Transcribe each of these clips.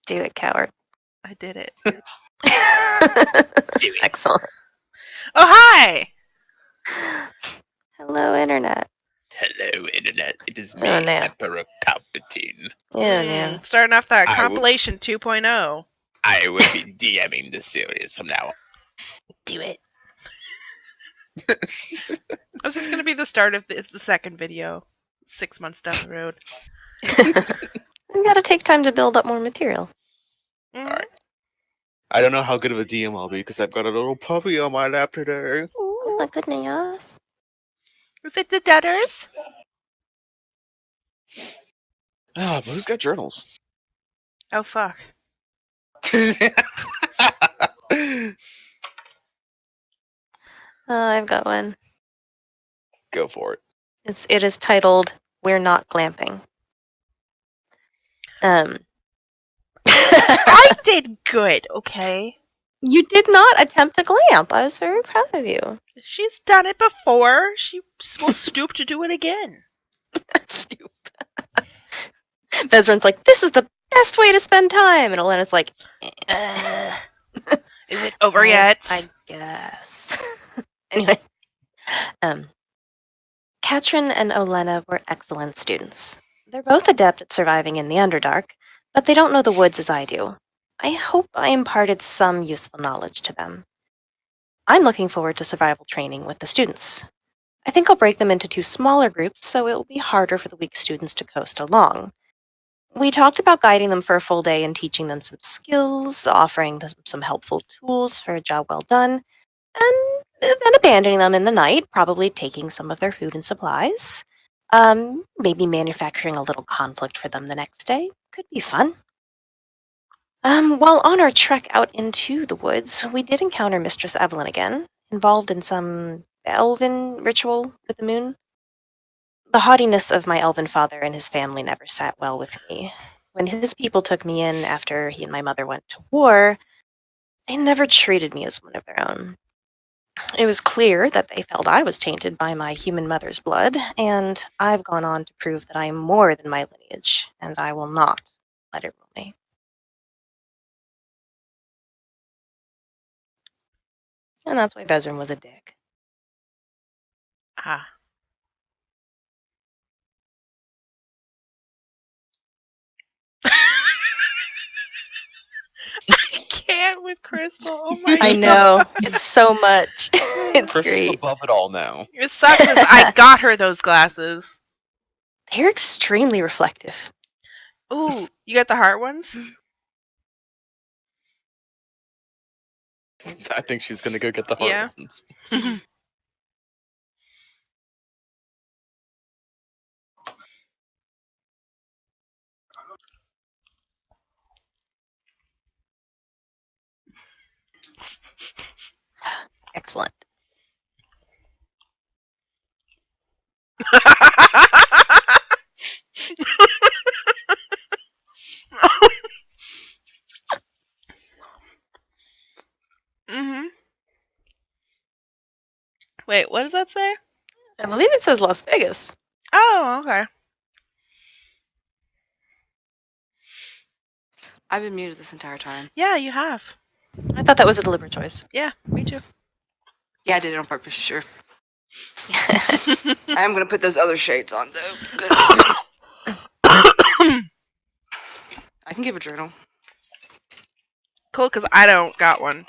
Do it, coward. I did it. Excellent. Oh, hi! Hello, Internet. Hello, Internet. It is me, Oh, no. Emperor Palpatine. Yeah, no. Starting off that I will- compilation 2.0. I will be DMing the series from now on. Do it. Was this going to be the start of the second video? 6 months down the road. We gotta take time to build up more material. Mhm. I don't know how good of a DM I'll be because I've got a little puppy on my lap today. Oh my goodness. Was it the Dutters? Ah, but who's got journals? Oh, fuck. I've got one. Go for it. It is titled "We're Not Glamping." I did good, okay? You did not attempt to glamp. I was very proud of you. She's done it before. She will stoop to do it again. Stupid. Bezran's like, this is the best way to spend time, and Elena's like, Is it over yet? I guess. Anyway, Katrin and Olena were excellent students. They're both adept at surviving in the Underdark, but they don't know the woods as I do. I hope I imparted some useful knowledge to them. I'm looking forward to survival training with the students. I think I'll break them into 2 smaller groups so it will be harder for the weak students to coast along. We talked about guiding them for a full day and teaching them some skills, offering them some helpful tools for a job well done, and then abandoning them in the night, probably taking some of their food and supplies. Maybe manufacturing a little conflict for them the next day. Could be fun. While on our trek out into the woods, we did encounter Mistress Evelyn again, involved in some elven ritual with the moon. The haughtiness of my elven father and his family never sat well with me. When his people took me in after he and my mother went to war, they never treated me as one of their own. It was clear that they felt I was tainted by my human mother's blood, and I've gone on to prove that I am more than my lineage, and I will not let it rule me. And that's why Vezran was a dick. Ah. I can't with Crystal. Oh my god. I know. It's so much. It's Crystal's great. above it all now. It sucks is I got her those glasses. They're extremely reflective. Ooh, you got the heart ones? I think she's gonna go get the hard Yeah. ones. Excellent. Mhm. Wait, what does that say? I believe it says Las Vegas. Oh, okay. I've been muted this entire time. Yeah, you have. I thought that was a deliberate choice. Yeah, me too. Yeah, I did it on purpose, sure. I am gonna put those other shades on though. Goodness. I can give a journal. Cool, because I don't got one.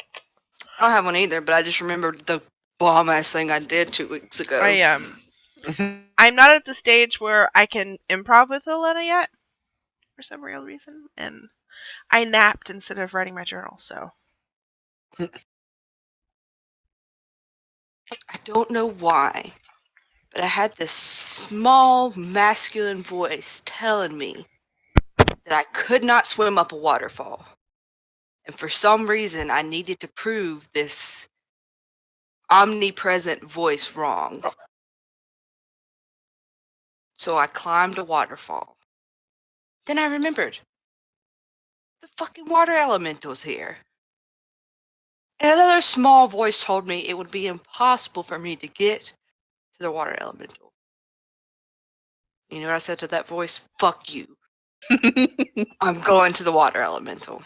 I don't have one either, but I just remembered the bomb ass thing I did 2 weeks ago. I'm not at the stage where I can improv with Elena yet, for some real reason, and I napped instead of writing my journal, so. I don't know why, but I had this small masculine voice telling me that I could not swim up a waterfall. And for some reason, I needed to prove this omnipresent voice wrong. So I climbed a waterfall. Then I remembered. The fucking water elemental's here. And another small voice told me it would be impossible for me to get to the water elemental. You know what I said to that voice? Fuck you. I'm going to the water elemental.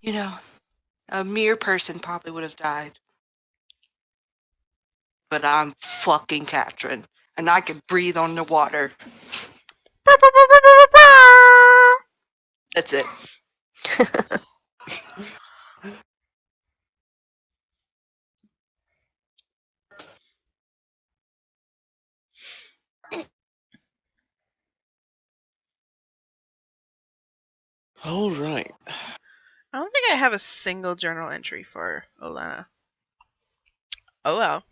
You know, a mere person probably would have died. But I'm fucking Katrin, and I can breathe on the water. That's it. All right. I don't think I have a single journal entry for Olena. Oh well.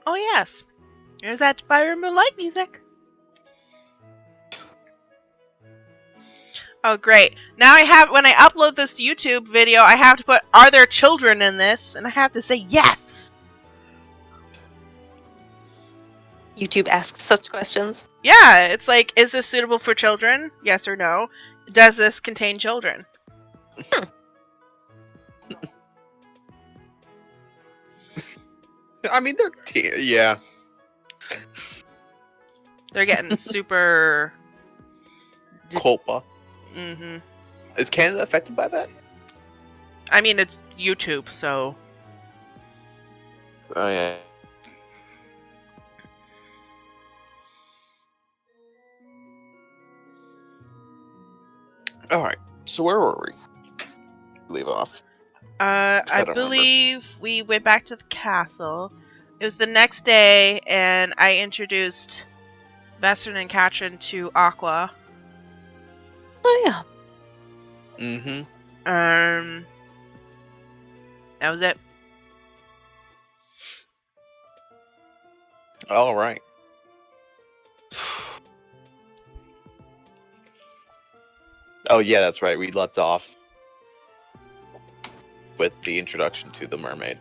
Oh yes. There's that Fire Moonlight music. Oh great. Now I have, when I upload this YouTube video, I have to put, are there children in this? And I have to say yes. YouTube asks such questions. Yeah, it's like, is this suitable for children? Yes or no. Does this contain children? I mean, yeah. They're getting super... Culpa. Mm-hmm. Is Canada affected by that? I mean, it's YouTube, so... Oh, yeah. All right. So where were we? Leave off. I don't believe we went back to the castle. It was the next day, and I introduced Vestern and Katrin to Aqua. Oh yeah. Mm-hmm. That was it. All right. Oh yeah, that's right. We left off with the introduction to the mermaid.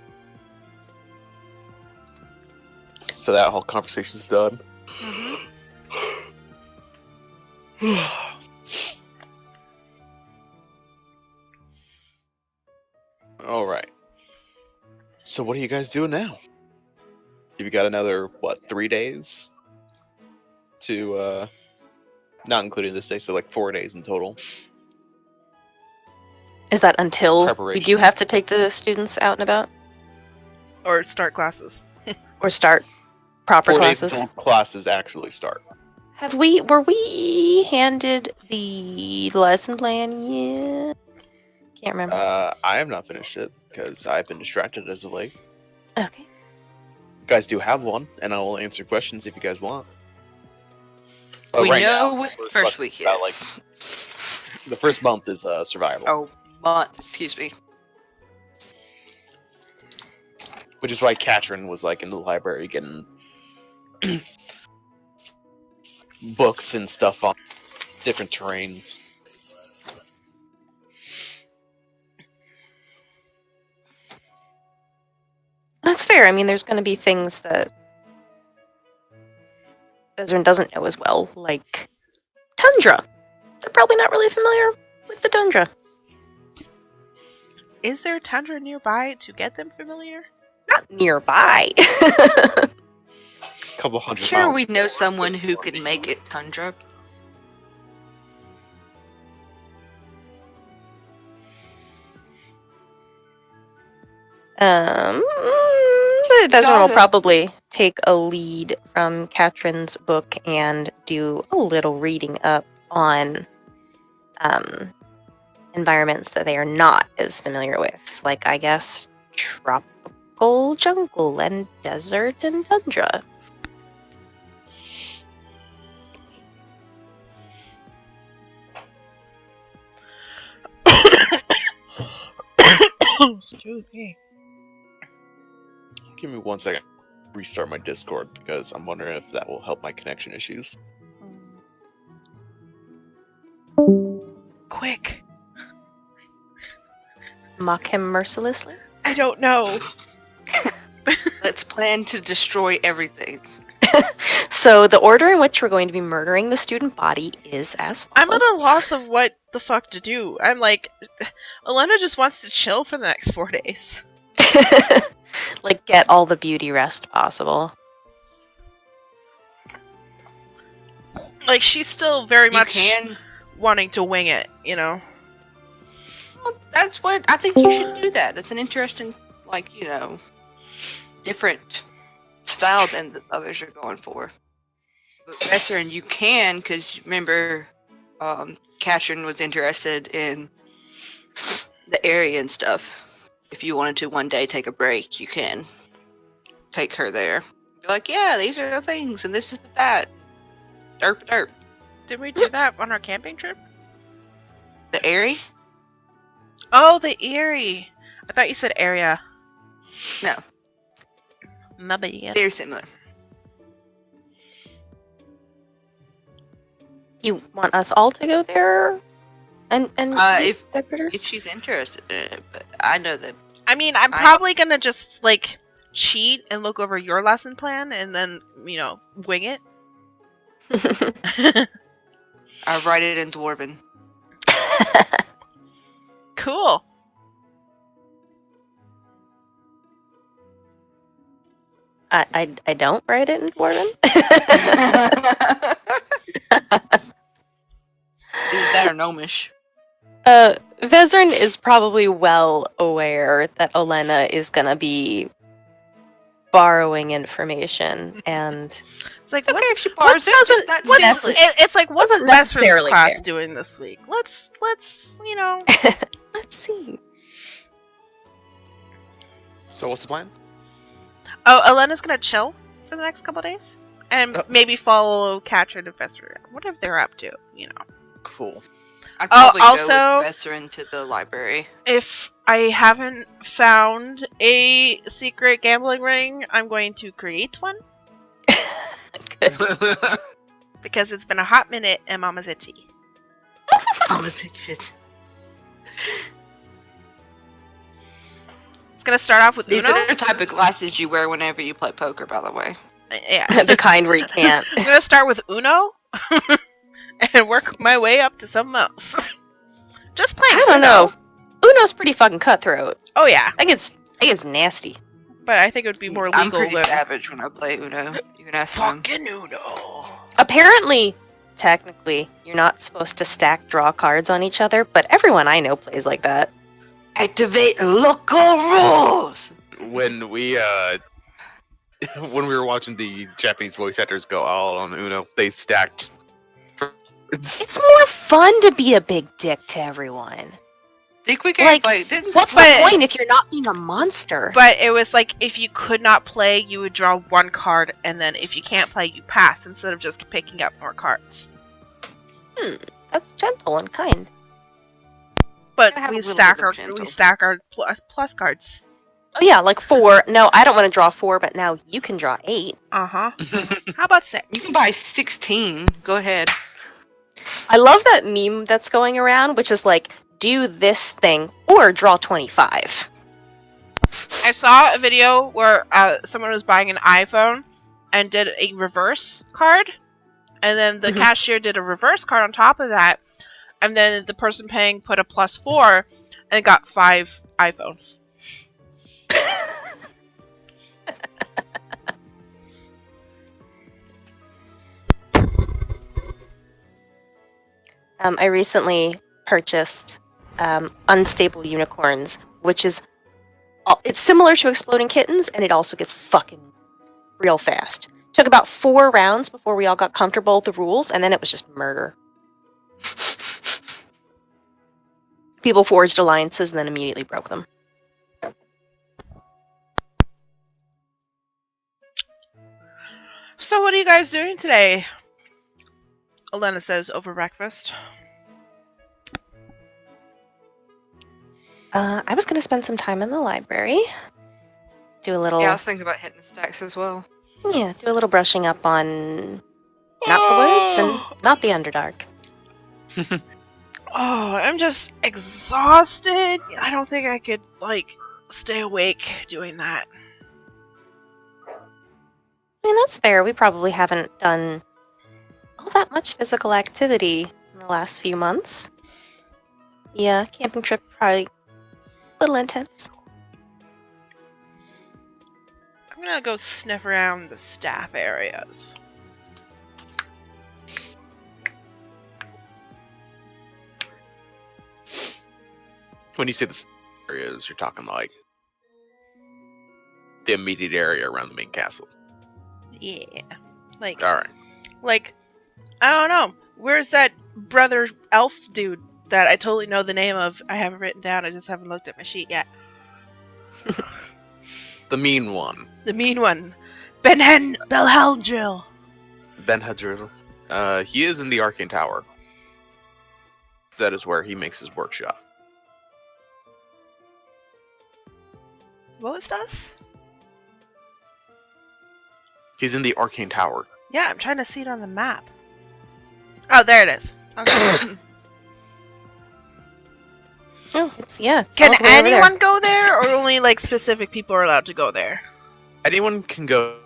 So that whole conversation's done. All right. So what are you guys doing now? You've got another, 3 days to, not including this day, so like 4 days in total. Is that until we Preparation. do have to take the students out and about? Or start classes. Or start proper 4 days classes? until classes actually start. Were we handed the lesson plan yet? Can't remember. I have not finished it because I've been distracted as of late. Okay. You guys do have one, and I will answer questions if you guys want. But We right know now, what we're first talking week about, is. the first month is survival, Oh, month. Excuse me. which is why Katrin was in the library getting books and stuff on different terrains. That's fair. I mean, there's going to be things that Bezrin doesn't know as well, like tundra. They're probably not really familiar with the tundra. Is there tundra nearby to get them familiar? Not nearby. A couple hundred Sure, miles. we know someone who can make it tundra. But Bezrin will probably take a lead from Katrin's book and do a little reading up on environments that they are not as familiar with, like, I guess, tropical jungle and desert and tundra. Excuse me. Give me 1 second. Restart my Discord because I'm wondering if that will help my connection issues. Quick. Mock him mercilessly? I don't know. Let's plan to destroy everything. So the order in which we're going to be murdering the student body is as follows. I'm at a loss of what the fuck to do. I'm like, Elena just wants to chill for the next 4 days. Like, get all the beauty rest possible. Like, she's still very You much can. wanting to wing it, you know? Well, that's what I think you should do. That's an interesting, like, different style than the others are going for. But veteran, you can, because remember, Katrin was interested in the area and stuff. If you wanted to one day take a break, you can take her there. Be like, yeah, these are the things, and this is the that. Derp derp. Did we do that on our camping trip? The area? Oh, the Erie. I thought you said area. No, My bad. they're similar. You want us all to go there? And meet If the critters? she's interested in it, but I know that. I mean, I'm probably gonna just, like, cheat and look over your lesson plan and then, wing it. I write it in Dwarven. Cool. I don't write it in Dwarven. Either that or Gnomish. Vezrin is probably well aware that Olena is gonna be borrowing information, and It's like, It's okay what? if she borrows it, just doesn't not what steal necess- it. It's like, what's Wasn't Vesper's necessarily class fair. doing this week? Let's, let's see. So what's the plan? Oh, Elena's gonna chill for the next couple days, and maybe follow Katrin and Vesper, whatever they're up to. Cool. I'd probably go also- with Vesserin to the library. If I haven't found a secret gambling ring, I'm going to create one Good. because it's been a hot minute and Mama's itchy. Shit. It's gonna start off with These Uno. are the type of glasses you wear whenever you play poker, by the way. Yeah, The kind where you can't. I'm gonna start with Uno and work my way up to something else. Just playing. I don't Uno. know. Uno's pretty fucking cutthroat. Oh yeah, I think it's nasty. but I think it would be more legal I'm pretty than savage when I play Uno. You can ask them. fucking Uno. Apparently, technically, you're not supposed to stack draw cards on each other, but everyone I know plays like that. Activate local rules! When we when we were watching the Japanese voice actors go all on Uno, they stacked. It's more fun to be a big dick to everyone. Think we Like, didn't What's But- the point if you're not being a monster? But it was like if you could not play, you would draw one card, and then if you can't play, you pass instead of just picking up more cards. That's gentle and kind. But Gotta have we a little stack bit our of gentle. plus cards. Oh yeah, like 4. No, I don't want to draw 4, but now you can draw 8. Uh huh. How about 6? You can buy 16. Go ahead. I love that meme that's going around, which is like, do this thing or draw 25. I saw a video where someone was buying an iPhone and did a reverse card, and then the Mhm. cashier did a reverse card on top of that, and then the person paying put a +4 and got 5 iPhones. I recently purchased Unstable Unicorns, which is it's similar to Exploding Kittens, and it also gets fucking real fast. Took about 4 rounds before we all got comfortable with the rules, and then it was just murder. People forged alliances and then immediately broke them. So what are you guys doing today? Elena says over breakfast. I was going to spend some time in the library. Do a little, Yeah, I was thinking about hitting the stacks as well. do a little brushing up on not the woods and not the Underdark. Oh, I'm just exhausted. I don't think I could, stay awake doing that. I mean, that's fair. We probably haven't done all that much physical activity in the last few months. Yeah, camping trip probably a little intense. gonna go sniff around the staff areas. When you say the areas, you're talking like the immediate area around the main castle. Yeah. Like, All right. like, I don't know. Where's that brother elf dude that I totally know the name of? I have it written down. I just haven't looked at my sheet yet. The mean one, The mean one. Belheldril. Ben Hadril. He is in the Arcane Tower. That is where he makes his workshop. What was this? He's in the Arcane Tower. Yeah, I'm trying to see it on the map. Oh, there it is. Okay. Oh, it's all Can the way over there. anyone go there, or only like specific people are allowed to go there? Anyone can go.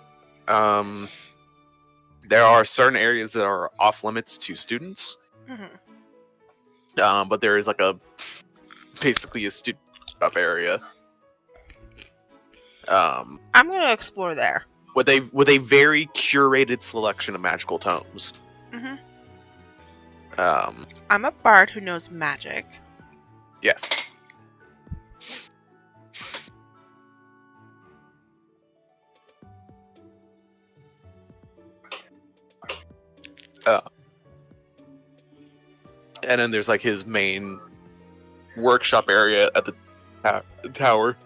There are certain areas that are off limits to students. Mhm. But there is like basically a student up area. I'm gonna explore there. With a very curated selection of magical tomes. Mhm. Um, I'm a bard who knows magic. yes. And then there's like his main workshop area at the tower,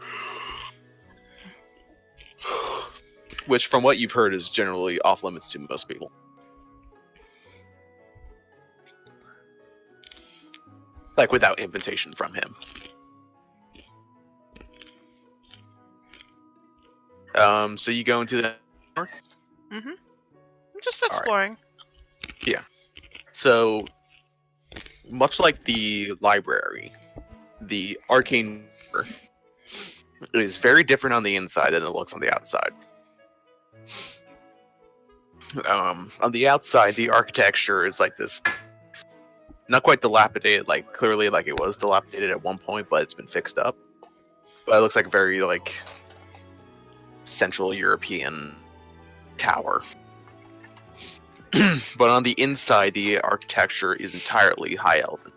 which, from what you've heard, is generally off limits to most people. Like without invitation from him. So you go into the. Mhm. I'm just right. exploring. So, much like the library, the arcane is very different on the inside than it looks on the outside. On the outside, the architecture is like this, not quite dilapidated, like clearly like it was dilapidated at one point, but it's been fixed up. But it looks like a very like Central European tower. But on the inside, the architecture is entirely High Elven.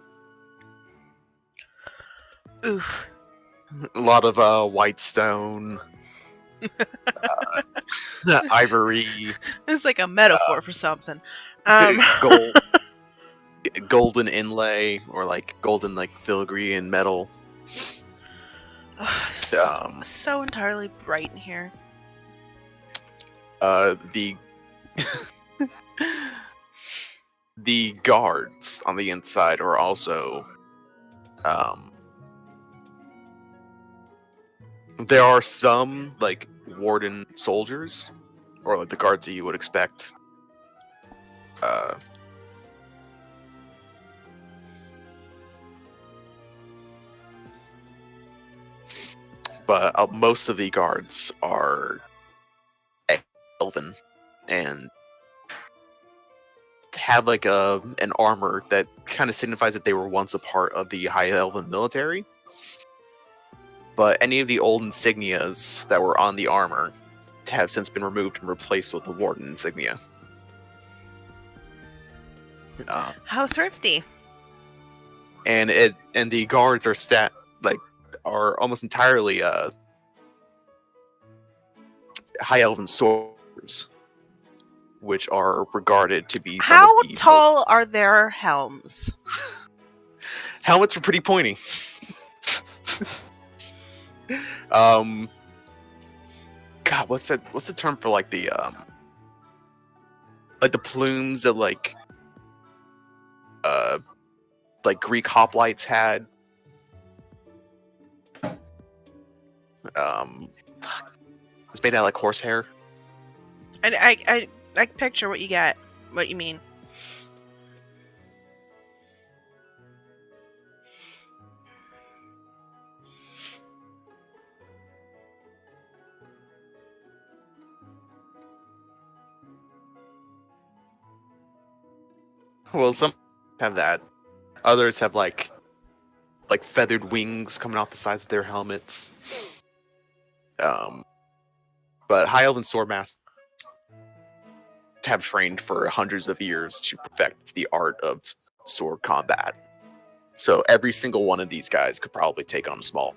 Oof. A lot of white stone, ivory, It's like a metaphor for something. gold, golden inlay, or like golden like filigree and metal. So entirely bright in here. The the guards on the inside are also there are some like warden soldiers, or like the guards that you would expect. But most of the guards are elven and have like an armor that kind of signifies that they were once a part of the High Elven military. But any of the old insignias that were on the armor have since been removed and replaced with the warden insignia. How thrifty. And the guards are almost entirely High Elven swords, which are regarded to be some How of the tall are their helms? helmets are pretty pointy. God, what's the term for like the plumes that like Greek hoplites had? It's made out of like horsehair. I picture what you mean. Well, some have that. Others have like feathered wings coming off the sides of their helmets. But High Elven Swordmasters have trained for hundreds of years to perfect the art of sword combat. So every single one of these guys could probably take on a small.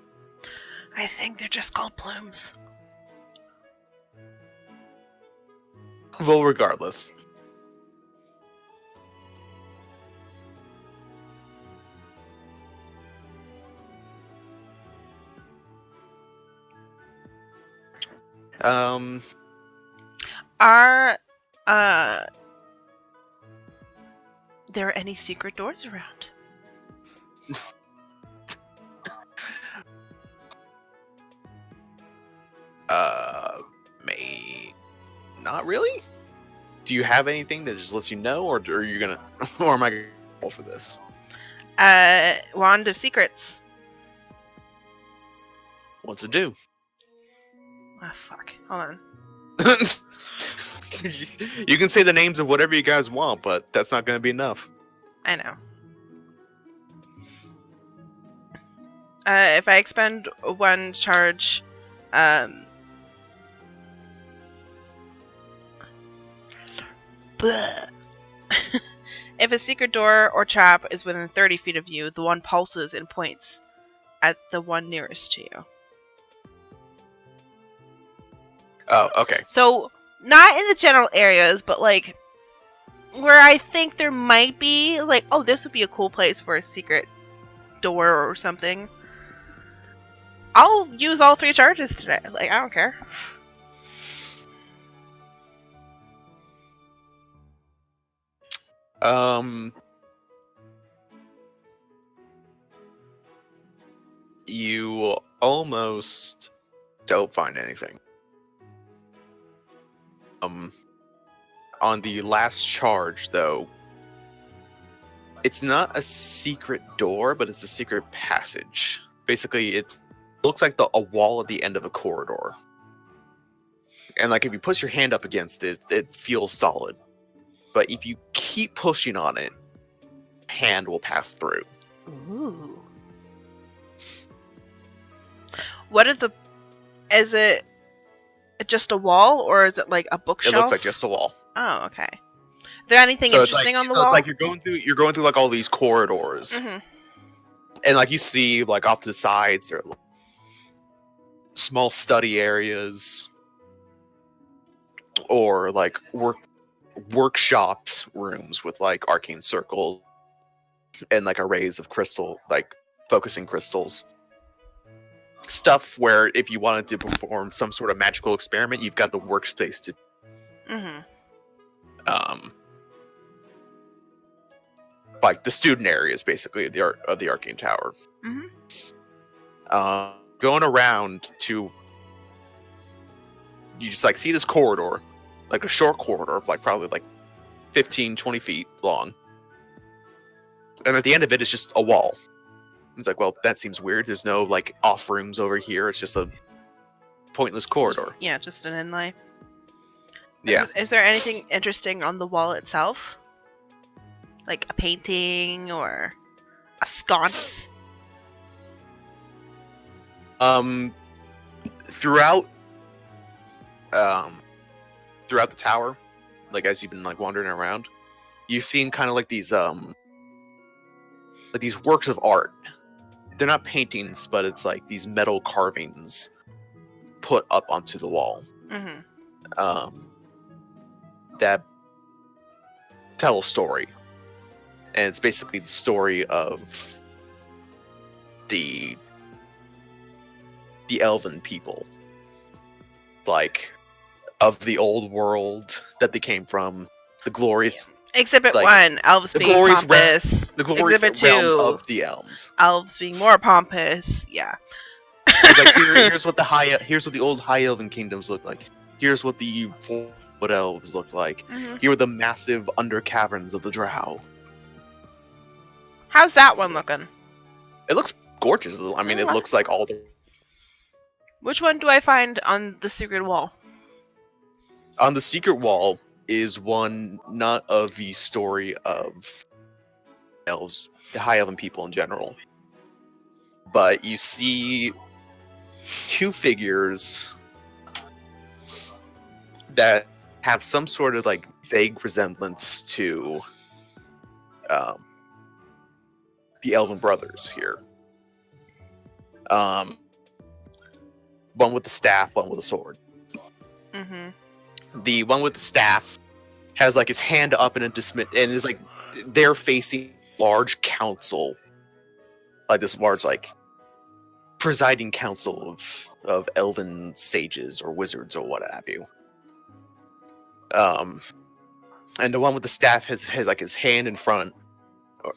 I think they're just called plumes. Well, regardless. Are there any secret doors around? May not really. Do you have anything that just lets you know, or are you gonna, or am I gonna roll for this? Wand of Secrets. What's it do? Ah, fuck. Hold on. You can say the names of whatever you guys want, but that's not gonna be enough. I know. If I expend one charge, bleh. If a secret door or trap is within 30 feet of you, the one pulses and points at the one nearest to you. Oh, okay. So, not in the general areas, but like where I think there might be, like, oh, this would be a cool place for a secret door or something. I'll use all 3 charges today. Like, I don't care. You almost don't find anything. On the last charge, though, it's not a secret door, but it's a secret passage. Basically, it looks like a wall at the end of a corridor. And like if you push your hand up against it, it feels solid. But if you keep pushing on it, hand will pass through. Ooh. What is the... Is it just a wall, or is it like a bookshelf? It looks like just a wall. Oh, okay. Is there anything interesting on the wall? It's like you're going through like all these corridors, and like you see like off to the sides there are like, small study areas, or like workshops rooms with like arcane circles and like arrays of crystal, like focusing crystals. Stuff where if you wanted to perform some sort of magical experiment, you've got the workspace to. Like the student areas, basically of the arcane tower. Going around to, you just like see this corridor, like a short corridor, like probably like 15, 20 feet long, and at the end of it is just a wall. It's like, well, that seems weird. There's no like off rooms over here. It's just a pointless corridor. Just an inlay. Yeah. Is there anything interesting on the wall itself? Like a painting or a sconce? Throughout the tower, like as you've been like wandering around, you've seen kind of like these works of art. They're not paintings, but it's like these metal carvings put up onto the wall. That tell a story. And it's basically the story of the elven people. Like, of the old world that they came from. The glorious... Exhibit like, 1, elves being pompous. The glorious Exhibit realms 2, of the elves. elves being more pompous. Yeah. It's like, here's what the old high elven kingdoms look like. Here's what the four-foot elves look like. Here are the massive under caverns of the drow. How's that one looking? It looks gorgeous. I mean, it looks like all the... Which one do I find on the secret wall? On the secret wall is one not of the story of elves, the high elven people in general. But you see 2 figures that have some sort of like vague resemblance to the Elven brothers here. One with the staff, one with a sword. Mm-hmm. The one with the staff has like his hand up in a dismiss, and is like they're facing a large council, like this large like presiding council of elven sages or wizards or what have you. And the one with the staff has like his hand in front,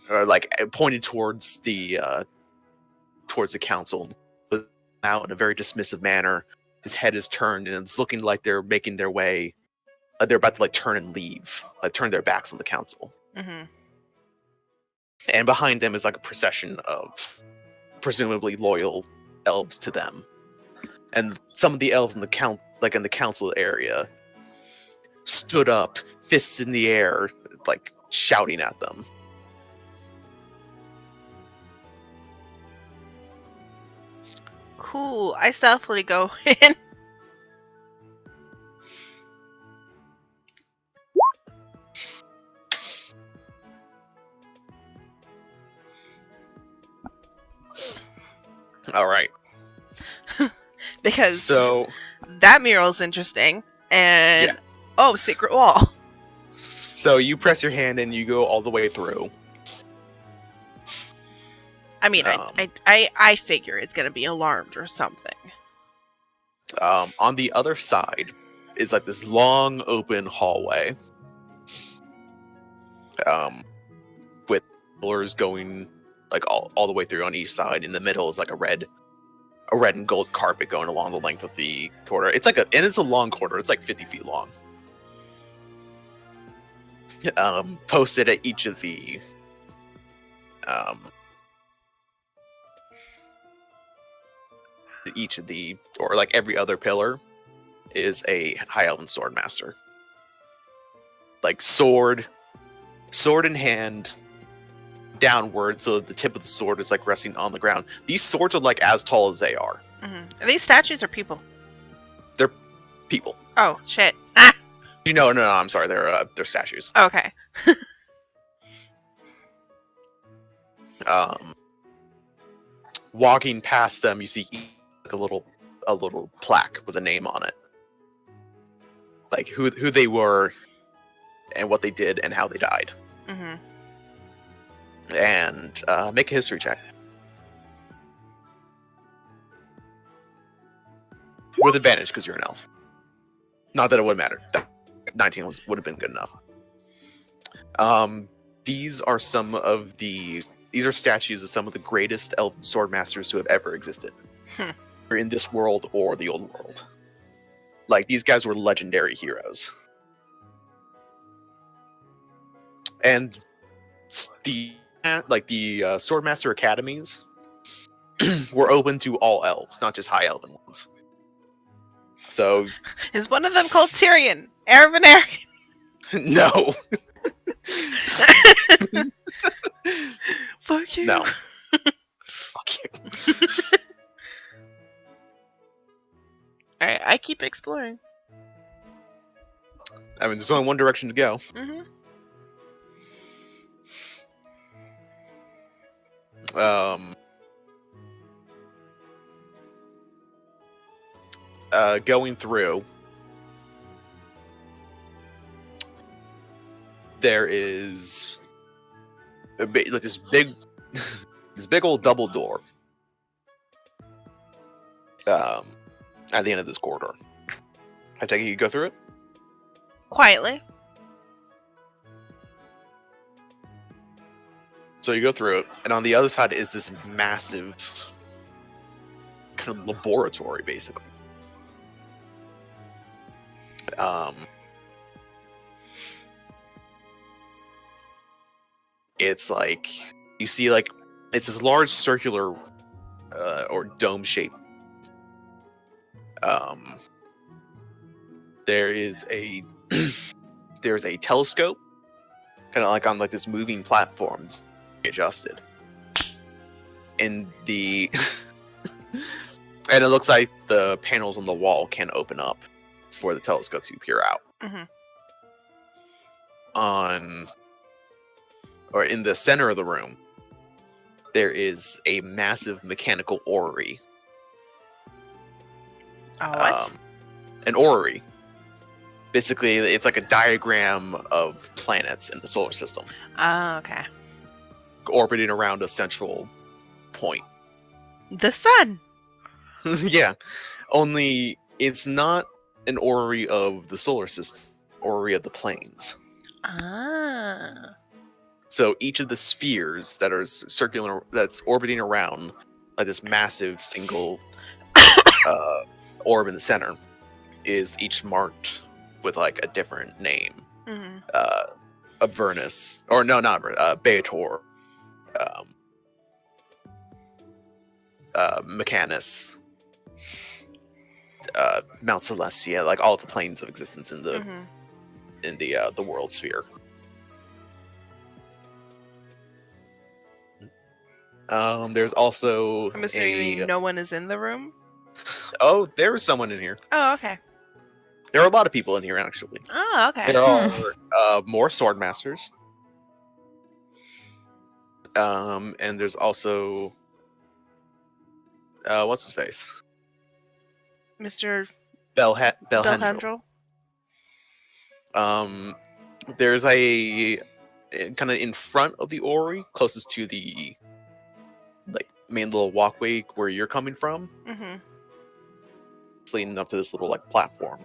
or like pointed towards the council, but out in a very dismissive manner. His head is turned, and it's looking like they're making their way. They're about to like turn and leave, like turn their backs on the council. Mm-hmm. And behind them is like a procession of presumably loyal elves to them. And some of the elves in the council area stood up, fists in the air, like shouting at them. Cool. I stealthily go in. All right. Because So that mural's interesting. And Yeah. oh, secret wall. So you press your hand and you go all the way through. I mean, I figure it's gonna be alarmed or something. On the other side is like this long open hallway. With pillars going like all the way through on each side. In the middle is like a red and gold carpet going along the length of the corridor. It's a long corridor. It's like 50 feet long. Posted at each of the or like every other pillar is a high elven sword master. Like sword in hand, downward, so the tip of the sword is like resting on the ground. These swords are like as tall as they are. Mm-hmm. Are these statues or people? They're people. Oh shit! Ah. No, I'm sorry. They're statues. Okay. Walking past them, you see like a little plaque with a name on it, like who they were, and what they did, and how they died. Mm-hmm. And make a history check with advantage because you're an elf. Not that it would matter. 19 would have been good enough. These are statues of some of the greatest elven sword masters who have ever existed. In this world or the old world. Like, these guys were legendary heroes. And the Swordmaster Academies were open to all elves, not just high elven ones. So... Is one of them called Tyrion? Aravenarian? No. Fuck you. No. Fuck you. Alright, I keep exploring. I mean, there's only one direction to go. Mm-hmm. Going through, there is this big old double door at the end of this corridor. I take it you go through it? Quietly. So you go through it, and on the other side is this massive kind of laboratory, basically. It's like, you see, like, it's this large circular or dome shape. There's a telescope, kind of like on like this moving platforms, adjusted. And and it looks like the panels on the wall can open up. for the telescope to peer out. Mm-hmm. Or in the center of the room, there is a massive mechanical orrery. What? An orrery. Basically, it's like a diagram of planets in the solar system, Oh, okay. orbiting around a central point. The sun. Yeah, only it's not an orrery of the solar system, orrery of the planes. Ah. So each of the spheres that are circular, that's orbiting around like this massive single orb in the center, is each marked with like a different name. Mm-hmm. Avernus, or no, not Beator, Mechanus, Mount Celestia, like all the planes of existence in the Mm-hmm. the world sphere. There's also I'm assuming no one is in the room. Oh, there is someone in here. Oh, okay. There are a lot of people in here, actually. Oh, okay. There are more sword masters. And there's also what's his face? Mr. Belhendrel. Belhendrel. There's a kind of in front of the orrery, closest to the like main little walkway where you're coming from. Mm-hmm. It's leading up to this little like platform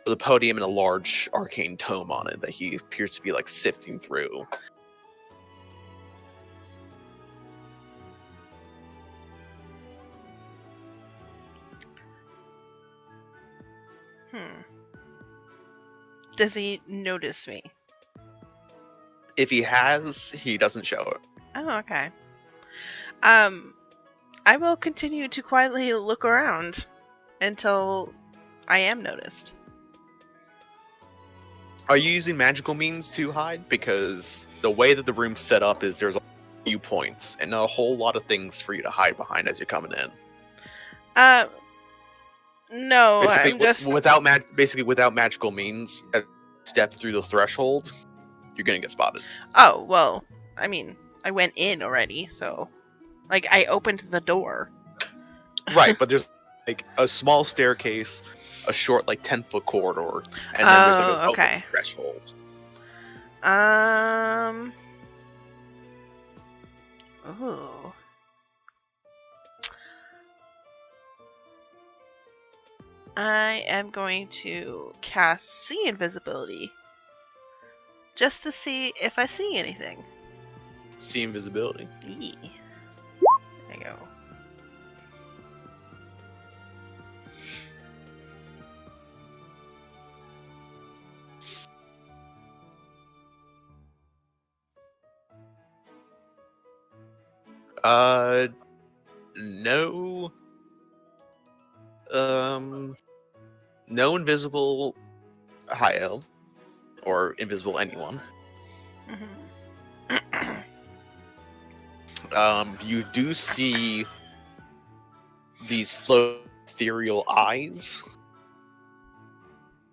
with a podium and a large arcane tome on it that he appears to be like sifting through. Does he notice me? If he has, he doesn't show it. Oh, okay. I will continue to quietly look around until I am noticed. Are you using magical means to hide? Because the way that the room's set up is there's a few points and not a whole lot of things for you to hide behind as you're coming in. No, Basically, I'm just without magical means, as you step through the threshold, you're gonna get spotted. Oh, well, I mean, I went in already, so like I opened the door. Right, but there's like a small staircase, a short like 10-foot corridor, and then there's like a okay. threshold. Ooh. I am going to cast See Invisibility just to see if I see anything. See invisibility. There you go. No. No invisible high elf or invisible anyone. You do see these float ethereal eyes,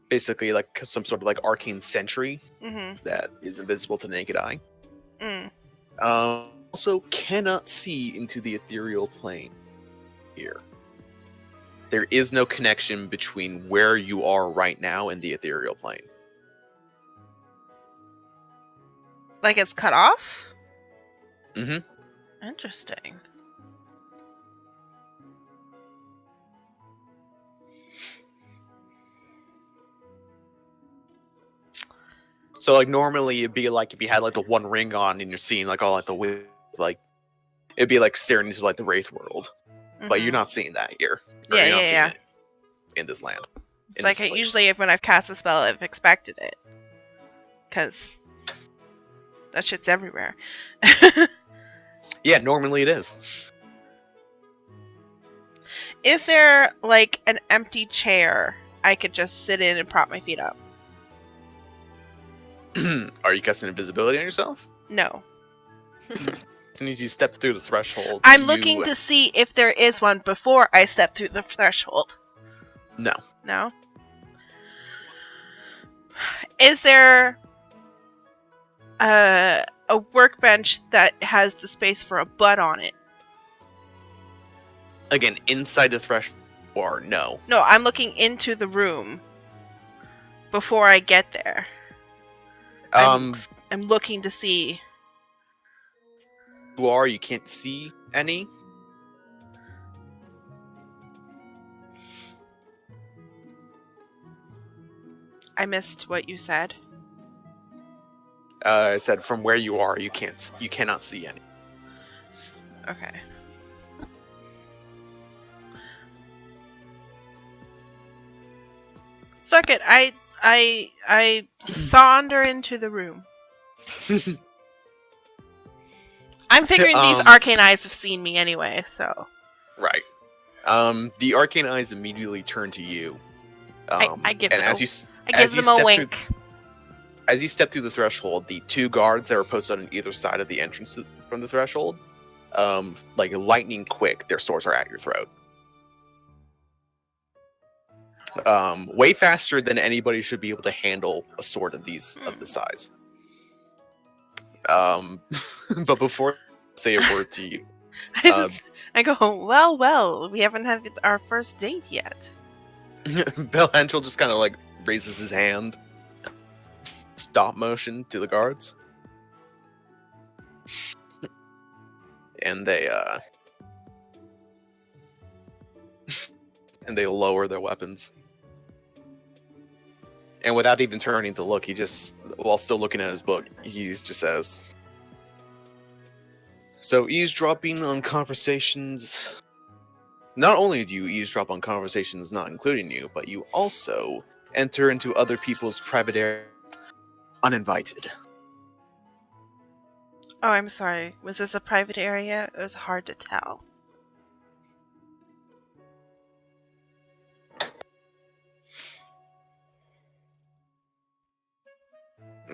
basically like some sort of like arcane sentry that is invisible to the naked eye. Also cannot see into the ethereal plane here. There is no connection between where you are right now and the ethereal plane. Like it's cut off? Mm-hmm. Interesting. So like normally it'd be like if you had like the one ring on and you're seeing like all like the wind, like it'd be like staring into like the wraith world. But you're not seeing that here. Or you're not seeing it in this land. It's like usually when I've cast a spell, I've expected it. Because that shit's everywhere. Yeah, normally it is. Is there like an empty chair I could just sit in and prop my feet up? Are you casting invisibility on yourself? No. As soon as you step through the threshold, I'm looking to see if there is one before I step through the threshold. No. No? Is there a workbench that has the space for a butt on it? Again, inside the threshold, or no. No, I'm looking into the room before I get there. I'm looking to see. You can't see any. I missed what you said. I said from where you are, you cannot see any. Okay. Fuck it. I saunter into the room. I'm figuring these arcane eyes have seen me anyway, so. Right. The arcane eyes immediately turn to you. I give and it as a, you I give them a wink. As you step through the threshold, the two guards that are posted on either side of the entrance from the threshold, like lightning quick, their swords are at your throat. Way faster than anybody should be able to handle a sword of this size. But before I say a word to you, I go, well, we haven't had our first date yet. Bill Henschel just kind of like raises his hand, stop motion to the guards, and they lower their weapons. And without even turning to look, he just, while still looking at his book, he just says, "So eavesdropping on conversations. Not only do you eavesdrop on conversations not including you, but you also enter into other people's private areas uninvited." Oh, I'm sorry. Was this a private area? It was hard to tell.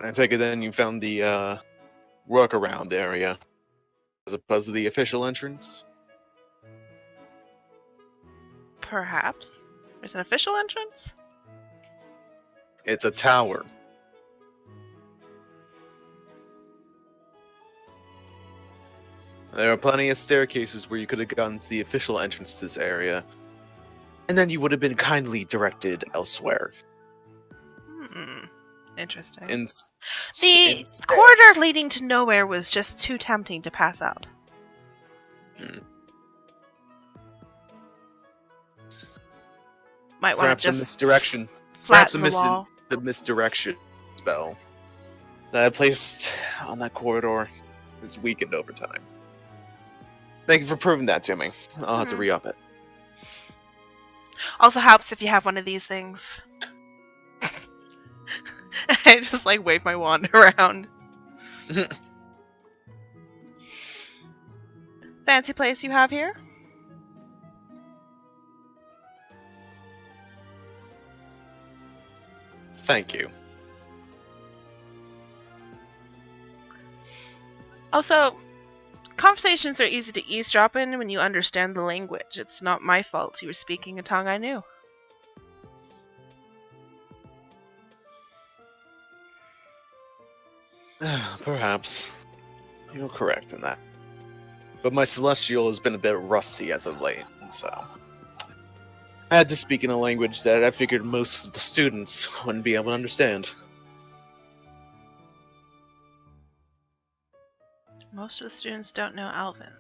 I take it then you found the workaround area as opposed to the official entrance? Perhaps. There's an official entrance? It's a tower. There are plenty of staircases where you could have gotten to the official entrance to this area, and then you would have been kindly directed elsewhere. Interesting. The corridor leading to nowhere was just too tempting to pass out. Might want Perhaps to just a misdirection. flatten the wall. The misdirection spell that I placed on that corridor is weakened over time. Thank you for proving that to me. I'll have to re-up it. Also helps if you have one of these things. I just like wave my wand around. Fancy place you have here? Thank you. Also, conversations are easy to eavesdrop in when you understand the language. It's not my fault you were speaking a tongue I knew. Perhaps. You're correct in that. But my celestial has been a bit rusty as of late, so I had to speak in a language that I figured most of the students wouldn't be able to understand. Most of the students don't know Alvin.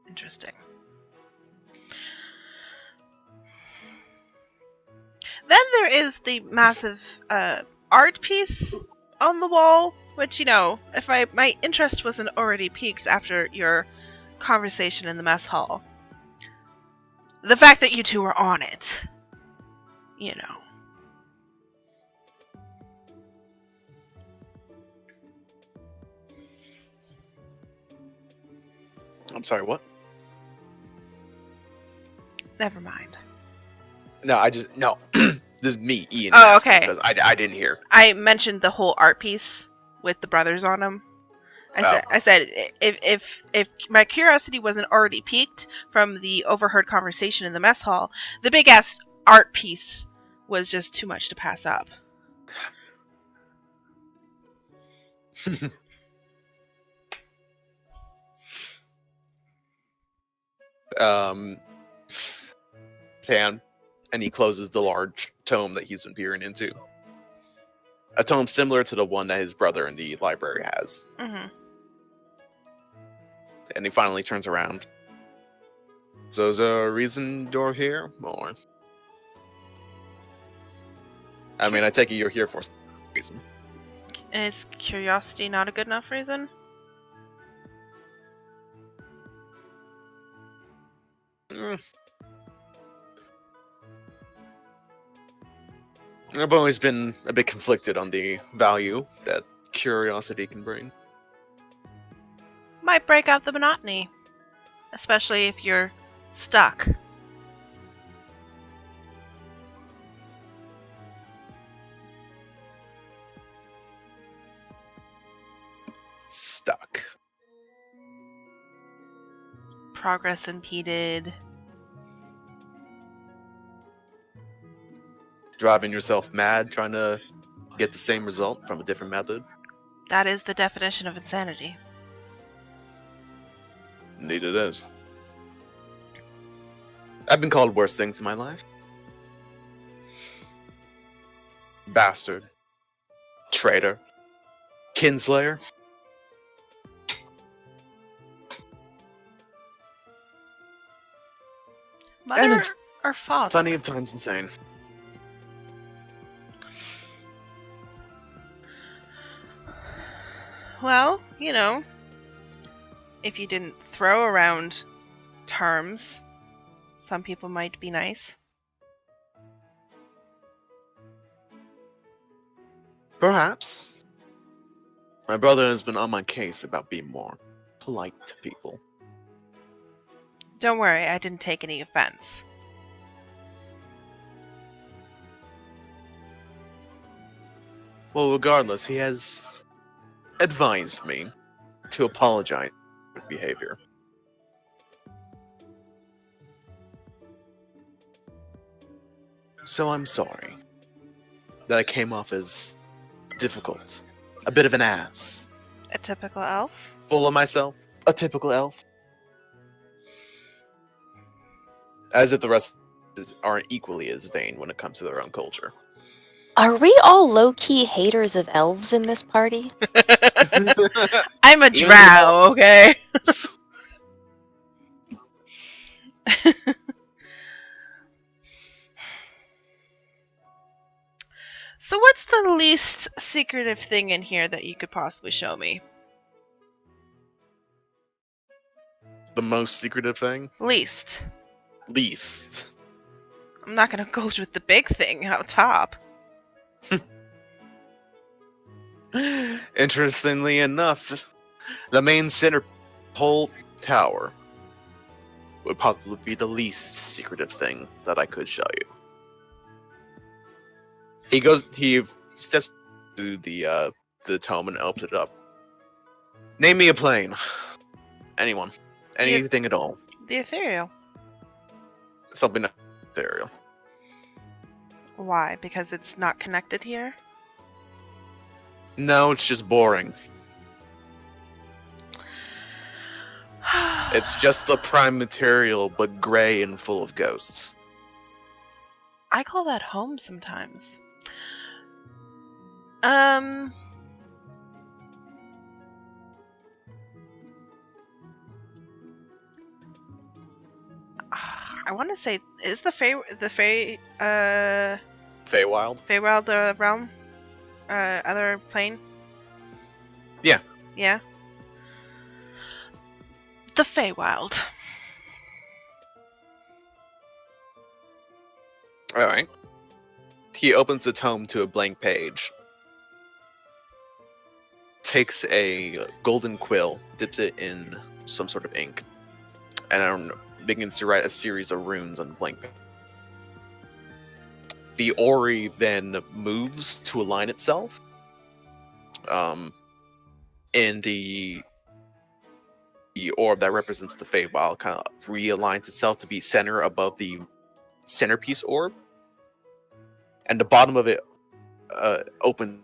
Interesting. Then there is the massive art piece on the wall, which, if my interest wasn't already piqued after your conversation in the mess hall, the fact that you two were on it, I'm sorry, what? Never mind. No, this is me, Ian. Oh, okay. Because I didn't hear. I mentioned the whole art piece with the brothers on them. I said if my curiosity wasn't already piqued from the overheard conversation in the mess hall, the big ass art piece was just too much to pass up. His hand, and he closes the large tome that he's been peering into. A tome similar to the one that his brother in the library has. Mm-hmm. And he finally turns around. So is there a reason you're here? Or I mean, I take it you're here for some reason. Is curiosity not a good enough reason? Mm. I've always been a bit conflicted on the value that curiosity can bring. Might break out the monotony, especially if you're stuck. Stuck. Progress impeded. Driving yourself mad trying to get the same result from a different method. That is the definition of insanity. Indeed it is. I've been called worse things in my life. Bastard. Traitor. Kinslayer. Mother it's or father? Plenty of times insane. Well, you know, if you didn't throw around terms, some people might be nice. Perhaps. My brother has been on my case about being more polite to people. Don't worry, I didn't take any offense. Well, regardless, he has advised me to apologize for behavior. So I'm sorry that I came off as difficult, a bit of an ass, A typical elf? full of myself, a typical elf. As if the rest aren't equally as vain when it comes to their own culture. Are we all low-key haters of elves in this party? I'm a Even drow, okay? So what's the least secretive thing in here that you could possibly show me? The most secretive thing? Least. Least. I'm not gonna go with the big thing out top. Interestingly enough, the main center whole tower would probably be the least secretive thing that I could show you. He steps to the tome and opens it up. Name me a plane. Anyone. Anything at all. The ethereal. Something ethereal. Why? Because it's not connected here? No, it's just boring. It's just the prime material, but gray and full of ghosts. I call that home sometimes. I want to say, is the Feywild Feywild? realm? Other plane? Yeah. Yeah. The Feywild. Alright. He opens the tome to a blank page. Takes a golden quill, dips it in some sort of ink, and begins to write a series of runes on the blank page. The Ori then moves to align itself. And the orb that represents the Feywild kind of realigns itself to be center above the centerpiece orb. And the bottom of it opens,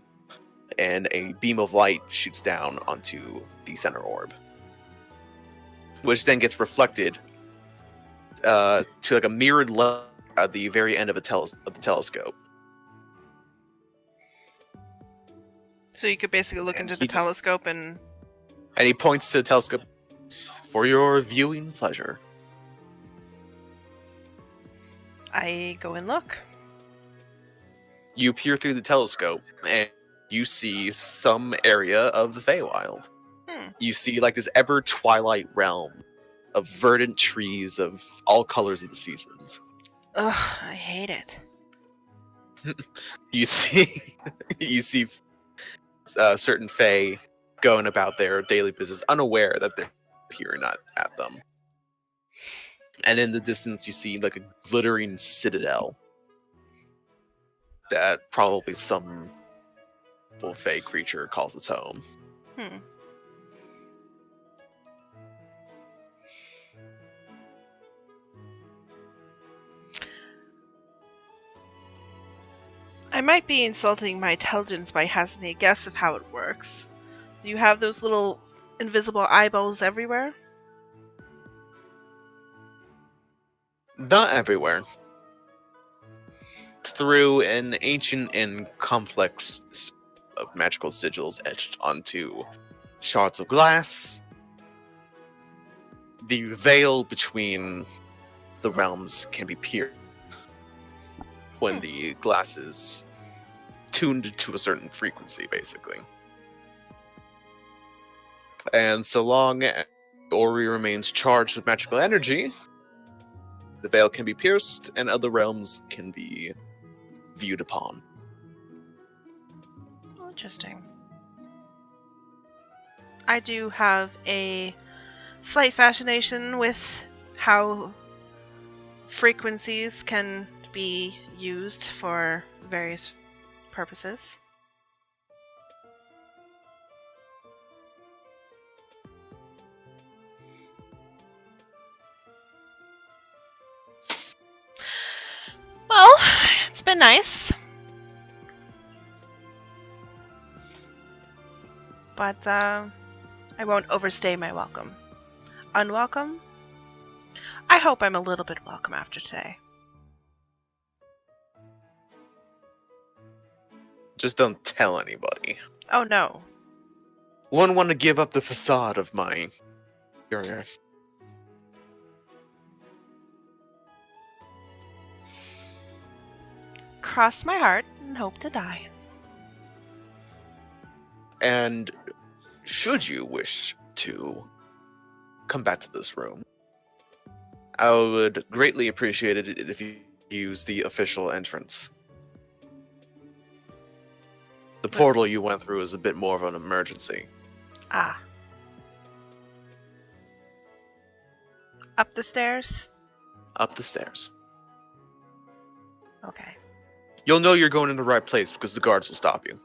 and a beam of light shoots down onto the center orb, which then gets reflected to like a mirrored light at the very end of the telescope. So you could basically look And into he the just- telescope and... And he points to the telescope for your viewing pleasure. I go and look. You peer through the telescope, and you see some area of the Feywild. You see like this ever twilight realm of verdant trees of all colors of the seasons. Ugh, I hate it. You see, you see certain Fey going about their daily business, unaware that they're here, not at them. And in the distance, you see like a glittering citadel that probably some Fey creature calls its home. Hmm. I might be insulting my intelligence by hazarding a guess of how it works. Do you have those little invisible eyeballs everywhere? Not everywhere. Through an ancient and complex of magical sigils etched onto shards of glass, the veil between the realms can be pierced when the glass is tuned to a certain frequency, basically. And so long as Ori remains charged with magical energy, the veil can be pierced and other realms can be viewed upon. Interesting. I do have a slight fascination with how frequencies can be used for various purposes. Well, it's been nice. But I won't overstay my welcome. Unwelcome? I hope I'm a little bit welcome after today. Just don't tell anybody. Oh no. Wouldn't want to give up the facade of my superior. Cross my heart and hope to die. And should you wish to come back to this room, I would greatly appreciate it if you use the official entrance. The portal you went through is a bit more of an emergency. Ah. Up the stairs? Up the stairs. Okay. You'll know you're going in the right place because the guards will stop you.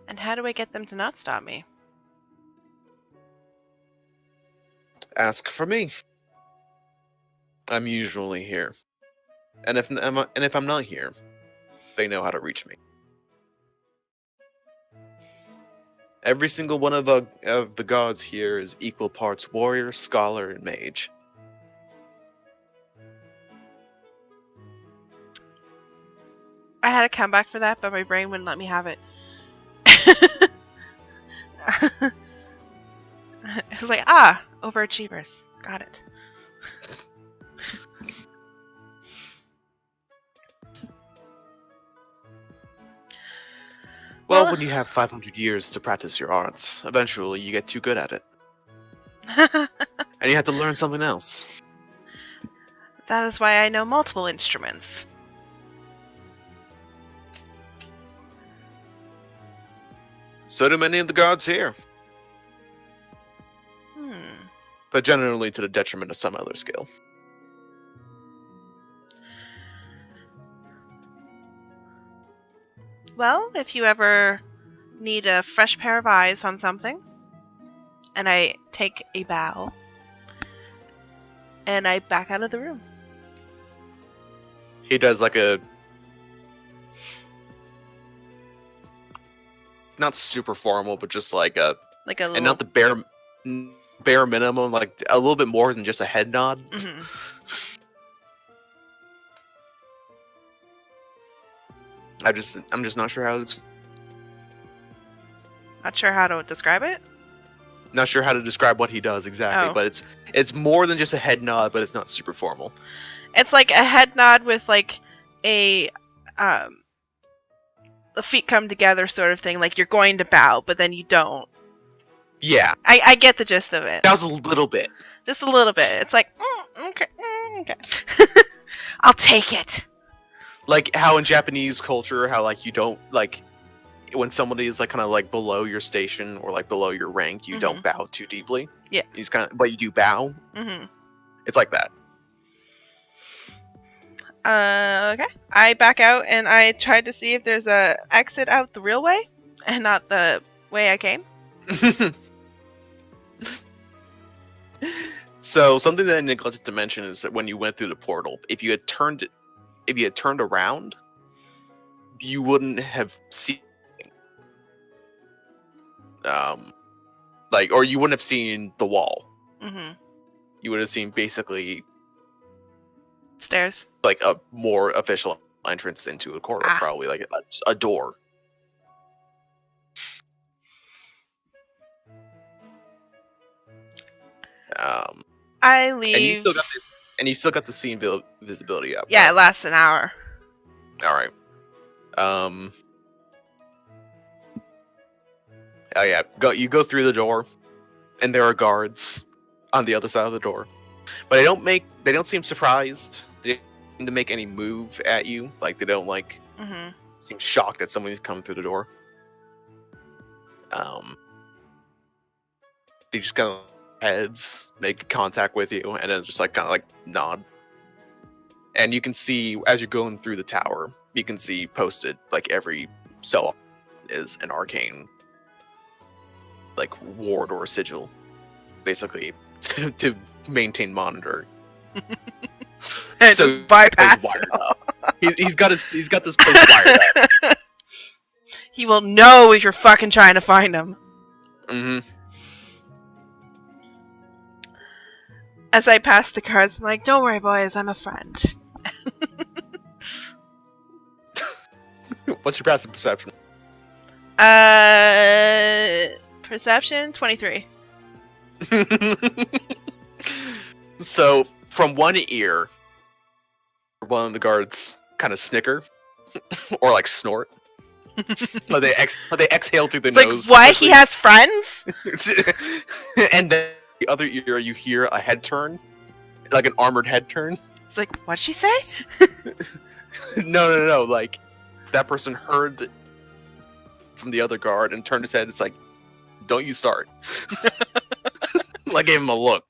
And how do I get them to not stop me? Ask for me. I'm usually here. And if I'm not here, they know how to reach me. Every single one of the gods here is equal parts warrior, scholar, and mage. I had a comeback for that, but my brain wouldn't let me have it. I was like, overachievers. Got it. Well, Well- when you have 500 years to practice your arts, eventually you get too good at it. And you have to learn something else. That is why I know multiple instruments. So do many of the gods here. But generally to the detriment of some other skill. Well, if you ever need a fresh pair of eyes on something, and I take a bow, and I back out of the room. He does like a not super formal, but just like a Like a and little. not the bare minimum, like a little bit more than just a head nod. Mhm. I'm just not sure how it's Not sure how to describe it. not sure how to describe what he does exactly, Oh. but it's more than just a head nod, but it's not super formal. It's like a head nod with like a the feet come together sort of thing. Like you're going to bow, but then you don't. Yeah, I get the gist of it. that was a little bit. Just a little bit. It's like, okay, okay. I'll take it. Like how in Japanese culture, how like you don't like when somebody is like kind of like below your station or like below your rank, you don't bow too deeply. Yeah. You just kind of, but you do bow. Mm-hmm. It's like that. Okay. I back out and I tried to see if there's a exit out the real way and not the way I came. So something that I neglected to mention is that when you went through the portal, if you had turned around, you wouldn't have seen like, or you wouldn't have seen the wall. Mm-hmm. You would have seen basically Stairs. like a more official entrance into a corridor, Ah. probably like a door. I leave. And you still got the scene visibility up. Yeah, right? it lasts an hour. All right. Oh yeah. You go through the door, and there are guards on the other side of the door, but they don't seem surprised. They don't seem to make any move at you. Like they don't like Mm-hmm. seem shocked that somebody's coming through the door. They just kind of heads make contact with you, and then just like kind of like nod. And you can see as you're going through the tower, you can see posted like every so often is an arcane like ward or sigil, basically to maintain monitor. And So just bypass. wired up. He's got this post wired up. He will know if you're fucking trying to find him. Mm-hmm. As I pass the cards, I'm like, don't worry, boys, I'm a friend. What's your passive perception? Perception 23. So from one ear, one of the guards kind of snicker or like snort. But they exhale through the It's like, nose. what? He has friends? And then the other ear, you hear a head turn, like an armored head turn. It's like, what'd she say? No. Like that person heard from the other guard and turned his head. It's like, don't you start. Like gave him a look.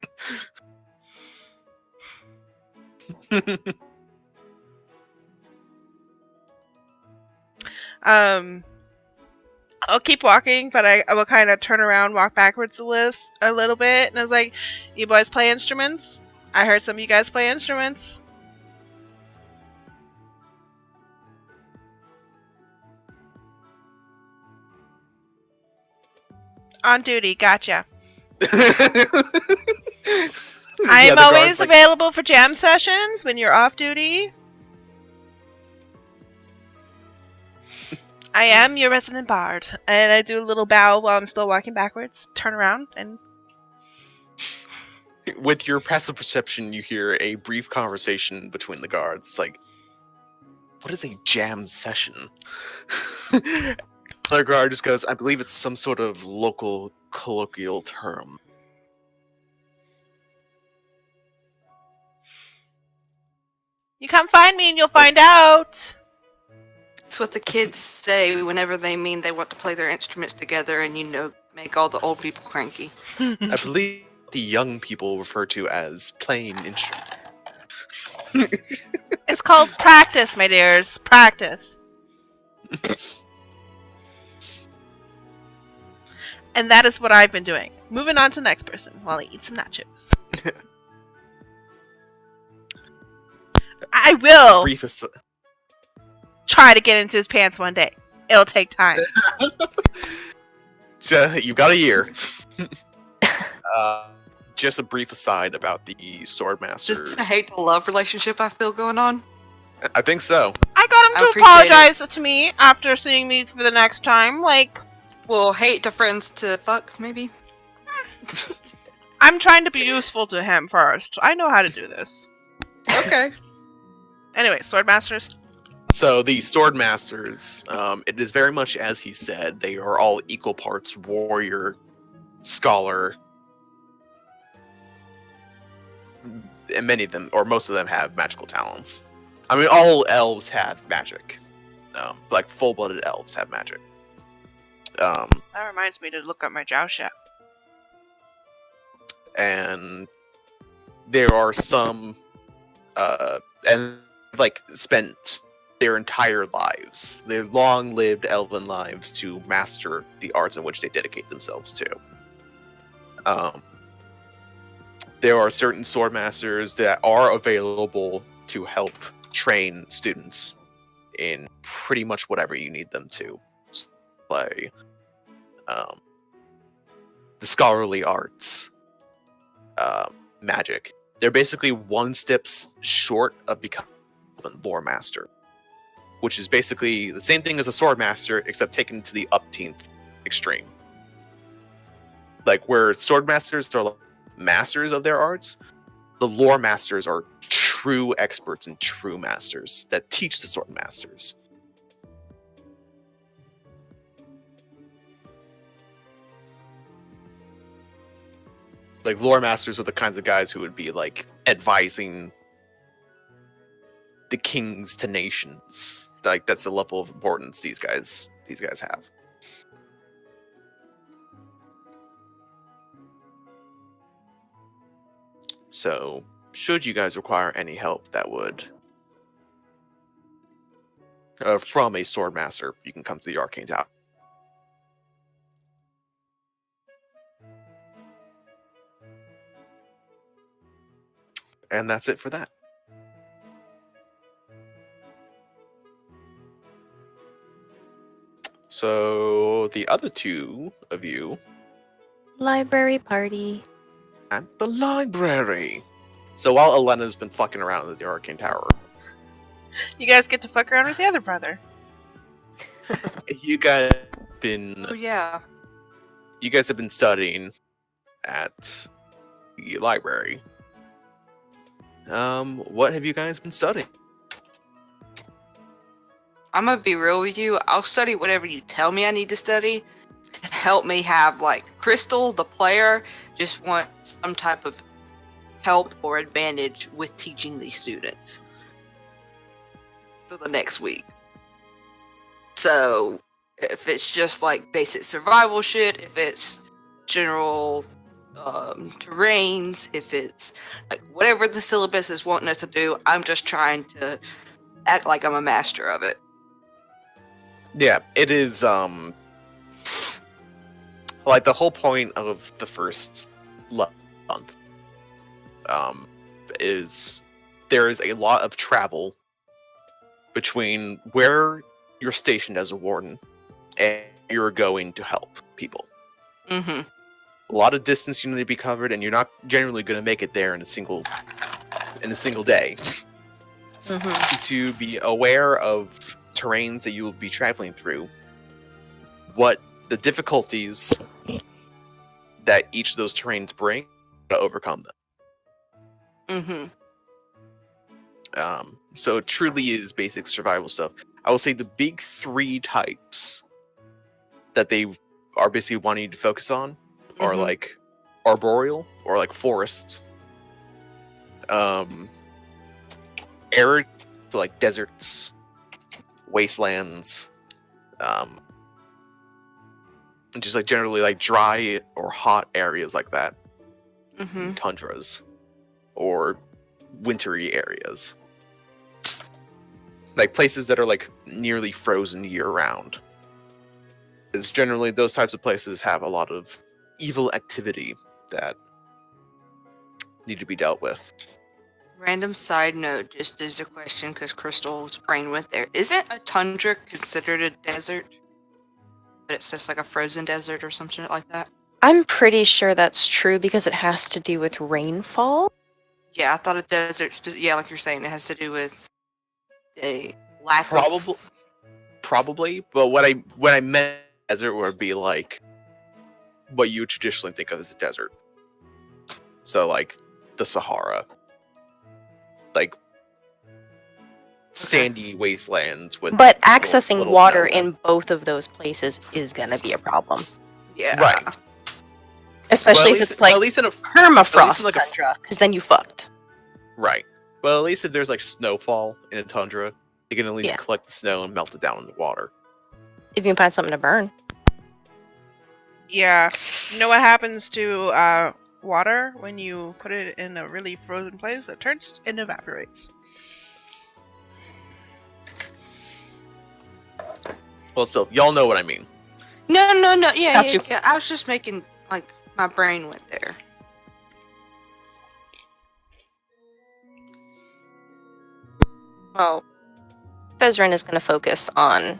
I'll keep walking, but I will kind of turn around, walk backwards a little bit, and I was like, you boys play instruments? I heard some of you guys play instruments. On duty, gotcha. I'm always available for jam sessions when you're off duty. I am your resident bard. And I do a little bow while I'm still walking backwards. Turn around and... With your passive perception, you hear a brief conversation between the guards. It's like, what is a jam session? Another guard just goes, I believe it's some sort of local colloquial term. You come find me and you'll find out. It's what the kids say whenever they mean they want to play their instruments together and, you know, make all the old people cranky. I believe the young people refer to as playing instrument. It's called practice, my dears. Practice. And that is what I've been doing. Moving on to the next person while I eat some nachos. I will Brief try to get into his pants one day. It'll take time. You've got a year. Just a brief aside about the Swordmasters. Just a hate to love relationship I feel going on. I think so. I got I him to appreciate apologize to me after seeing me for the next time. Like, Well, hate to friends to fuck, maybe. I'm trying to be useful to him first. I know how to do this. Okay. Anyway, Swordmasters. So the Swordmasters, it is very much as he said. They are all equal parts warrior, scholar, and many of them, or most of them, have magical talents. I mean, all elves have magic. Like full-blooded elves have magic. That reminds me to look up my Jow Shop. And there are some, and like spent their entire lives, their long-lived elven lives, to master the arts in which they dedicate themselves to. There are certain sword masters that are available to help train students in pretty much whatever you need them to play. The scholarly arts, magic. They're basically one step short of becoming a lore master, which is basically the same thing as a sword master, except taken to the upteenth extreme. Like where sword masters are like masters of their arts, the lore masters are true experts and true masters that teach the sword masters. Like lore masters are the kinds of guys who would be like advising the kings to nations. Like that's the level of importance these guys have. So, should you guys require any help that would from a sword master, you can come to the Arcane Tower. And that's it for that. So the other two of you Library party. at the library. So while Elena's been fucking around at the Arcane Tower, You guys get to fuck around with the other brother. you guys been Oh yeah. you guys have been studying at the library. What have you guys been studying? I'm gonna be real with you. I'll study whatever you tell me I need to study to help me have, like, Crystal, the player, just want some type of help or advantage with teaching these students for the next week. So if it's just like basic survival shit, if it's general terrains, if it's like whatever the syllabus is wanting us to do, I'm just trying to act like I'm a master of it. Yeah, it is like the whole point of the first month is there is a lot of travel between where you're stationed as a warden and you're going to help people. Mm-hmm. A lot of distance you need to be covered, and you're not generally going to make it there in a single day. Mm-hmm. To be aware of terrains that you will be traveling through, what the difficulties that each of those terrains bring, to overcome them. Mm-hmm. So it truly is basic survival stuff. I will say the big three types that they are basically wanting you to focus on are Mhm. like arboreal or like forests, arid, so like deserts, wastelands, and just like generally like dry or hot areas like that, Mm-hmm. tundras or wintry areas, like places that are like nearly frozen year round. Is generally those types of places have a lot of evil activity that need to be dealt with. Random side note, just as a question, because Crystal's brain went there. Isn't a tundra considered a desert? But it's just like a frozen desert or something like that? I'm pretty sure that's true because it has to do with rainfall. Yeah, I thought a desert, yeah, like you're saying, it has to do with a lack Probably, of... probably. But what I meant desert would be like what you would traditionally think of as a desert. So like the Sahara, like sandy wastelands with But accessing little water snow. in both of those places is going to be a problem. Yeah. Right. Especially Well, if it's like at least in a permafrost like a- tundra, because then you fucked. right. Well, at least if there's like snowfall in a tundra, you can at least Yeah. collect the snow and melt it down in the water. If you can find something to burn. Yeah. You know what happens to water when you put it in a really frozen place? It turns and evaporates. Well, still, y'all know what I mean. No. Yeah, Got yeah, you. yeah. I was just making, like, my brain went there. Well, Fezrin is going to focus on.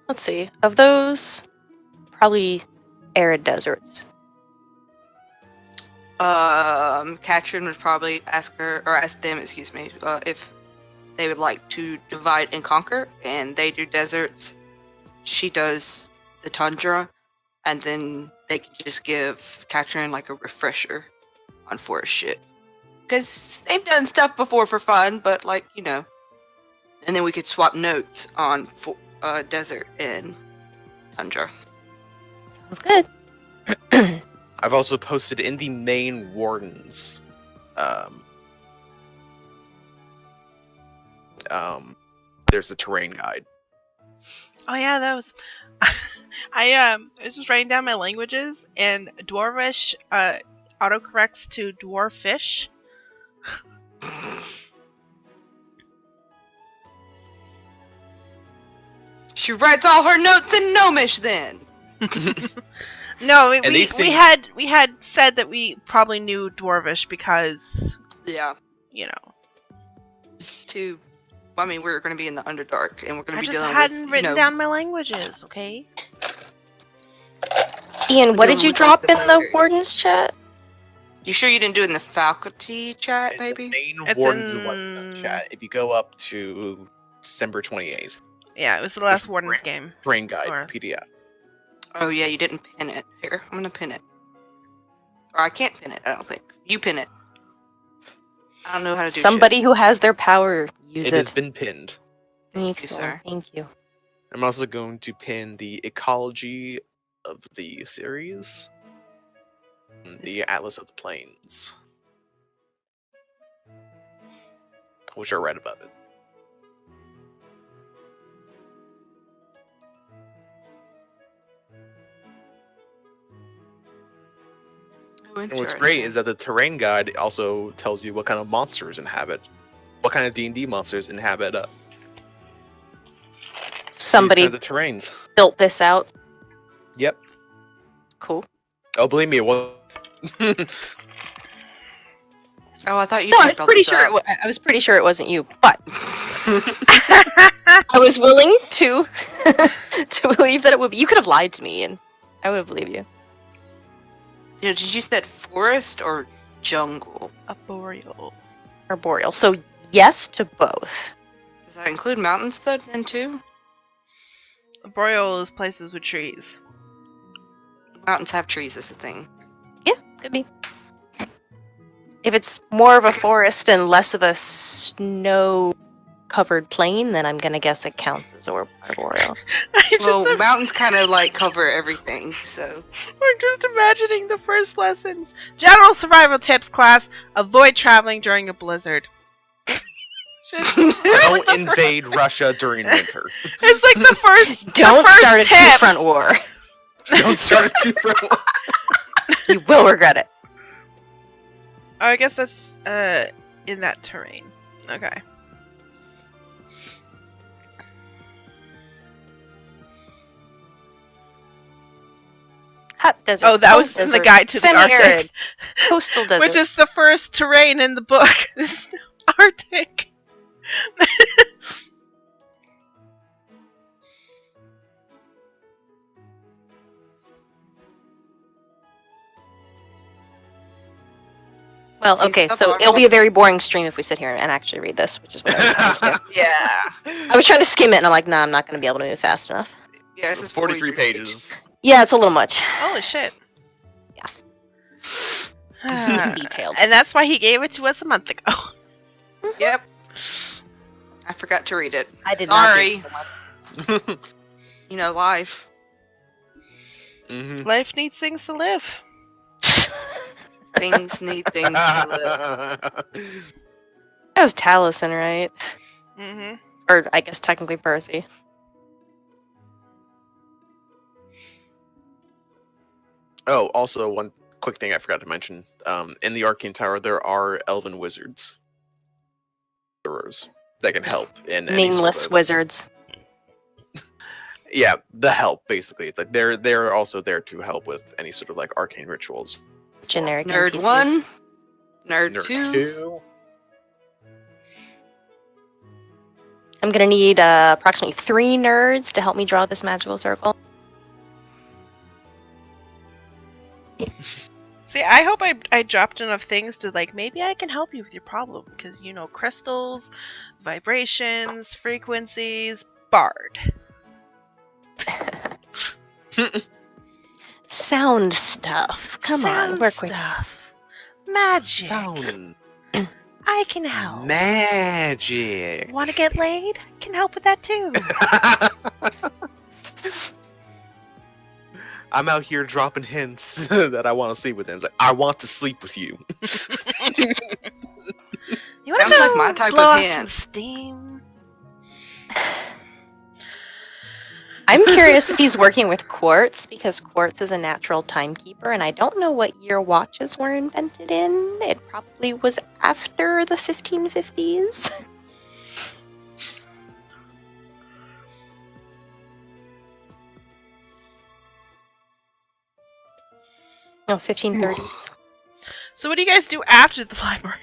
Let's see. Of those, probably arid deserts. Katrin would probably ask them, excuse me, if they would like to divide and conquer, and they do deserts, she does the tundra, and then they can just give Katrin like a refresher on forest shit. Because they've done stuff before for fun, but like, you know. And then we could swap notes on desert and tundra. Sounds good. I've also posted in the main Wardens. There's a terrain guide. Oh yeah, that was. I was just writing down my languages, and Dwarvish autocorrects to Dwarfish. She writes all her notes in Gnomish then. No, And these we things- we had said that we probably knew Dwarvish because Yeah. you know. I mean, we're going to be in the Underdark, and we're going I to be just dealing hadn't with, written down my languages, okay? Ian, what did Dealing you with, like, drop the in the military. Warden's chat? You sure you didn't do it in the faculty chat, In maybe? the main It's Wardens of in- Whitstone chat. If you go up to December 28th, Yeah, it was the There's last a Warden's brand- game. terrain guide Or- PDF. Oh, yeah, you didn't pin it. Here, I'm going to pin it. Or I can't pin it, I don't think. You pin it. I don't know how to do Somebody who has their power, use It it. has been pinned. shit. Thank you, Excellent. sir. Thank you. I'm also going to pin the ecology of the series, and the Atlas of the Plains, which are right above it. Oh, And what's great is that the terrain guide also tells you what kind of monsters inhabit, what kind of D&D monsters inhabit Somebody these kinds of terrains. built this out. Yep. Cool. Oh, believe me, it was. Oh, I thought you No, did I was build pretty this sure. up. I was pretty sure it wasn't you, but I was willing to to believe that it would be. You could have lied to me, and I would have believed you. Did you said forest or jungle? Arboreal. Arboreal. So yes to both. Does that include mountains then too? Arboreal is places with trees. Mountains have trees is the thing. Yeah, could be. If it's more of a I guess- forest and less of a snow-covered plain, then I'm gonna guess it counts as arboreal. Well, mountains kind of like cover everything, so. We're just imagining the first lessons. General survival tips class: avoid traveling during a blizzard. Don't invade Russia during winter. It's like the first. Don't the first start a tip. two-front war. Don't start a two-front war. You will regret it. Oh, I guess that's in that terrain. Okay. Desert. Oh, that cold was in the desert, guide to the semi-arid, Arctic, coastal desert. which is the first terrain in the book. This Arctic. Well, See, okay, so so far- it'll be a very boring stream if we sit here and actually read this, which is what I was trying to do. Yeah. I was trying to skim it, and I'm like, nah, I'm not going to be able to move fast enough. Yeah, this is 43 pages. Yeah, it's a little much. Holy shit. Yeah. Detailed. And that's why he gave it to us a month ago. Yep. I forgot to read it. I did Sorry. not. You know, life. Mm-hmm. Life needs things to live. Things need things to live. That was Taliesin, right? Mm-hmm. Or I guess technically Percy. Oh, also one quick thing I forgot to mention. In the Arcane Tower, there are elven wizards that can help in any Nameless sort of, wizards. yeah, the help basically. It's like they're also there to help with any sort of like arcane rituals. Generic Nerd NPCs. 1. Nerd Nerd 2. 2. I'm gonna need approximately 3 nerds to help me draw this magical circle. See, I hope I dropped enough things to, like, maybe I can help you with your problem. Because, you know, crystals, vibrations, frequencies, bard. Sound stuff. Come on, Sound work with stuff. Magic. Sound I can help. magic. Want to get laid? Can help with that too. I'm out here dropping hints that I want to sleep with him. It's like, I want to sleep with you. You wanna Sounds like go my type blow of off hand. some steam? I'm curious if he's working with quartz, because quartz is a natural timekeeper, and I don't know what year watches were invented in. It probably was after the 1550s. No, 1530s. So what do you guys do after the library?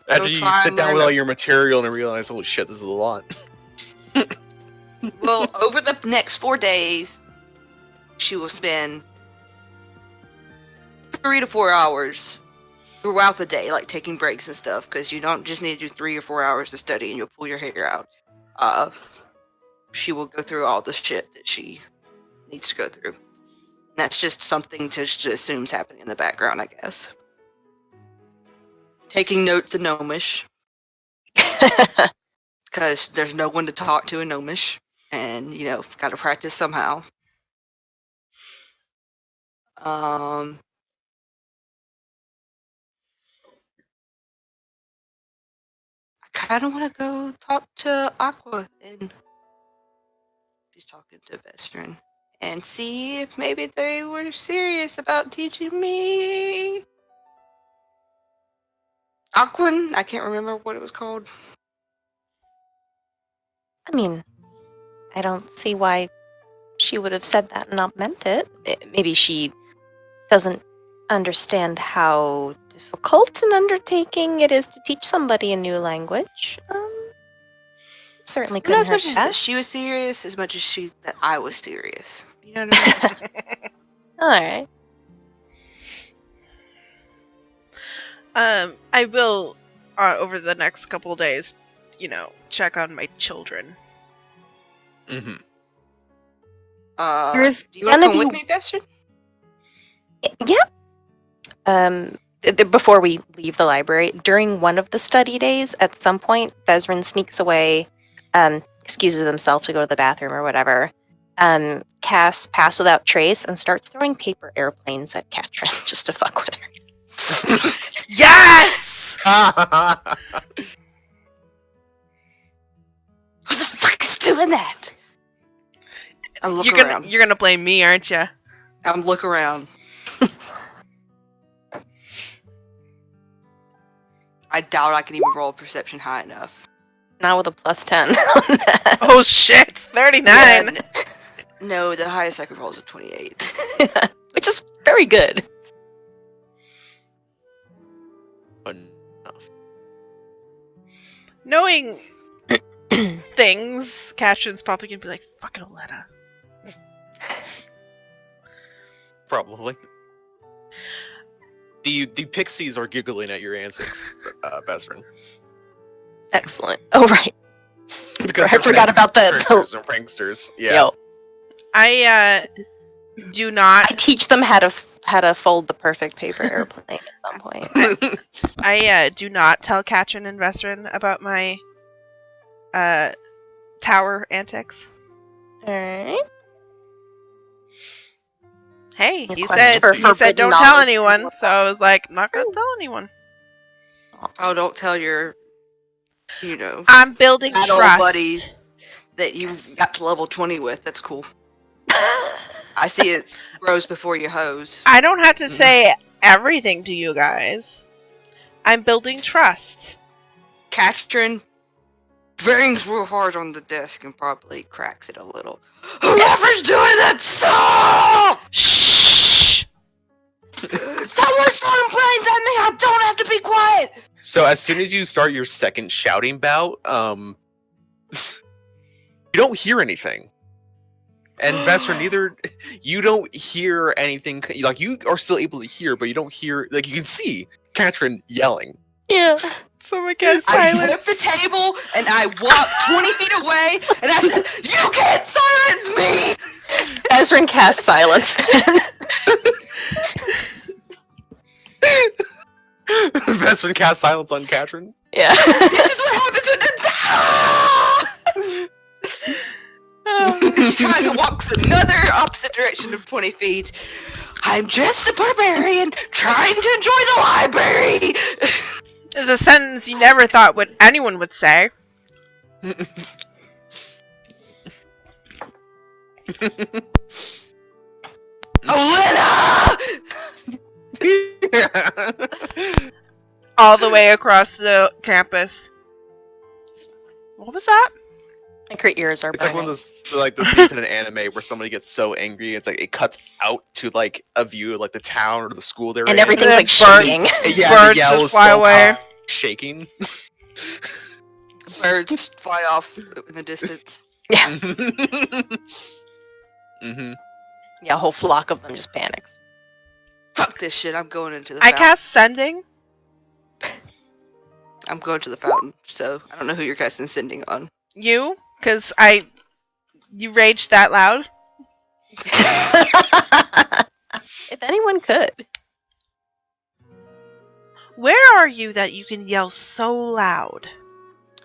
After you try sit and down learn with all a- your material and realize, holy shit, this is a lot. Well, over the next 4 days, she will spend 3 to 4 hours throughout the day, like taking breaks and stuff, because you don't just need to do 3 or 4 hours of study and you'll pull your hair out. She will go through all the shit that she needs to go through. That's just something to assume's happening in the background, I guess. Taking notes in Gnomish, because there's no one to talk to in Gnomish, and you know, got to practice somehow. I kind of want to go talk to Aqua, and she's talking to Vestrin, and see if maybe they were serious about teaching me Aquan. I can't remember what it was called. I mean, I don't see why she would have said that and not meant it. Maybe she doesn't understand how difficult an undertaking it is to teach somebody a new language. Certainly Not couldn't as much hurt as that. that she was serious, as much as that I was serious. You know what I mean? All right. I will, over the next couple days, you know, check on my children. Mm-hmm. There's Do you want to gonna come with be- me, Vestrin? Yeah. Before we leave the library, during one of the study days, at some point, Vezrin sneaks away, excuses himself to go to the bathroom or whatever, casts Pass Without Trace, and starts throwing paper airplanes at Katrin just to fuck with her. Yes! Who the fuck is doing that? I look around. You're gonna blame me, aren't you? I'm look around. I doubt I can even roll perception high enough. Not with a +10 on that. Oh shit! 39. Yeah, No, the highest I could roll is a 28. Which is very good. Enough. Knowing things, Katrin's probably gonna be like, fucking Olena. Probably. The pixies are giggling at your antics, Bezrin. Excellent. Oh, right. Because I forgot about the tricksters and pranksters. Yeah. Yo, I do not. I teach them how to fold the perfect paper airplane at some point. I do not tell Katrin and Vesrin about my tower antics. Alright. Hey, Your he quest said for he said forbidden don't tell knowledge. anyone, so I was like, I'm not gonna tell anyone. Oh, don't tell your, you know, I'm building that old trust. buddy that you got to level 20 with. That's cool. I see it's bros before you hoes. I don't have to say everything to you guys. I'm building trust. Katrin bangs real hard on the desk and probably cracks it a little. Whoever's doing that, stop! Shh! Stop whistling planes at me! I don't have to be quiet! So as soon as you start your second shouting bout, you don't hear anything. And Vesser, neither you don't hear anything. Like you are still able to hear, but you don't hear. Like you can see Katrin yelling. Yeah. Someone get I silent. flip the table and I walk 20 feet away and I said, "You can't silence me!" Ezrin casts silence then. Vesser casts silence on Katrin. Yeah. This is what happens when she tries to walk another opposite direction of 20 feet. I'm just a barbarian trying to enjoy the library. It's a sentence you never thought anyone would say. Olena! All the way across the campus. What was that? I think her ears are It's like burning. one of the scenes in an anime where somebody gets so angry, it's like it cuts out to like a view of like the town or the school they're in. And everything's And like then shaking. Yeah, Birds the yell just is fly so away. high, shaking. Birds fly off in the distance. Yeah. Mm-hmm. Yeah, a whole flock of them just panics. Fuck this shit, I'm going into the I fountain. cast sending. I'm going to the fountain, so I don't know who you're casting sending on. You? Because you raged that loud. If anyone could. Where are you that you can yell so loud?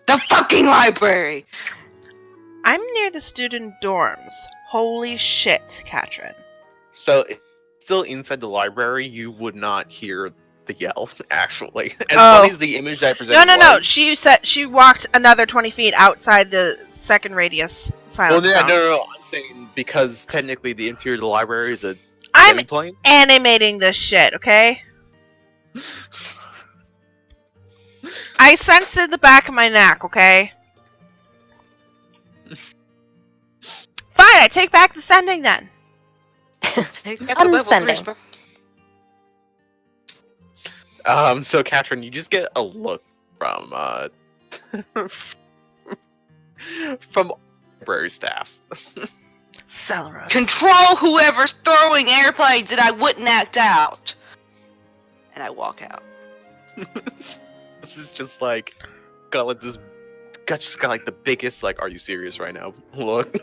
The fucking library! I'm near the student dorms. Holy shit, Katrin. So, still inside the library, you would not hear the yell. Actually, as Oh. funny as the image that I presented. No. was- She said she walked another 20 feet outside the second radius Well, silence yeah, zone. no. I'm saying because technically the interior of the library is a I'm semi-plane. animating this shit, okay? I sensed it in the back of my neck, okay? Fine, I take back the sending then. Take back the level Unsending. 3 spell. So Katrin, you just get a look from from library staff. Celeros. Control whoever's throwing airplanes and I wouldn't act out. And I walk out. This is just like got like this. Got just got like the biggest like. Are you serious right now? Look.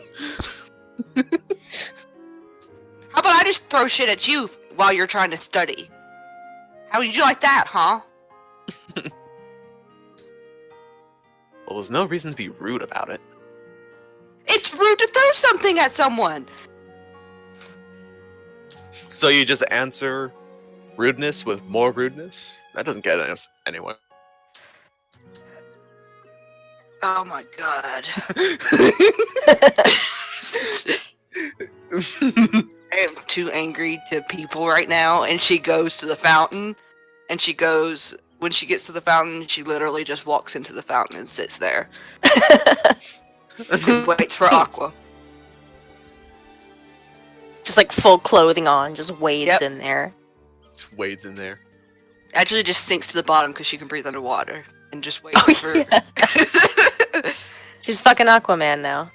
How about I just throw shit at you while you're trying to study? How would you like that, huh? Well, there's no reason to be rude about it. It's rude to throw something at someone. So you just answer rudeness with more rudeness? That doesn't get us anywhere. Oh my god. I am too angry to people right now, and she goes to the fountain, and she goes, when she gets to the fountain, she literally just walks into the fountain and sits there and waits for Aqua. Just like full clothing on, just wades Yep. in there. Just wades in there. Actually, just sinks to the bottom because she can breathe underwater and just waits Oh, for. yeah. She's fucking Aquaman now.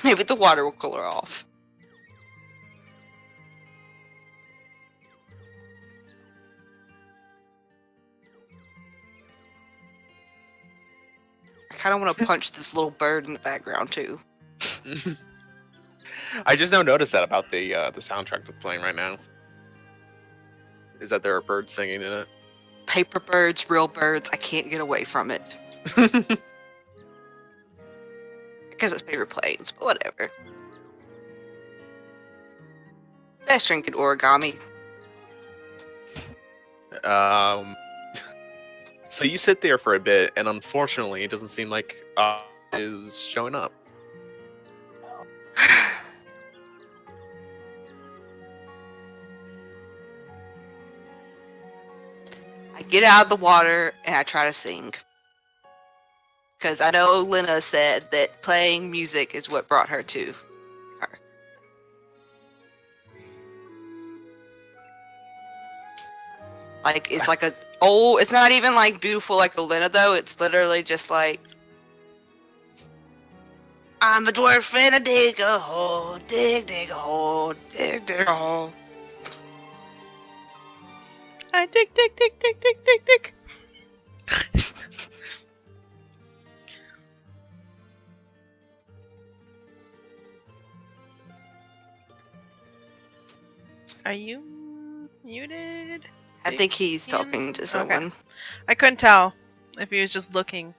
Maybe the water will cool her off. I kind of want to punch this little bird in the background too. I just now noticed that about the soundtrack that's playing right now. Is that there are birds singing in it? Paper birds, real birds. I can't get away from it because it's paper planes, but whatever. Best drink in origami. So you sit there for a bit, and unfortunately, it doesn't seem like is showing up. I get out of the water and I try to sing. Because I know Lena said that playing music is what brought her to her. Like, it's like it's not even like beautiful like Lena though, it's literally just like, I'm a dwarf and I dig a hole, dig a hole, dig a hole. I dig. Are you muted? I think he's Him? talking to Okay. someone. I couldn't tell if he was just looking.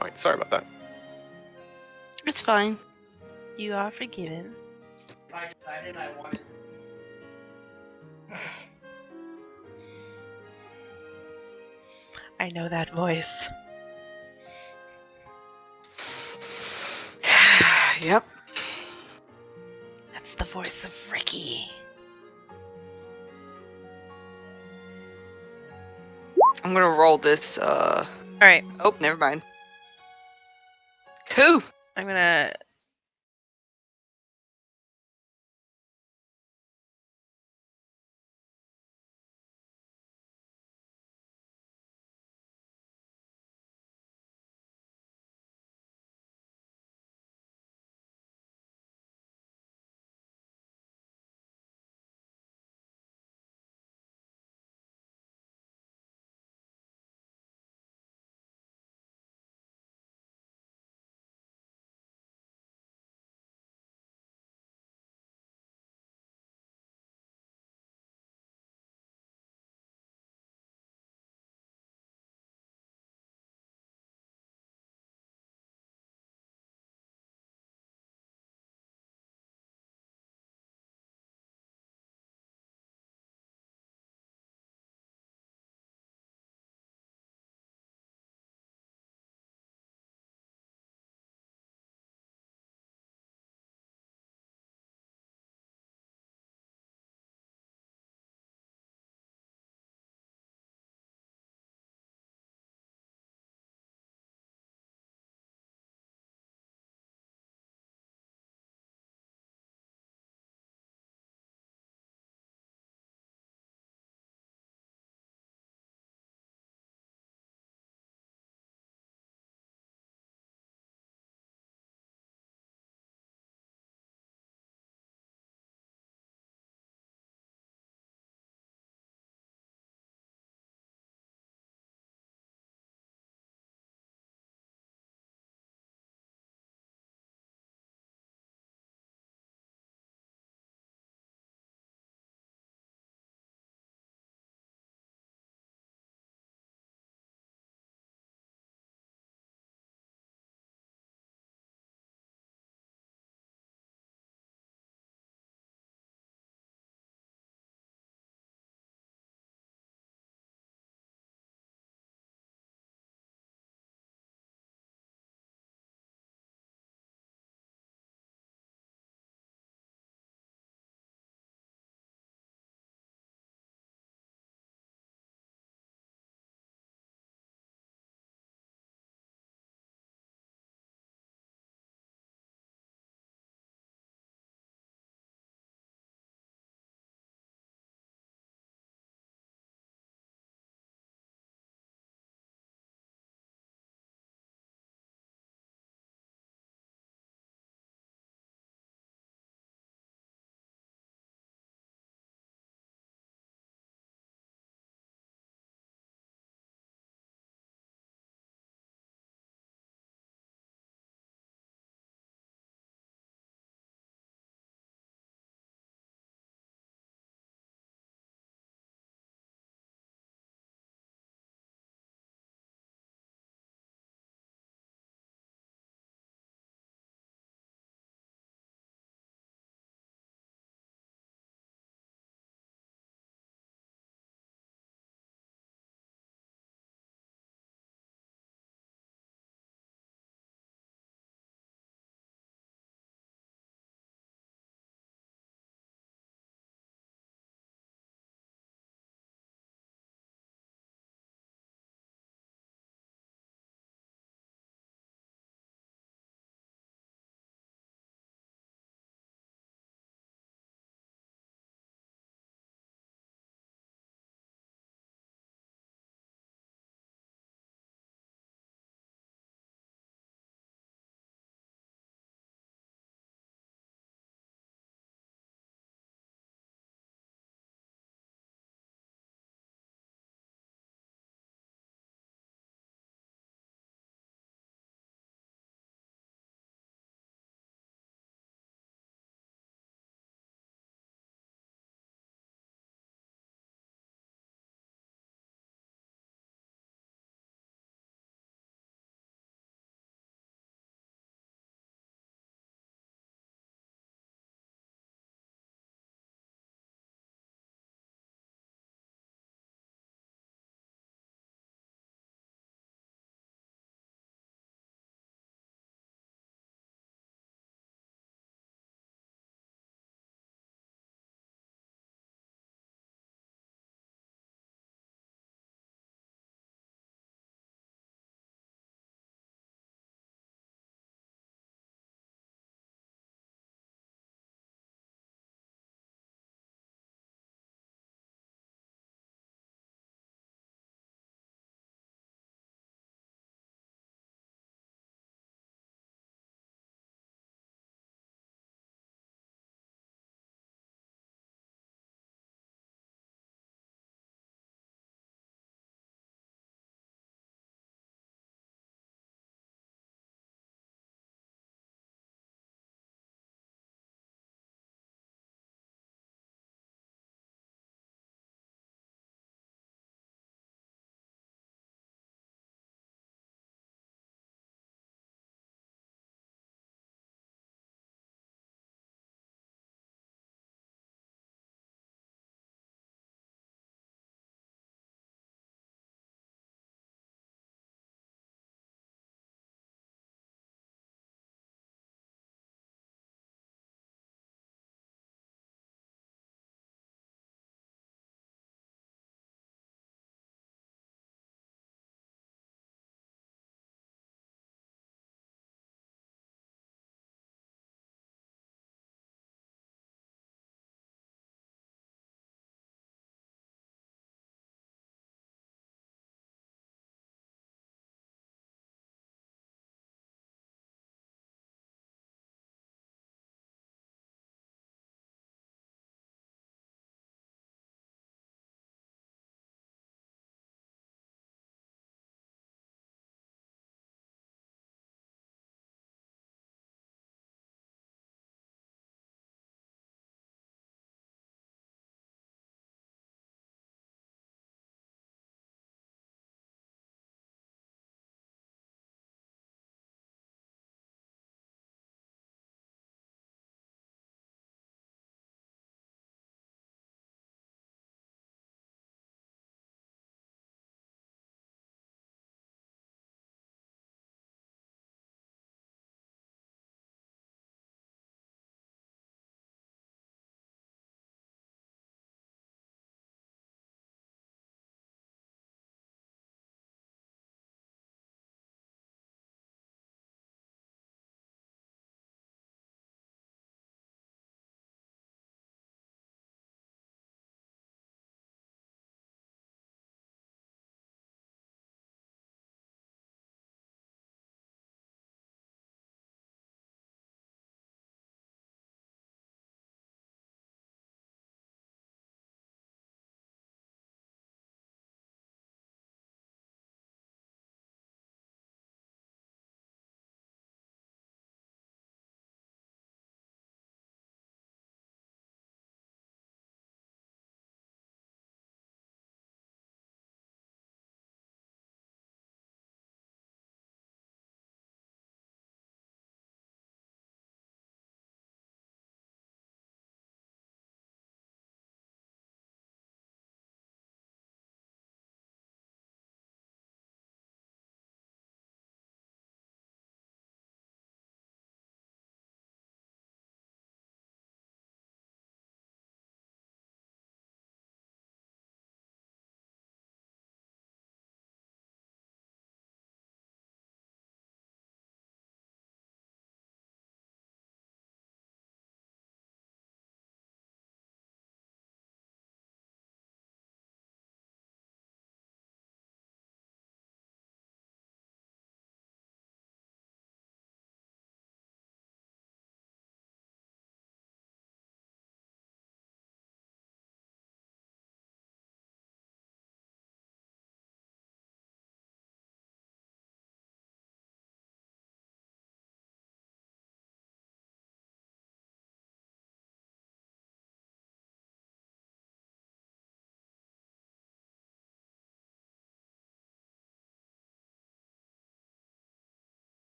All right, sorry about that. It's fine. You are forgiven. I decided I wanted I know that voice. Yep. That's the voice of Ricky. I'm gonna roll this, Alright, oh, never mind. Cool. I'm gonna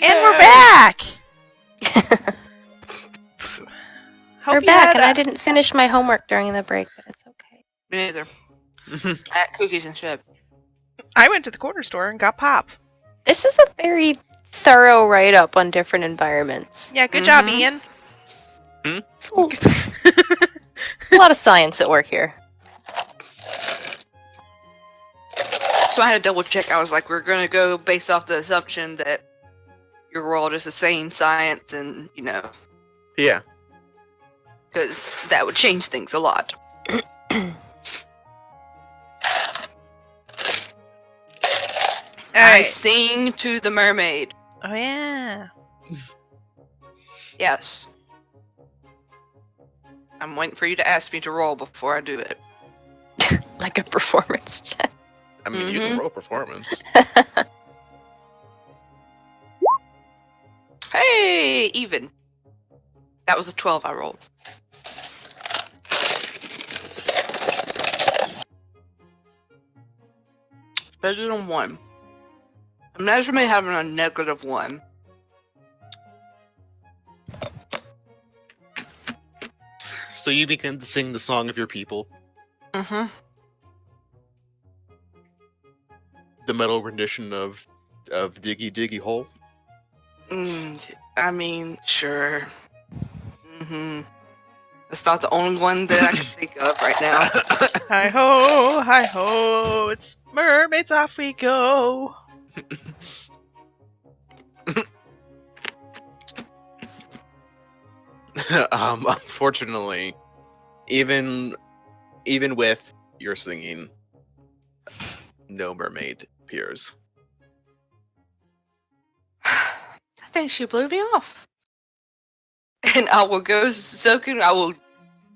And we're Yay! back! We're Hope you back, had and I didn't finish my homework during the break, but it's okay. Me neither. I had cookies and shit. I went to the corner store and got pop. This is a very thorough write-up on different environments. Yeah, good job, Mhm. Ian. It's a lot of science at work here. So I had to double check. I was like, we're gonna go based off the assumption that your world is the same science, and Yeah. because that would change things a lot. I Alright. sing to the mermaid. Oh, yeah. Yes. I'm waiting for you to ask me to roll before I do it. Like a performance check. I mean, you can Mhm. roll performance. Hey, even. That was a 12 I rolled. Better than 1. Imagine me having a negative 1. So you begin to sing the song of your people, Mm-hmm. the metal rendition of Diggy Diggy Hole. I mean, sure. Mm-hmm. That's about the only one that I can think of right now. Hi ho, it's mermaids, off we go. Unfortunately, even with your singing, no mermaid appears. I think she blew me off. And I will go soaking. I will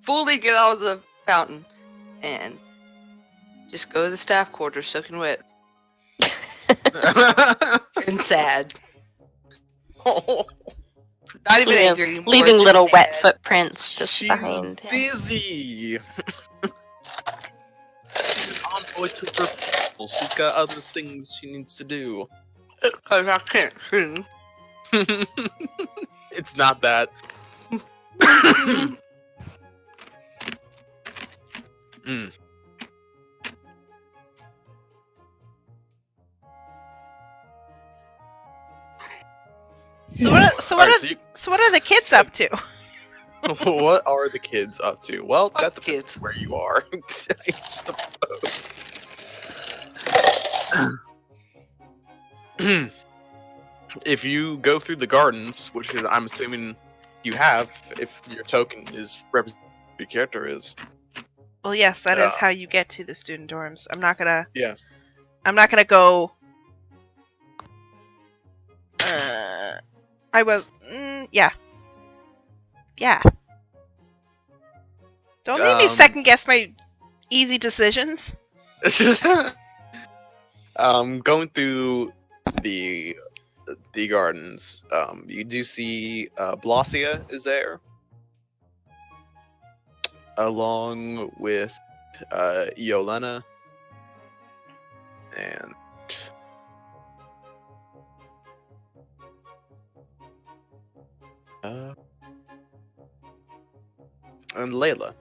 fully get out of the fountain and just go to the staff quarters soaking wet and sad. Not even angry. more Leaving just little wet sad. footprints just She's behind him. busy. She's on the way to her people. She's got other things she needs to do. Because I can't sing. It's not that. Mm. So what are the kids So- up to? What are the kids up to? Well, Fuck that the depends kids. where you are. I suppose. If you go through the gardens, which is I'm assuming you have, if your token is representative of your character is. Well, yes, that is how you get to the student dorms. I'm not gonna Yes. go. I was. Yeah. Yeah. Don't make me second guess my easy decisions. Going through the gardens, you do see Blossia is there, along with Yolena and Layla.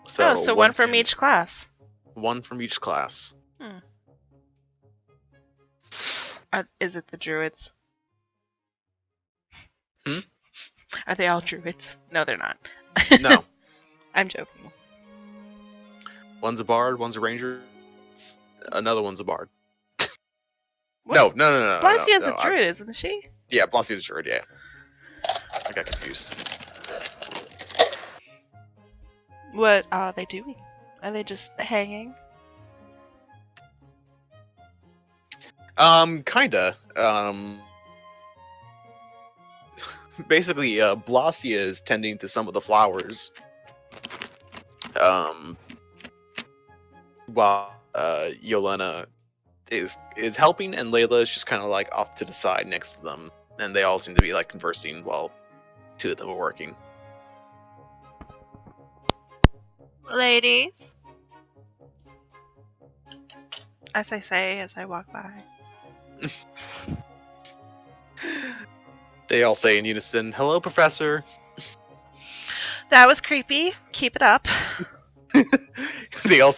So, so one once from in- each class. One from each class. Is it the druids? Hmm? Are they all druids? No, they're not. No. I'm joking. One's a bard, one's a ranger, another one's a bard. What's- No. Blassia's no, a druid, isn't she? Yeah, Blossia's a druid, yeah. I got confused. What are they doing? Are they just hanging? Kinda. Basically, Blossia is tending to some of the flowers. While Yolena is helping, and Layla is just kind of like off to the side next to them, and they all seem to be like conversing while two of them are working. Ladies, As I say, as I walk by. They all say in unison, "Hello, Professor." That was creepy. Keep it up. They all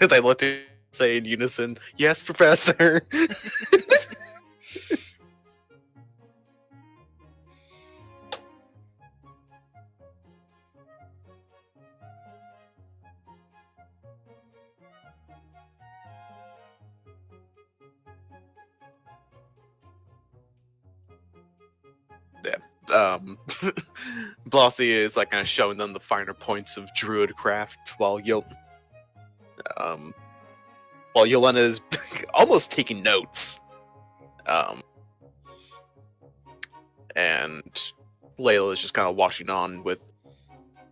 they look to say in unison, "Yes, Professor." Yeah. Blossy is like kind of showing them the finer points of druidcraft um, while Yolena is almost taking notes. And Layla is just kind of watching on with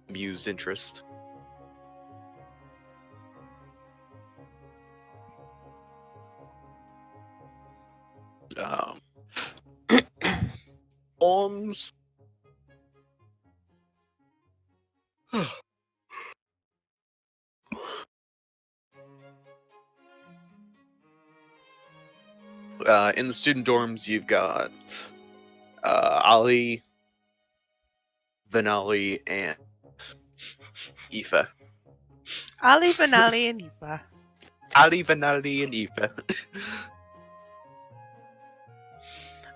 amused interest. Poems. In the student dorms, you've got Ali, Vanali, and Aoife. Ali, Vanali, and Eva. Ali, Vanali, and Aoife.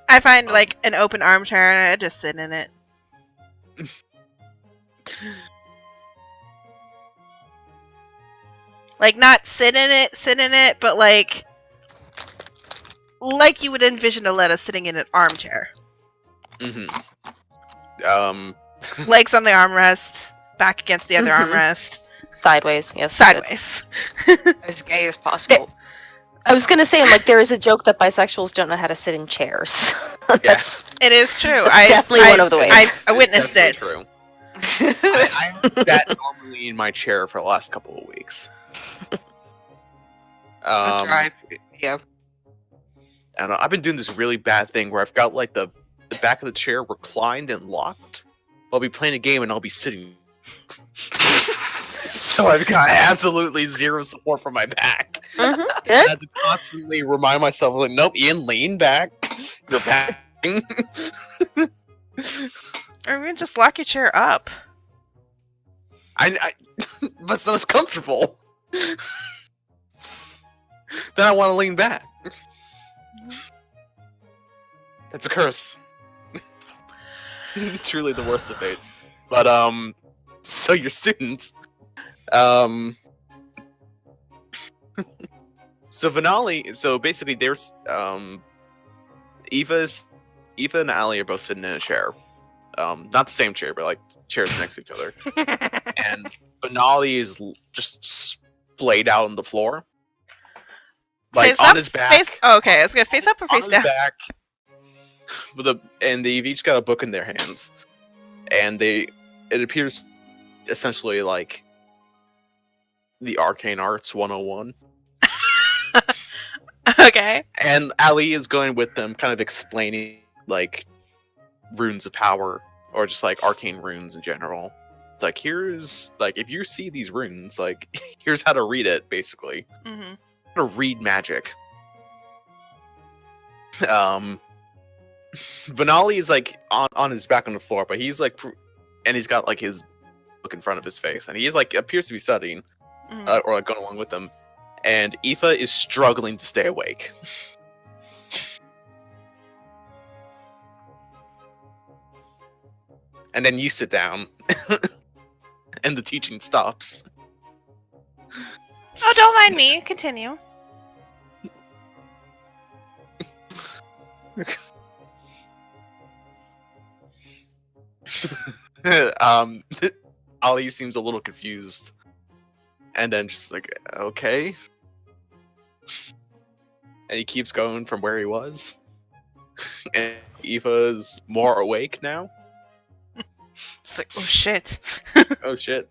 I find like an open armchair and I just sit in it. Like not sit in it, but like you would envision Aletta sitting in an armchair. Mm-hmm. Legs on the armrest, back against the other armrest. Sideways, yes. Sideways. As gay as possible. I was gonna say, like, there is a joke that bisexuals don't know how to sit in chairs. Yes. It is true. That's definitely one of the ways. I witnessed it. True. I sat normally in my chair for the last couple of weeks. Drive. Yeah. I don't know. I've been doing this really bad thing where I've got like the back of the chair reclined and locked. I'll be playing a game and I'll be sitting. So I've got absolutely zero support for my back. Mm-hmm. I Good. have to constantly remind myself, like, nope, Ian, lean back. You're back. Or even just lock your chair up. But it's not as comfortable. Then I want to lean back. It's a curse. Truly the worst of fates. But so your students, so Vanali, so basically there's Eva and Ali are both sitting in a chair. Not the same chair, but like chairs next to each other. And Vanali is just splayed out on the floor. Like Face on up, his back. okay, I was gonna face up or On face his down. back. And they've each got a book in their hands. And it appears essentially like the Arcane Arts 101. Okay. And Ali is going with them, kind of explaining like runes of power or just like arcane runes in general. It's like, here's like, if you see these runes, like here's how to read it, basically. Mm-hmm. How to read magic. Vanali is like on his back on the floor, but he's like, and he's got like his book in front of his face, and he's like appears to be studying, or like going along with them. And Aoife is struggling to stay awake. And then you sit down, and the teaching stops. Oh, don't mind me. Continue. Ali seems a little confused, and then just like, okay. And he keeps going from where he was. And Aoife's more awake now. Just like, oh shit. Oh shit.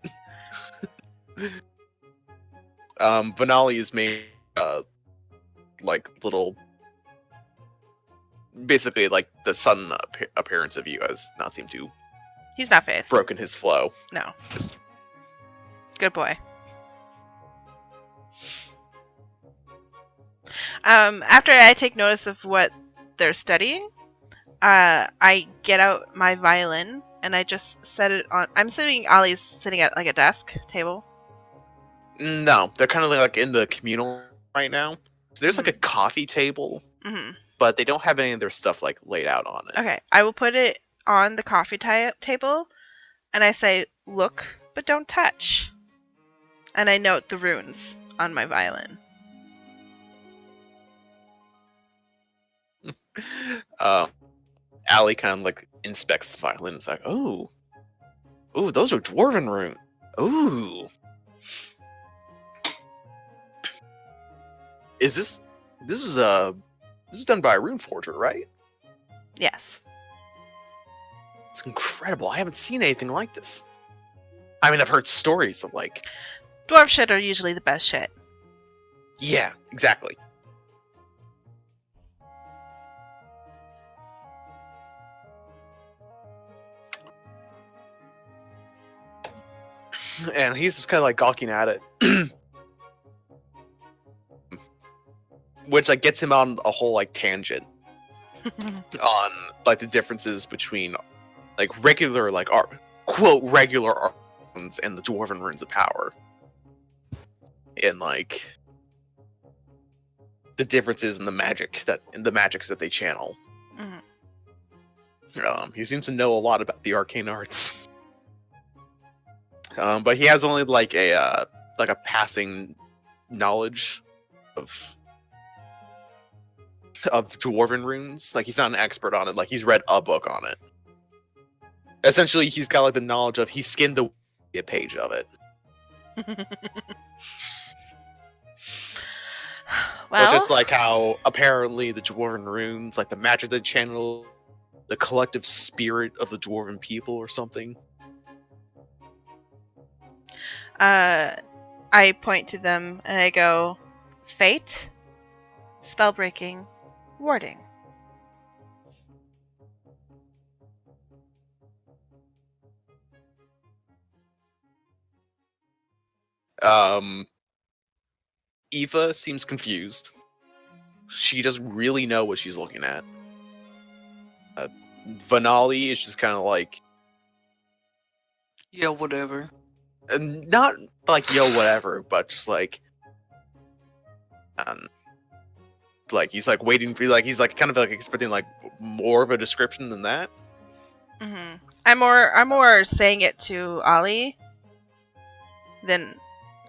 Vanali is made like little, basically like the sudden appearance of you has not seemed to He's not phased. broken his flow. No. Just Good boy. After I take notice of what they're studying, I get out my violin and I just set it on. I'm assuming Ollie's sitting at like a desk table. No, they're kind of like in the communal right now. So there's like a coffee table, Mm-hmm. but they don't have any of their stuff like laid out on it. Okay, I will put it on the coffee table, and I say, "Look, but don't touch." And I note the runes on my violin. Allie kind of like inspects the violin. It's like, oh, those are dwarven runes. Ooh, is this is this is done by a rune forger, right? Yes. It's incredible. I haven't seen anything like this. I mean, I've heard stories of like, Dwarf shit are usually the best shit. yeah, exactly. And he's just kind of like gawking at it, which like gets him on a whole like tangent on like the differences between like regular like art quote regular art runes and the dwarven runes of power, and like the differences in the magics that they channel. He seems to know a lot about the arcane arts, but he has only like a passing knowledge of dwarven runes. Like he's not an expert on it. Like he's read a book on it. Essentially, he's got like the knowledge of he skinned the page of it. Well, But just like how apparently the dwarven runes, like the magic they channel, the collective spirit of the dwarven people or something. I point to them and I go, fate, spellbreaking, warding. Eva seems confused. She doesn't really know what she's looking at. Vanali is just kind of like, Yeah, whatever. not like yo whatever, but just like he's like waiting for he's like kind of like expecting like more of a description than that. Mm-hmm. I'm more saying it to Ollie than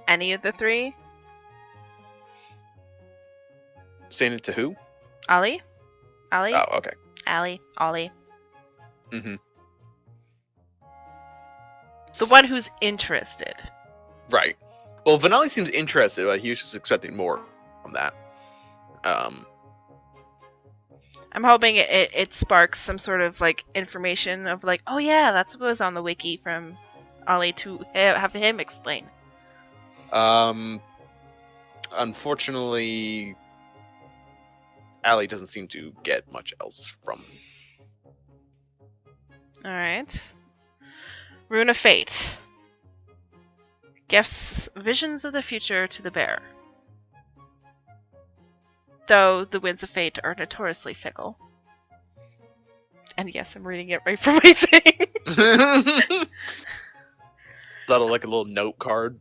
any of the three. Saying it to who? Ollie? Oh, okay. Ollie. Mm-hmm. The one who's interested. Right. Well, Vanali seems interested, but he was just expecting more from that. I'm hoping it sparks some sort of like information of like, oh yeah, that's what was on the wiki from Ollie to have him explain. Unfortunately, Allie doesn't seem to get much else from. All right. Rune of Fate. Gives visions of the future to the bearer. Though the winds of fate are notoriously fickle. And yes, I'm reading it right from my thing. Is that like a little note card?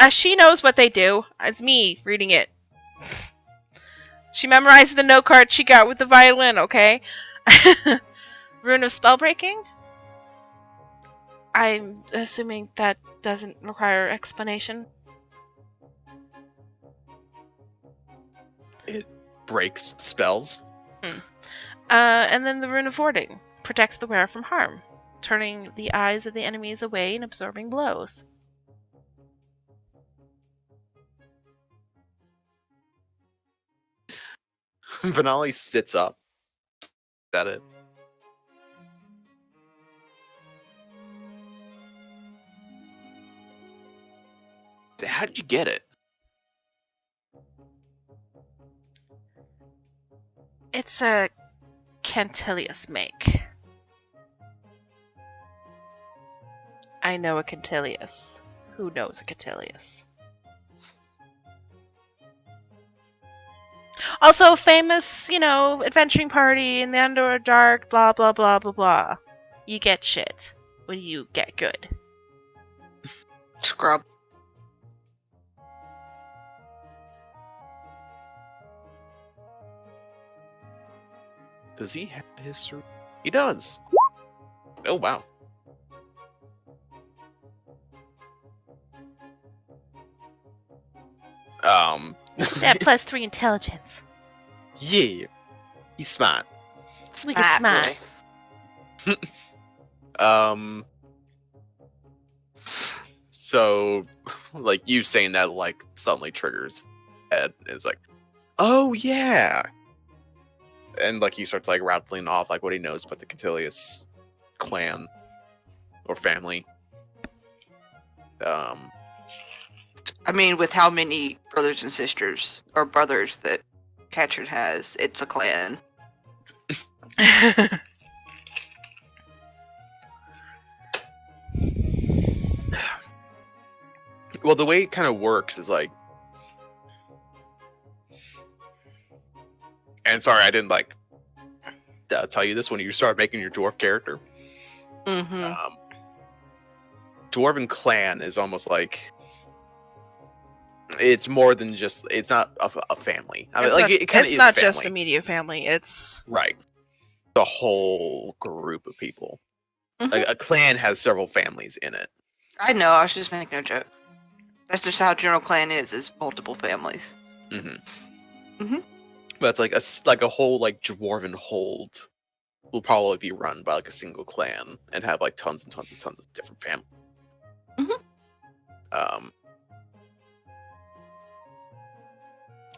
She knows what they do. It's me reading it. She memorized the note card she got with the violin, okay? Rune of Spellbreaking? I'm assuming that doesn't require explanation. It breaks spells. And then the Rune of Warding protects the wearer from harm, turning the eyes of the enemies away and absorbing blows. Vanali sits up. Is that it? How did you get it? It's a Cantilius make. I know a Cantilius. Who knows a Cantilius? Also, famous, adventuring party in the Underdark, blah, blah, blah, blah, blah. You get shit when you get good. Scrub. Does he have history? He does. Oh wow. That +3 intelligence. Yeah, he's smart. Sweet smart. boy. So, like you saying that, like suddenly triggers head. Is like, oh yeah, and like he starts like rattling off like what he knows about the Contilius clan or family. I mean, with how many brothers and sisters, or brothers that Katrin has, it's a clan. Well, the way it kind of works is like, and sorry, I didn't like tell you this when you started making your dwarf character. Mm-hmm. Dwarven clan is almost like it's more than just it's not a family. I mean, like it kind of it's is not a family. just immediate family. It's Right, the whole group of people. Mhm. Like a clan has several families in it. I know, I was just making a joke. That's just how general clan is multiple families. But it's like a whole like dwarven hold will probably be run by like a single clan and have like tons and tons and tons of different families.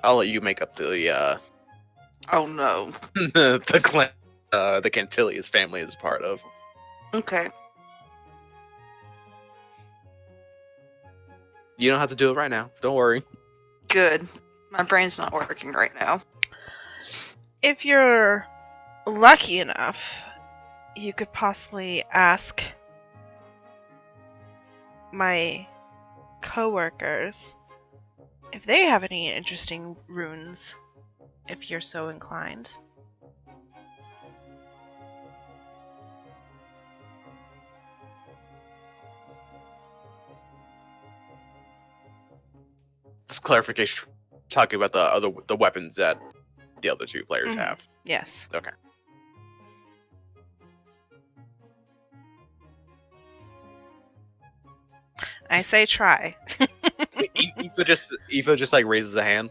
I'll let you make up the Oh no. the clan the Cantilius family is part of. Okay. You don't have to do it right now. Don't worry. Good. My brain's not working right now. if you're lucky enough, you could possibly ask my coworkers if they have any interesting runes, if you're so inclined. Just clarification. Talking about the weapons that the other two players Mhm. have. Yes. Okay. I say try. Eva just like raises a hand.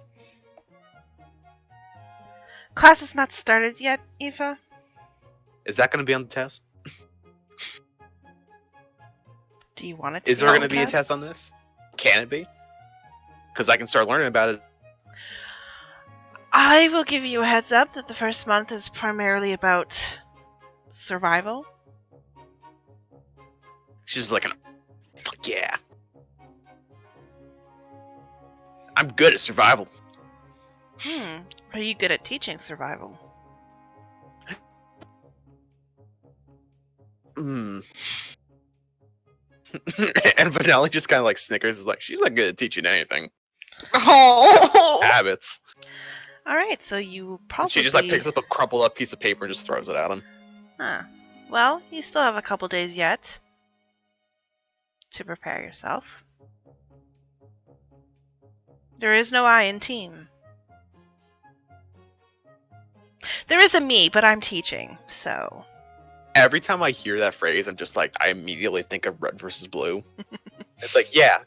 Class is not started yet, Eva. Is that going to be on the test? Do you want it to Is be there on going to the be a test? test on this? Can it be? Because I can start learning about it. I will give you a heads up that the first month is primarily about survival. She's like, fuck yeah. I'm good at survival. Are you good at teaching survival? And Vanelli just kind of like snickers. Is like, she's not good at teaching anything. Oh. Habits. All right, so you probably She just like picks up a crumpled up piece of paper and just throws it at him. Huh. Well, you still have a couple days yet to prepare yourself. There is no I in team. There is a me, but I'm teaching, so. Every time I hear that phrase, I'm just like, I immediately think of red versus blue. It's like, yeah,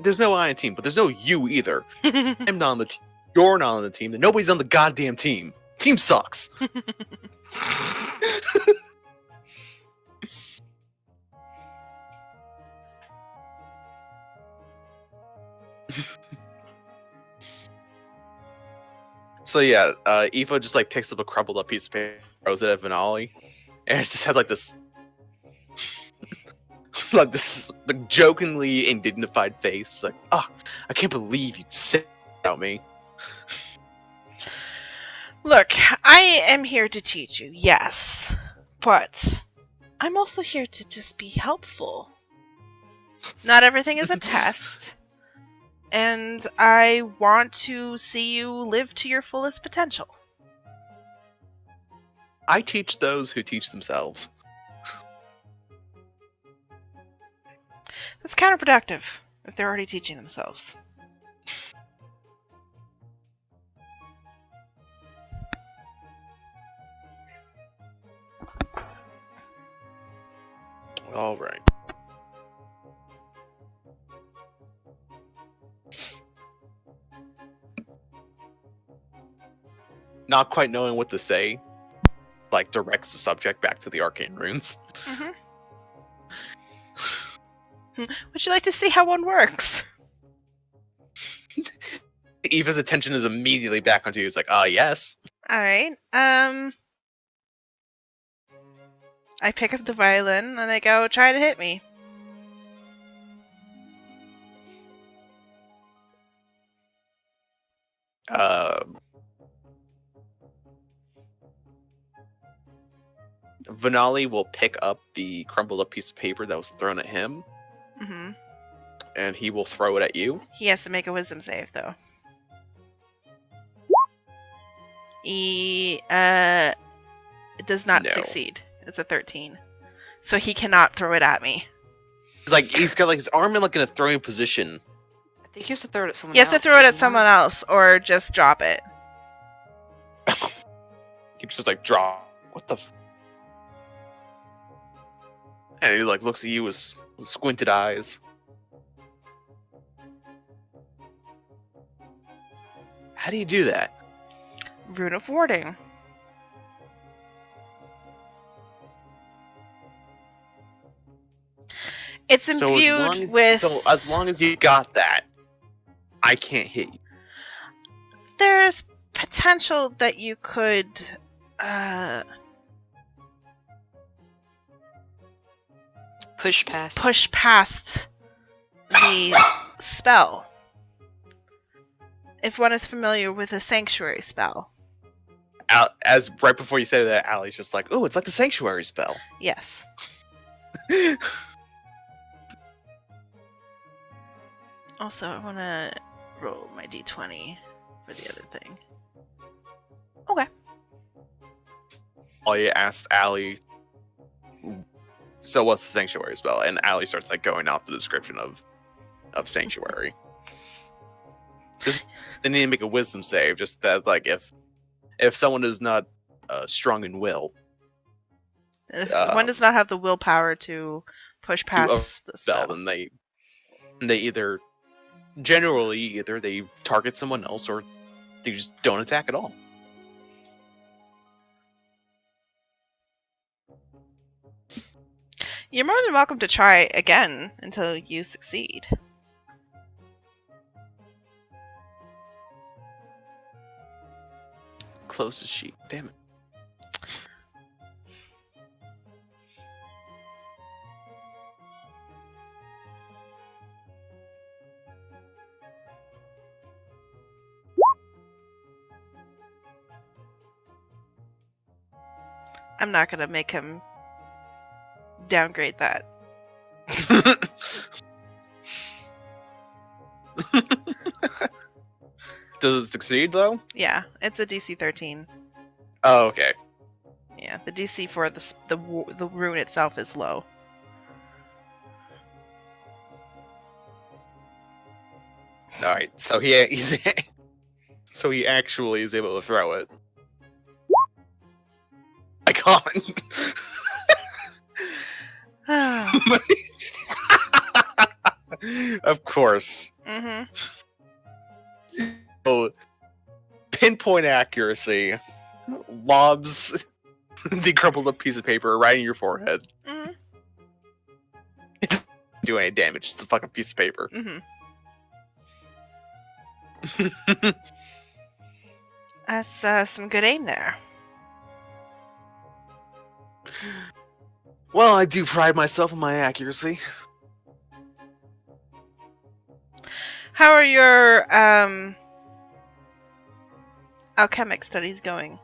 there's no I in team, but there's no you either. I'm not on the team. You're not on the team. And nobody's on the goddamn team. Team sucks. So yeah, Eva just like picks up a crumpled up piece of paper, throws it at Vanali, and it just has like this, like jokingly indignified face. It's like, oh, I can't believe you'd say that about me. Look, I am here to teach you, yes, but I'm also here to just be helpful. Not everything is a test. and I want to see you live to your fullest potential. I teach those who teach themselves. That's counterproductive if they're already teaching themselves. All right. Not quite knowing what to say, like directs the subject back to the arcane runes. Mm-hmm. Would you like to see how one works? Eva's attention is immediately back onto you. It's like, yes. All right. I pick up the violin and I go, try to hit me. Vanali will pick up the crumbled up piece of paper that was thrown at him, Mm-hmm. and he will throw it at you. He has to make a wisdom save, though. He does not No. succeed. It's a 13. So he cannot throw it at me. It's like he's got like his arm in like in a throwing position. I think he has to throw it at someone He has else. to throw it at doesn't someone else or just drop it. He just like drop. What the? And he like looks at you with squinted eyes. How do you do that? Rune of Warding. It's imbued with... as long as you got that, I can't hit you. There's potential that you could... push past. push past the spell. If one is familiar with a sanctuary spell. As right before you said that, Allie's just like, "Oh, it's like the sanctuary spell." Yes. Also, I want to roll my d20 for the other thing. Okay. All you asked Allie, "So what's the sanctuary spell?" And Allie starts like going off the description of sanctuary. Just they need to make a wisdom save. Just that, like, if someone is not strong in will, If one does not have the willpower to push past the spell, then they either generally they target someone else or they just don't attack at all. you're more than welcome to try again until you succeed. Close as sheet. Damn it. I'm not going to make him downgrade that. Does it succeed though? Yeah, it's a DC 13. Oh, okay. Yeah, the DC for the rune itself is low. All right. So he's so he actually is able to throw it. I can't. Of course. Mm-hmm. So, pinpoint accuracy lobs the crumpled up piece of paper right in your forehead. Mm-hmm. It doesn't do any damage. It's a fucking piece of paper. Mm-hmm. That's some good aim there. Well, I do pride myself on my accuracy. How are your alchemic studies going?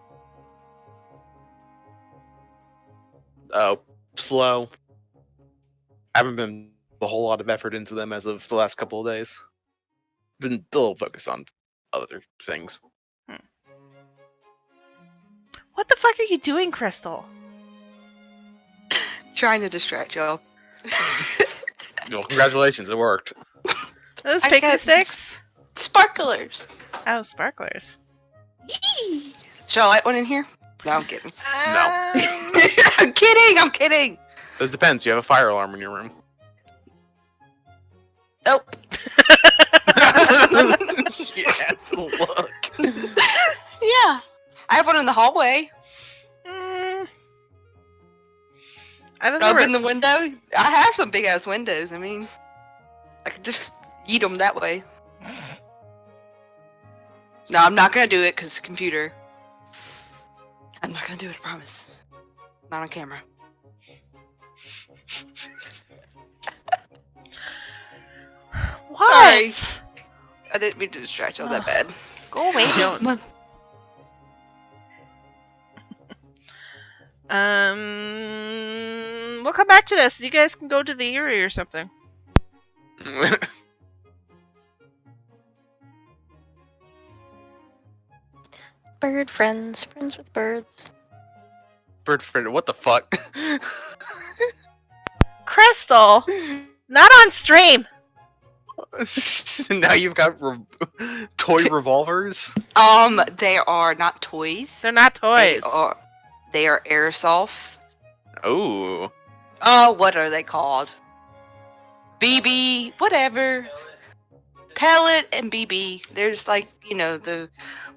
Oh, slow. I haven't been a whole lot of effort into them as of the last couple of days. been a little focused on other things. What the fuck are you doing, Crystal? Trying to distract y'all. Well, congratulations, it worked. Those I pixie got sticks? Sparklers. Oh, sparklers. Yee. Shall I light one in here? No, I'm kidding. No. I'm kidding. I'm kidding. It depends. You have a fire alarm in your room. Nope. Yeah, look. Yeah. I have one in the hallway. Mm. I don't Open know. the window. I have some big ass windows. I mean, I could just eat them that way. No, I'm not gonna do it because computer. I'm not gonna do it. I promise. Not on camera. What? Sorry. I didn't mean to distract y'all that bad. Go away, don't. We'll come back to this. You guys can go to the Erie or something. Bird friends, friends with birds. Bird friend, what the fuck? Crystal, not on stream. Now you've got toy revolvers. They are not toys. They're not toys. They are airsoft. Oh, Oh, what are they called? BB, whatever. Pellet and BB. They're just like, you know,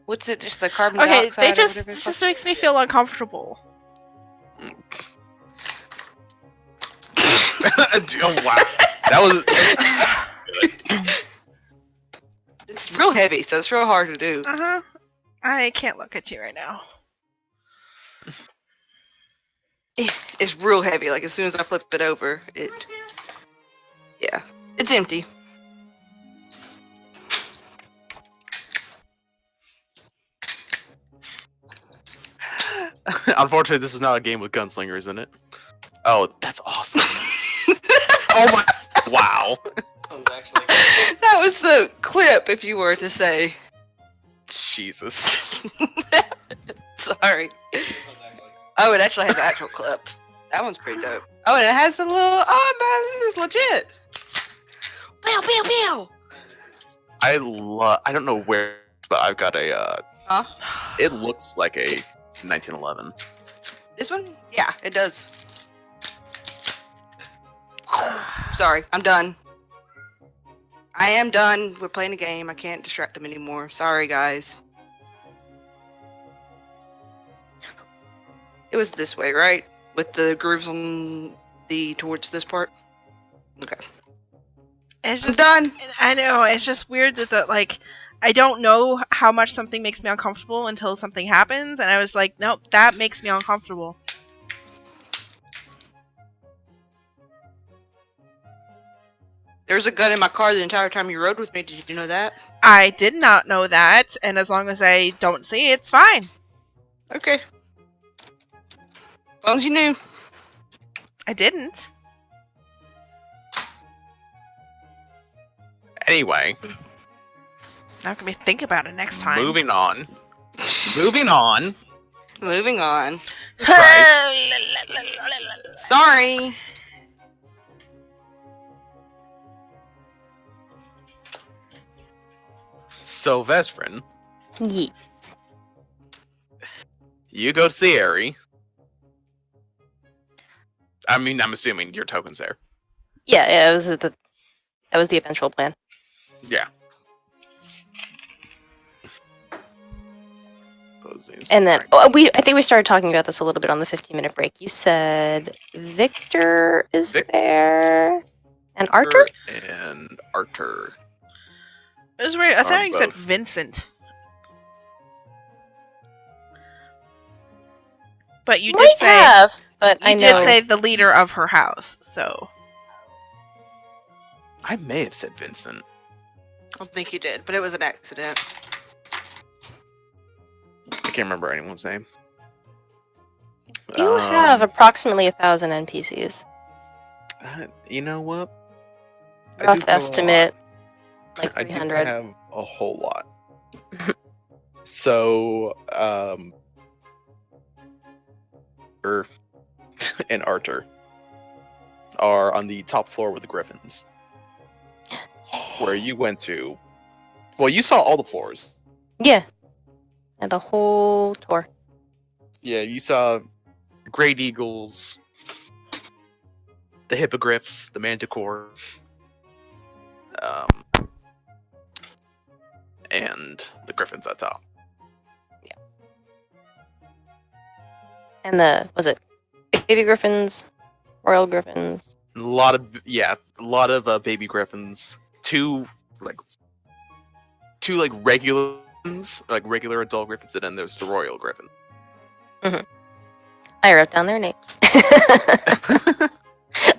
what's it? Just the carbon Okay, dioxide. they or just whatever it's just makes me feel uncomfortable. oh wow, that was. It's real heavy, so it's real hard to do. Uh-huh. I can't look at you right now. It's real heavy. Like as soon as I flip it over, yeah, it's empty. Unfortunately, this is not a game with gunslingers in it. Oh, that's awesome. Oh my! Wow. That was the clip, if you were to say. Jesus. Sorry. Oh, it actually has an actual clip. That one's pretty dope. Oh, and it has the little. Oh man, this is legit. Pew pew pew. I don't know where, but I've got a. Huh? It looks like a 1911. This one? Yeah, it does. Sorry, I'm done. I am done. We're playing a game. I can't distract them anymore. Sorry, guys. It was this way, right? With the grooves on towards this part? Okay. It's I'm just done. I know, it's just weird that like I don't know how much something makes me uncomfortable until something happens, and I was like, nope, that makes me uncomfortable. There's a gun in my car the entire time you rode with me. Did you know that? I did not know that, and as long as I don't see it, it's fine. Okay. As long as you knew. I didn't. Anyway, Not gonna be think about it next time. moving on. Moving on. Moving on. Christ. Sorry. So, Vesprin, Yes. you go to the Airy. I mean, I'm assuming your token's there. Yeah, that was the eventual plan. Yeah. And then I think we started talking about this a little bit on the 15-minute break. You said Victor is there, and Arthur. And Arthur. It was weird. I thought you said Both. Vincent. But you Might did say have, but you I did know. say the leader of her house, so I may have said Vincent. I don't think you did, but it was an accident. I can't remember anyone's name. You have approximately 1,000 NPCs. You know what? I do Rough know a estimate. Like I do 300. have a whole lot. So, Earth and Arthur are on the top floor with the Griffins, where you went to. Well, you saw all the floors. Yeah. And the whole tour. Yeah, you saw great eagles, the hippogriffs, the manticore, and the griffins at top. And was it baby griffins, royal griffins? A lot of baby griffins. Two regular ones, like regular adult griffins, and then there's the royal griffin. I wrote down their names.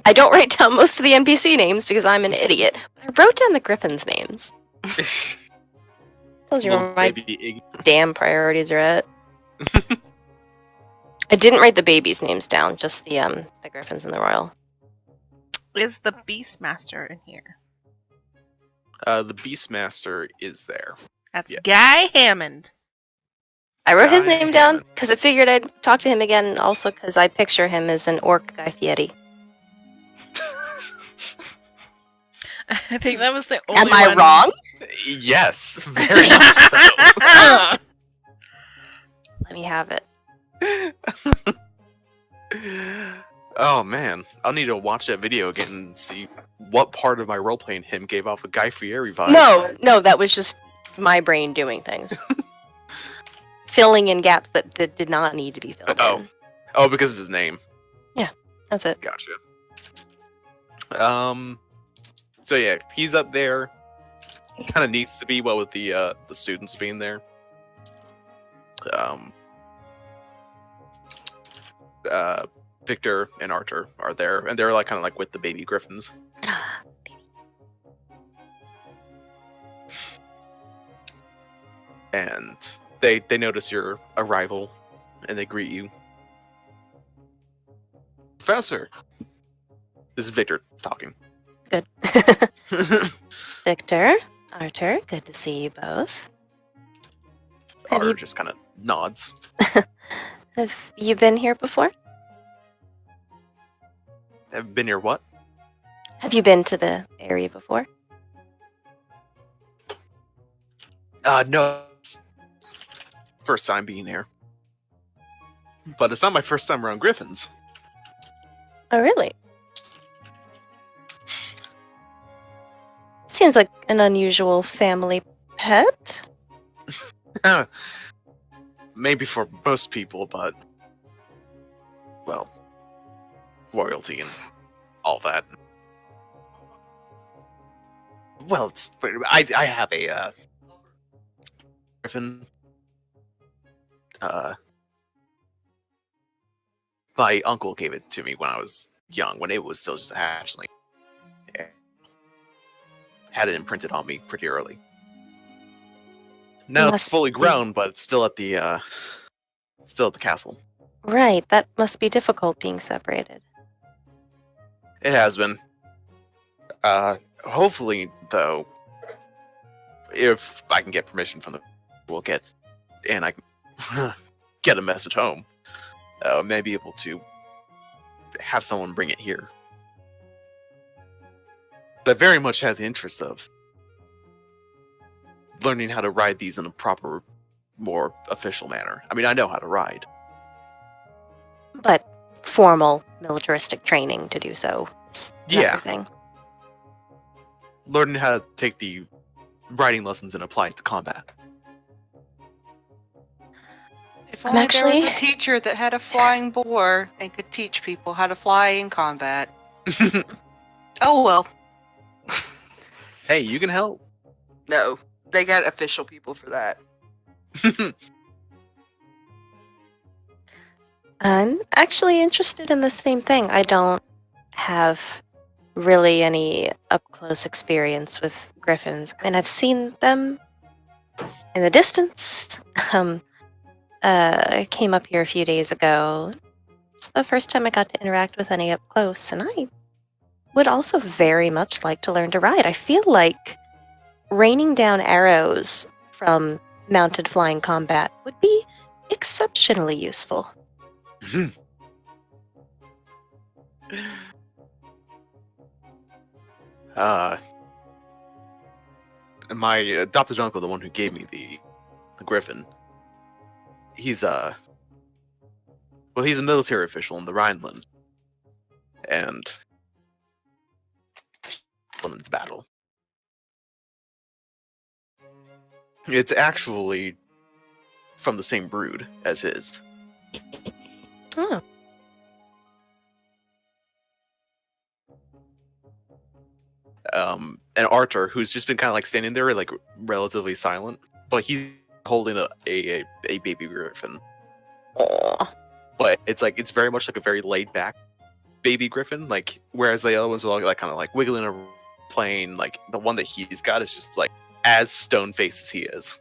I don't write down most of the NPC names because I'm an idiot. But I wrote down the griffins' names. Tells you where Little my baby Iggy. damn priorities are at. I didn't write the babies' names down, just the griffins and the royal. Is the Beastmaster in here? The Beastmaster is there. That's Yeah. Guy Hammond. I wrote his Guy name down Hammond. because I figured I'd talk to him again, also because I picture him as an orc Guy Fieri. I think that was the only Am I one. wrong? Yes, very much so. Let me have it. Oh man, I'll need to watch that video again and see what part of my role-playing him gave off a Guy Fieri vibe. No, that was just my brain doing things. Filling in gaps that did not need to be filled in. Oh, because of his name. That's it. Gotcha. So yeah, he's up there. Kind of needs to be, what with the students being there. Victor and Arthur are there, and they're like kind of like with the baby griffins. And they notice your arrival, and they greet you. Professor, this is Victor talking. Good. Victor, Arthur, good to see you both. Have Arthur you- just kind of nods. Have you been here before? Have been here what? Have you been to the area before? No. It's first time being here. But it's not my first time around griffins. Oh, really? Seems like an unusual family pet. Maybe for most people, but well, royalty and all that. Well, I have a griffin. My uncle gave it to me when I was young, when it was still just a hatchling. Yeah. Had it imprinted on me pretty early. Now it's Must fully be- grown, but it's still at the castle. Right, that must be difficult being separated. It has been. Hopefully, though, if I can get permission from we'll get, and I can get a message home, may be able to have someone bring it here. I very much have the interest of learning how to ride these in a proper, more official manner. I mean, I know how to ride. But formal militaristic training to do so is another Yeah. thing. Learning how to take the riding lessons and apply it to combat. If I'm only there was actually- a teacher that had a flying boar and could teach people how to fly in combat. Oh well. Hey, you can help. No, they got official people for that. I'm actually interested in the same thing. I don't have really any up-close experience with griffins. I mean, I've seen them in the distance. I came up here a few days ago. It's the first time I got to interact with any up close, and I would also very much like to learn to ride. I feel like raining down arrows from mounted flying combat would be exceptionally useful. uh, my adopted uncle, the one who gave me the griffin, he's he's a military official in the Rhineland, and won the battle. It's actually from the same brood as his. Oh. And Arthur, who's just been kind of like standing there, like relatively silent, but he's holding a baby griffin. Aw. But it's very much like a very laid back baby griffin, like whereas the other ones are all like kind of like wiggling around, playing. Like the one that he's got is just like as stone faced as he is.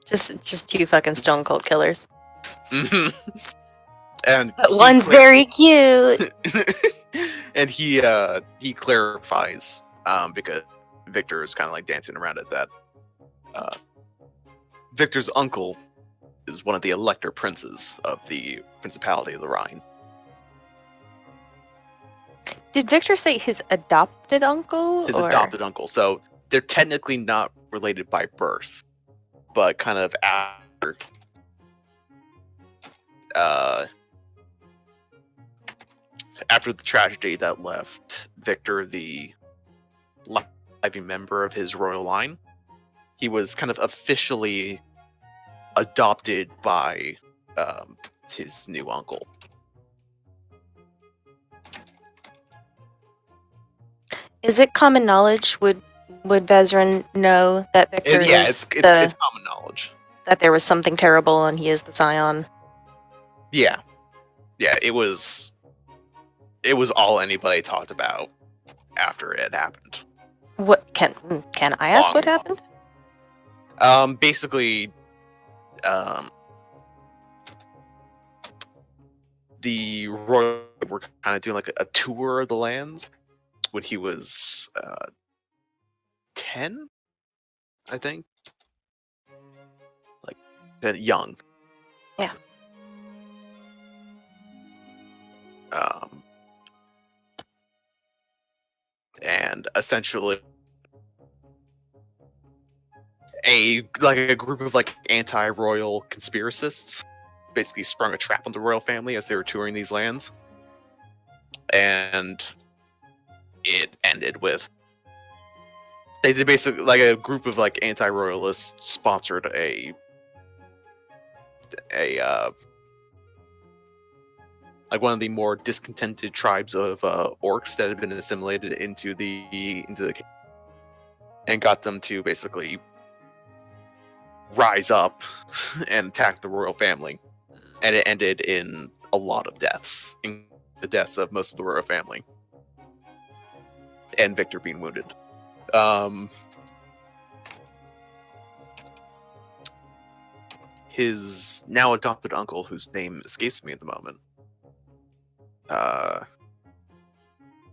Just two fucking stone cold killers. Mhm. And But he one's very cute. and he clarifies because Victor is kind of like dancing around at that. Victor's uncle is one of the elector princes of the Principality of the Rhine. Did Victor say his adopted uncle? His or... adopted uncle. So they're technically not related by birth, but kind of after the tragedy that left Victor the living member of his royal line, he was kind of officially adopted by his new uncle. Is it common knowledge? Would Vezran know that Victor Yeah, is it's common knowledge. that there was something terrible and he is the scion? Yeah, it was all anybody talked about after it happened. What can I ask what happened? Basically, the royal were kind of doing like a tour of the lands when he was 10, I think, like young. Yeah. And essentially a group of like anti-royal conspiracists basically sprung a trap on the royal family as they were touring these lands, and it ended with they did basically like a group of like anti-royalists sponsored a like one of the more discontented tribes of orcs that had been assimilated into the and got them to basically rise up and attack the royal family, and it ended in a lot of deaths, in the deaths of most of the royal family, and Victor being wounded. His now adopted uncle, whose name escapes me at the moment,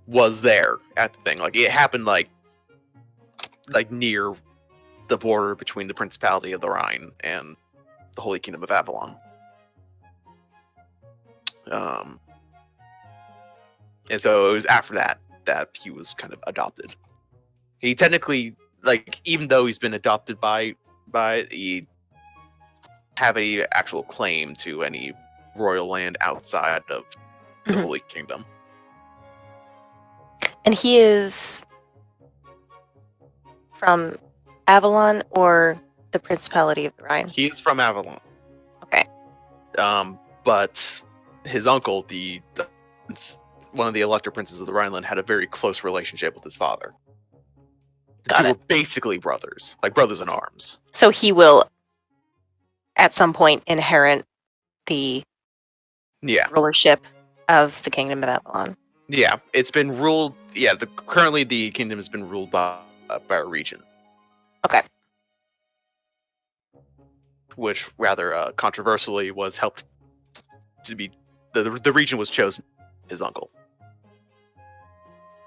was there at the thing. Like it happened like near the border between the Principality of the Rhine and the Holy Kingdom of Avalon. And so it was after that he was kind of adopted. He technically, like, even though he's been adopted by it, he have a actual claim to any royal land outside of the Mhm. Holy Kingdom. And he is from Avalon or the Principality of the Rhine? He is from Avalon. Okay. But his uncle, one of the elector princes of the Rhineland, had a very close relationship with his father. The two were basically brothers, like brothers in arms. So he will, at some point, inherit the rulership of the Kingdom of Avalon. Yeah, it's been ruled. Yeah, currently the kingdom has been ruled by a regent. Okay. Which rather controversially was helped to be the regent was chosen his uncle.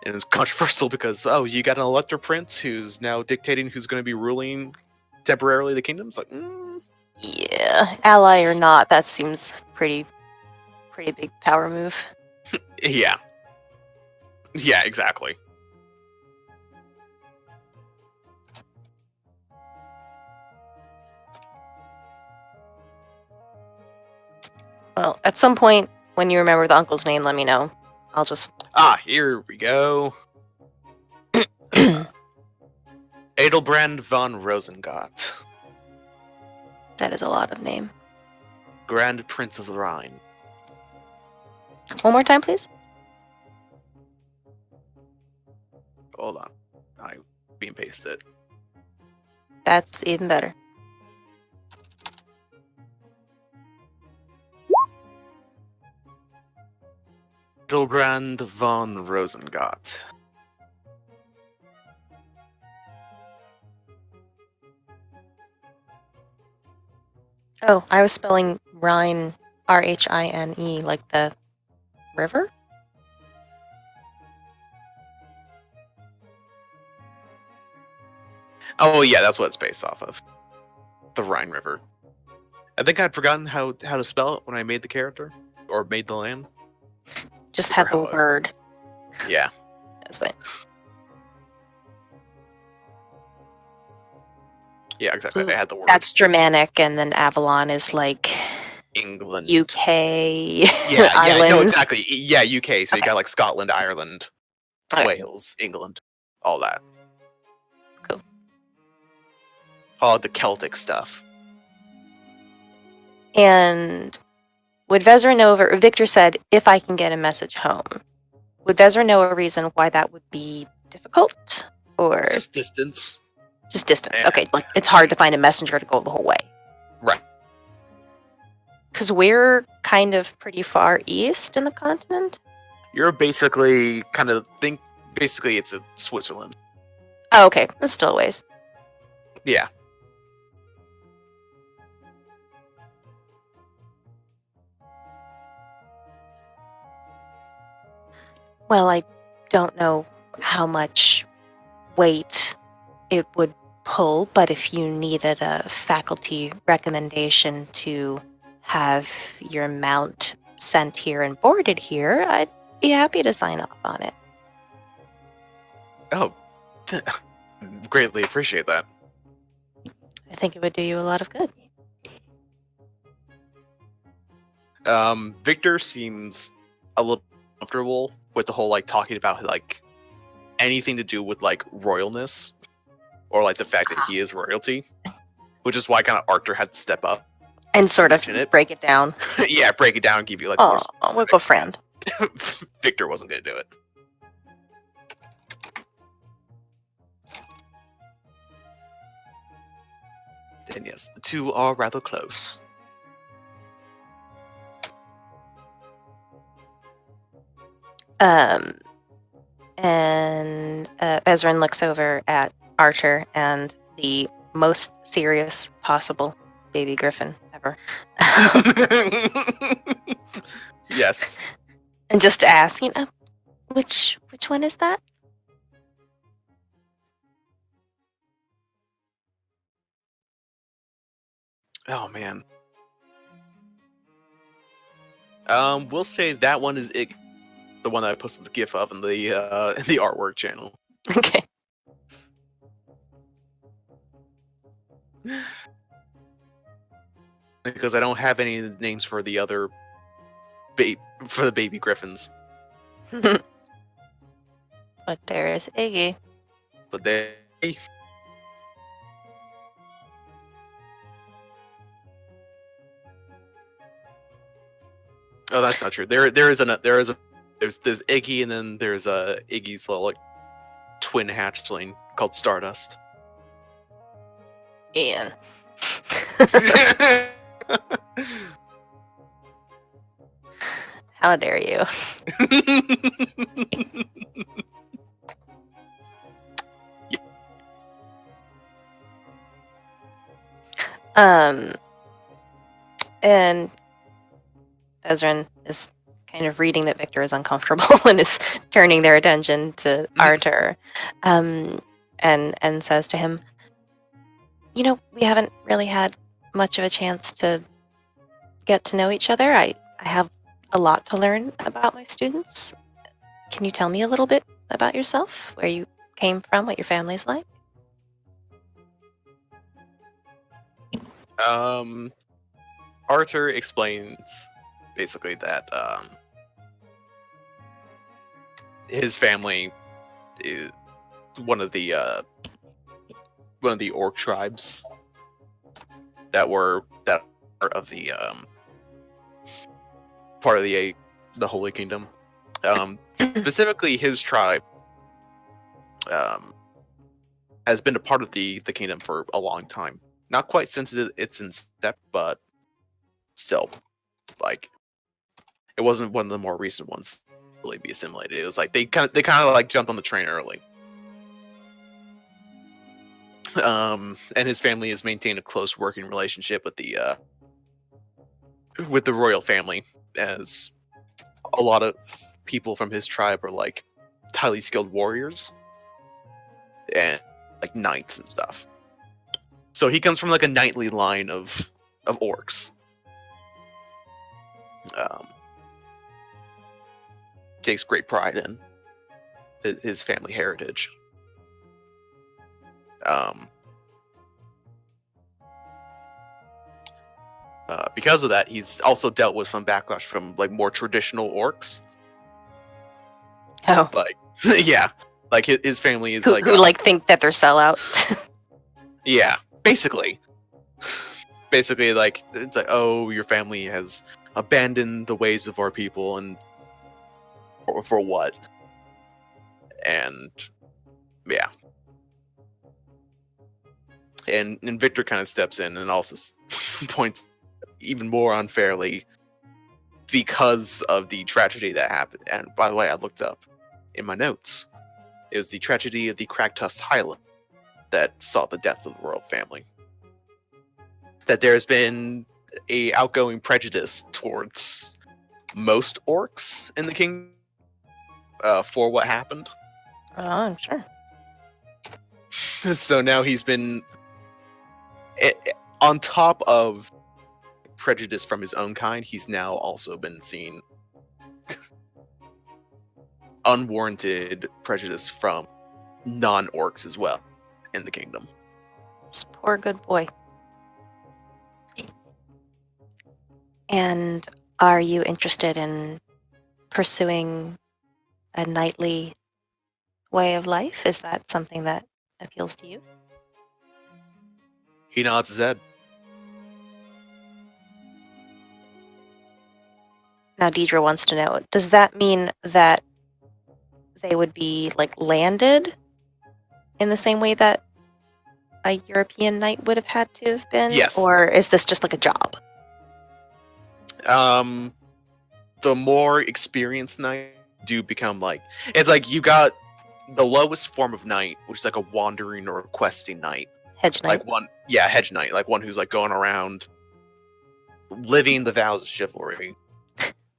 And it's controversial because, oh, you got an elector prince who's now dictating who's going to be ruling temporarily the kingdom. It's like, Yeah, ally or not, that seems pretty big power move. yeah. Yeah, exactly. Well, at some point, when you remember the uncle's name, let me know. I'll just... Here we go. Adelbrand von Rosengott, That is a lot of name. Grand Prince of the Rhine. One more time, please. Hold on. I being pasted. That's even better. Adelbrand von Rosengott. Oh, I was spelling Rhine, R-H-I-N-E, like the river? Oh yeah, that's what it's based off of. The Rhine River. I think I'd forgotten how to spell it when I made the character or made the land. Just Or had the how I- word. Yeah. That's fine. Yeah, exactly. So I had the word. that's Germanic, and then Avalon is like England. UK, Yeah, Ireland. no, exactly. Yeah, UK. So you Okay. got like Scotland, Ireland, Okay. Wales, England, all that. Cool. All the Celtic stuff. And would Vezra know, Victor said, if I can get a message home. Would Vezra know a reason why that would be difficult? Or Just distance. just distance? Yeah. Okay, like it's hard to find a messenger to go the whole way. Right. Because we're kind of pretty far east in the continent. You're basically basically it's a Switzerland. Oh, okay. That's still a ways. Yeah. Well, I don't know how much weight it would pull, but if you needed a faculty recommendation to have your mount sent here and boarded here, I'd be happy to sign off on it. Oh. Greatly appreciate that. I think it would do you a lot of good. Victor seems a little comfortable with the whole like talking about like anything to do with like royalness or like the fact that he is royalty, which is why kind of Arthur had to step up And sort of mention it. break it down. Yeah, break it down and give you like more Oh, we're good specifics. friend. Victor wasn't gonna do it. And yes, the two are rather close. And Ezrin looks over at Archer and the most serious possible baby griffin ever. Yes. And just to ask, which one is that? Oh man. We'll say that one is it, the one that I posted the GIF of in the artwork channel. Okay. Because I don't have any names for the other for the baby griffins. But there is Iggy. But they Oh, that's not true. There's Iggy, and then there's Iggy's little like twin hatchling called Stardust. Ian. How dare you? And Ezrin is kind of reading that Victor is uncomfortable and is turning their attention to Arthur, and says to him, we haven't really had much of a chance to get to know each other. I have a lot to learn about my students. Can you tell me a little bit about yourself, where you came from, what your family's like? Arthur explains basically that his family is one of the orc tribes that are of the part of the Holy Kingdom. Specifically, his tribe has been a part of the kingdom for a long time. Not quite since its inception, but still, like, it wasn't one of the more recent ones to really be assimilated. It was like they kind of like jumped on the train early. And his family has maintained a close working relationship with the royal family, as a lot of people from his tribe are like highly skilled warriors and like knights and stuff. So he comes from like a knightly line of orcs. Takes great pride in his family heritage. Because of that, he's also dealt with some backlash from like more traditional orcs. Oh, Like, yeah, like his family is who like think that they're sellouts. yeah, basically, like it's like, oh, your family has abandoned the ways of our people, and for what? And yeah, and Victor kind of steps in and also points even more unfairly because of the tragedy that happened. And by the way, I looked up in my notes. It was the tragedy of the Cragtusk Highland that saw the deaths of the royal family. That there's been a outgoing prejudice towards most orcs in the kingdom for what happened. Oh, I'm sure. So now he's been on top of prejudice from his own kind. He's now also been seeing unwarranted prejudice from non-orcs as well in the kingdom. This poor good boy. And are you interested in pursuing a knightly way of life? Is that something that appeals to you? He nods his head. Now, Deidre wants to know, does that mean that they would be, like, landed in the same way that a European knight would have had to have been? Yes. Or is this just like a job? The more experienced knight do become like, it's like you got the lowest form of knight, which is like a wandering or a questing knight. Hedge knight? Like hedge knight, like one who's like going around living the vows of chivalry.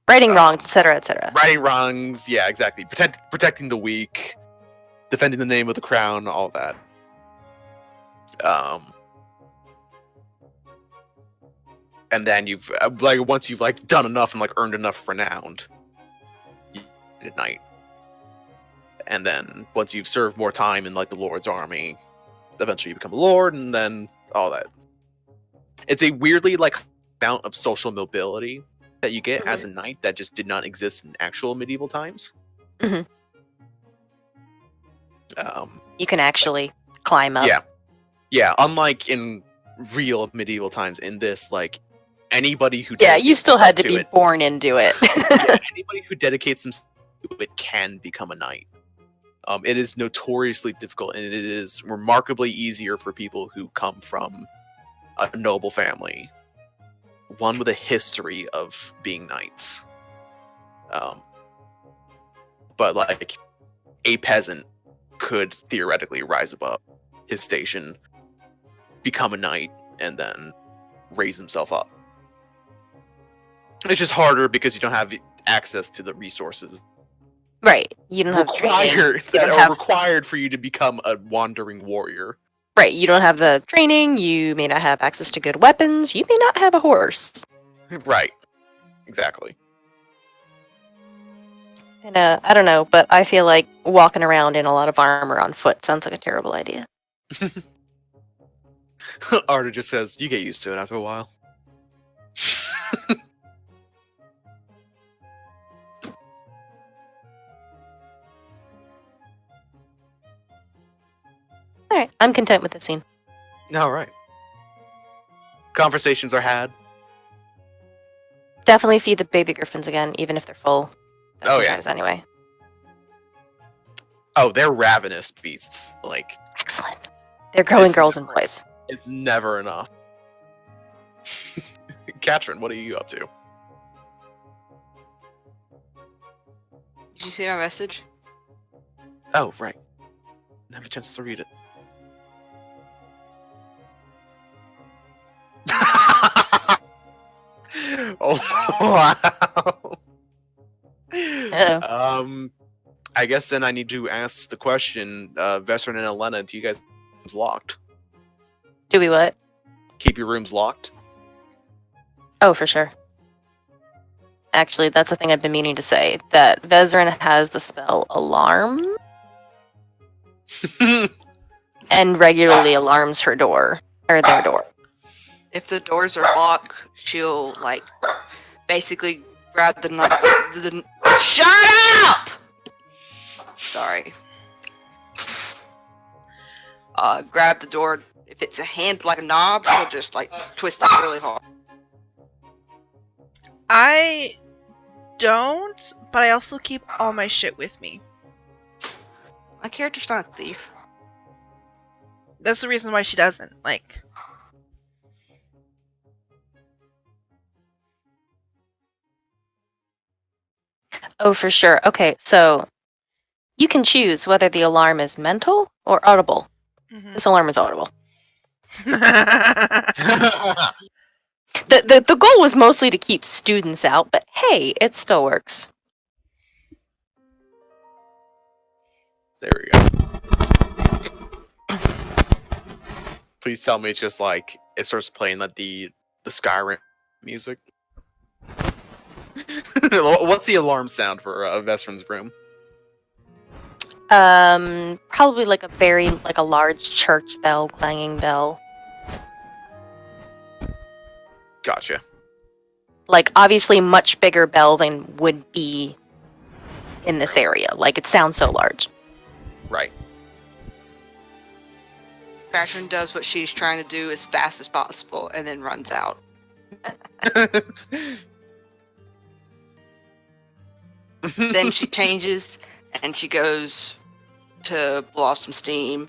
Righting wrongs, etc., etc. Righting wrongs, yeah, exactly. Protecting the weak, defending the name of the crown, all that. And then you've like once you've like done enough and like earned enough renown, you get a knight. And then once you've served more time in like the Lord's army, eventually you become a lord, and then all that. It's a weirdly like amount of social mobility that you get as a knight that just did not exist in actual medieval times. Mm-hmm. You can actually climb up. Yeah. Unlike in real medieval times, in this, like anybody who you still had to be born into it. Anybody who dedicates themselves to it can become a knight. It is notoriously difficult, and it is remarkably easier for people who come from a noble family, one with a history of being knights. But like a peasant could theoretically rise above his station, become a knight, and then raise himself up. It's just harder because you don't have access to the resources Right. You don't have training. You required that don't are have required for you to become a wandering warrior. right. You don't have the training. You may not have access to good weapons. You may not have a horse. Right. Exactly. And I don't know, but I feel like walking around in a lot of armor on foot sounds like a terrible idea. Arda just says, "You get used to it after a while." All right. I'm content with the scene. All right. Conversations are had. Definitely feed the baby griffins again, even if they're full. Oh, yeah. Sometimes anyway. Oh, they're ravenous beasts. Like, Excellent. They're growing It's girls and boys. it's never enough. Katrin, what are you up to? Did you see my message? Oh, right. Didn't have a chance to read it. Oh, wow. Uh-oh. I guess then I need to ask the question, Vesrin and Elena, do you guys locked? Do we what? Keep your rooms locked? Oh, for sure. Actually, that's the thing I've been meaning to say. That Vezrin has the spell Alarm and regularly alarms her door. Or their door. If the doors are locked, she'll like basically grab the knob. Shut up! Sorry. Grab the door. If it's a hand like a knob, she'll just like twist it really hard. I don't, but I also keep all my shit with me. My character's not a thief. That's the reason why she doesn't. Like, Oh, for sure. Okay, so you can choose whether the alarm is mental or audible. This alarm is audible. The goal was mostly to keep students out, but hey, it still works. There we go. Please tell me it's just like it starts playing like the Skyrim music. What's the alarm sound for Vesrin's room? Probably like a large church bell, clanging bell. Gotcha. Like obviously much bigger bell than would be in this area. Like it sounds so large. Right. Catherine does what she's trying to do as fast as possible and then runs out. Then she changes and she goes to blow off some steam.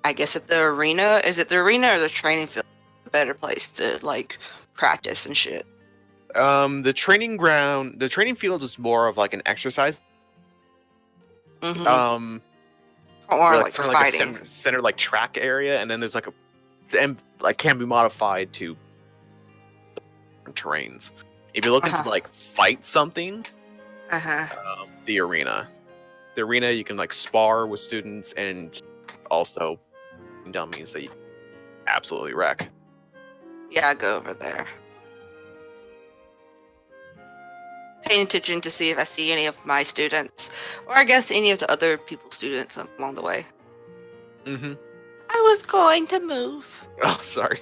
I guess at the arena. Is it the arena or the training field? A better place to like practice and shit. The training field is more of like an exercise. Mm-hmm. Or like for fighting. A center like track area, and then there's like and like can be modified to terrains. If you're looking to like fight something, the arena. The arena you can like spar with students and also dummies that you absolutely wreck. Yeah, I go over there. Paying attention to see if I see any of my students, or I guess any of the other people's students along the way. Mm-hmm. I was going to move. Oh, sorry.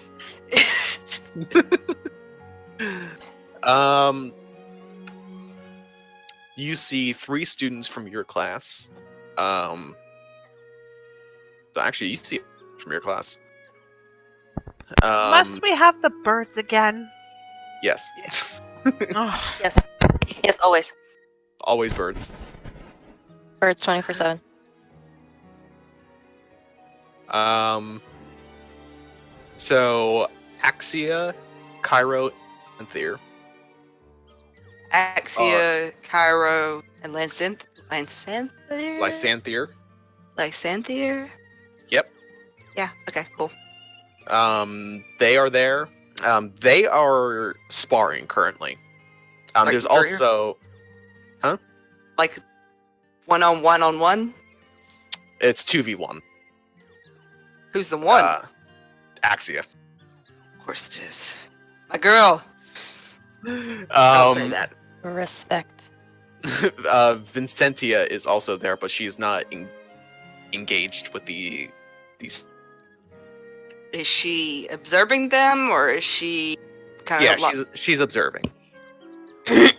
You see 3 students from your class. Actually, you see from your class. must we have the birds again? Yes. Ugh. Yes. Yes, always. Always birds. Birds 24/7. So Axia, Cairo, and Thyr. Axia, Cairo, and Lysanthier? Lysanthier? Yep. Yeah, okay, cool. They are there. They are sparring currently. Like There's career? also Like 1-on-1-on-1? It's 2v1. Who's the one? Axia. Of course it is. My girl. Don't say that. Respect. Vincentia is also there, but she's not engaged with these. Is she observing them, or is she kind Yeah, of she's observing, while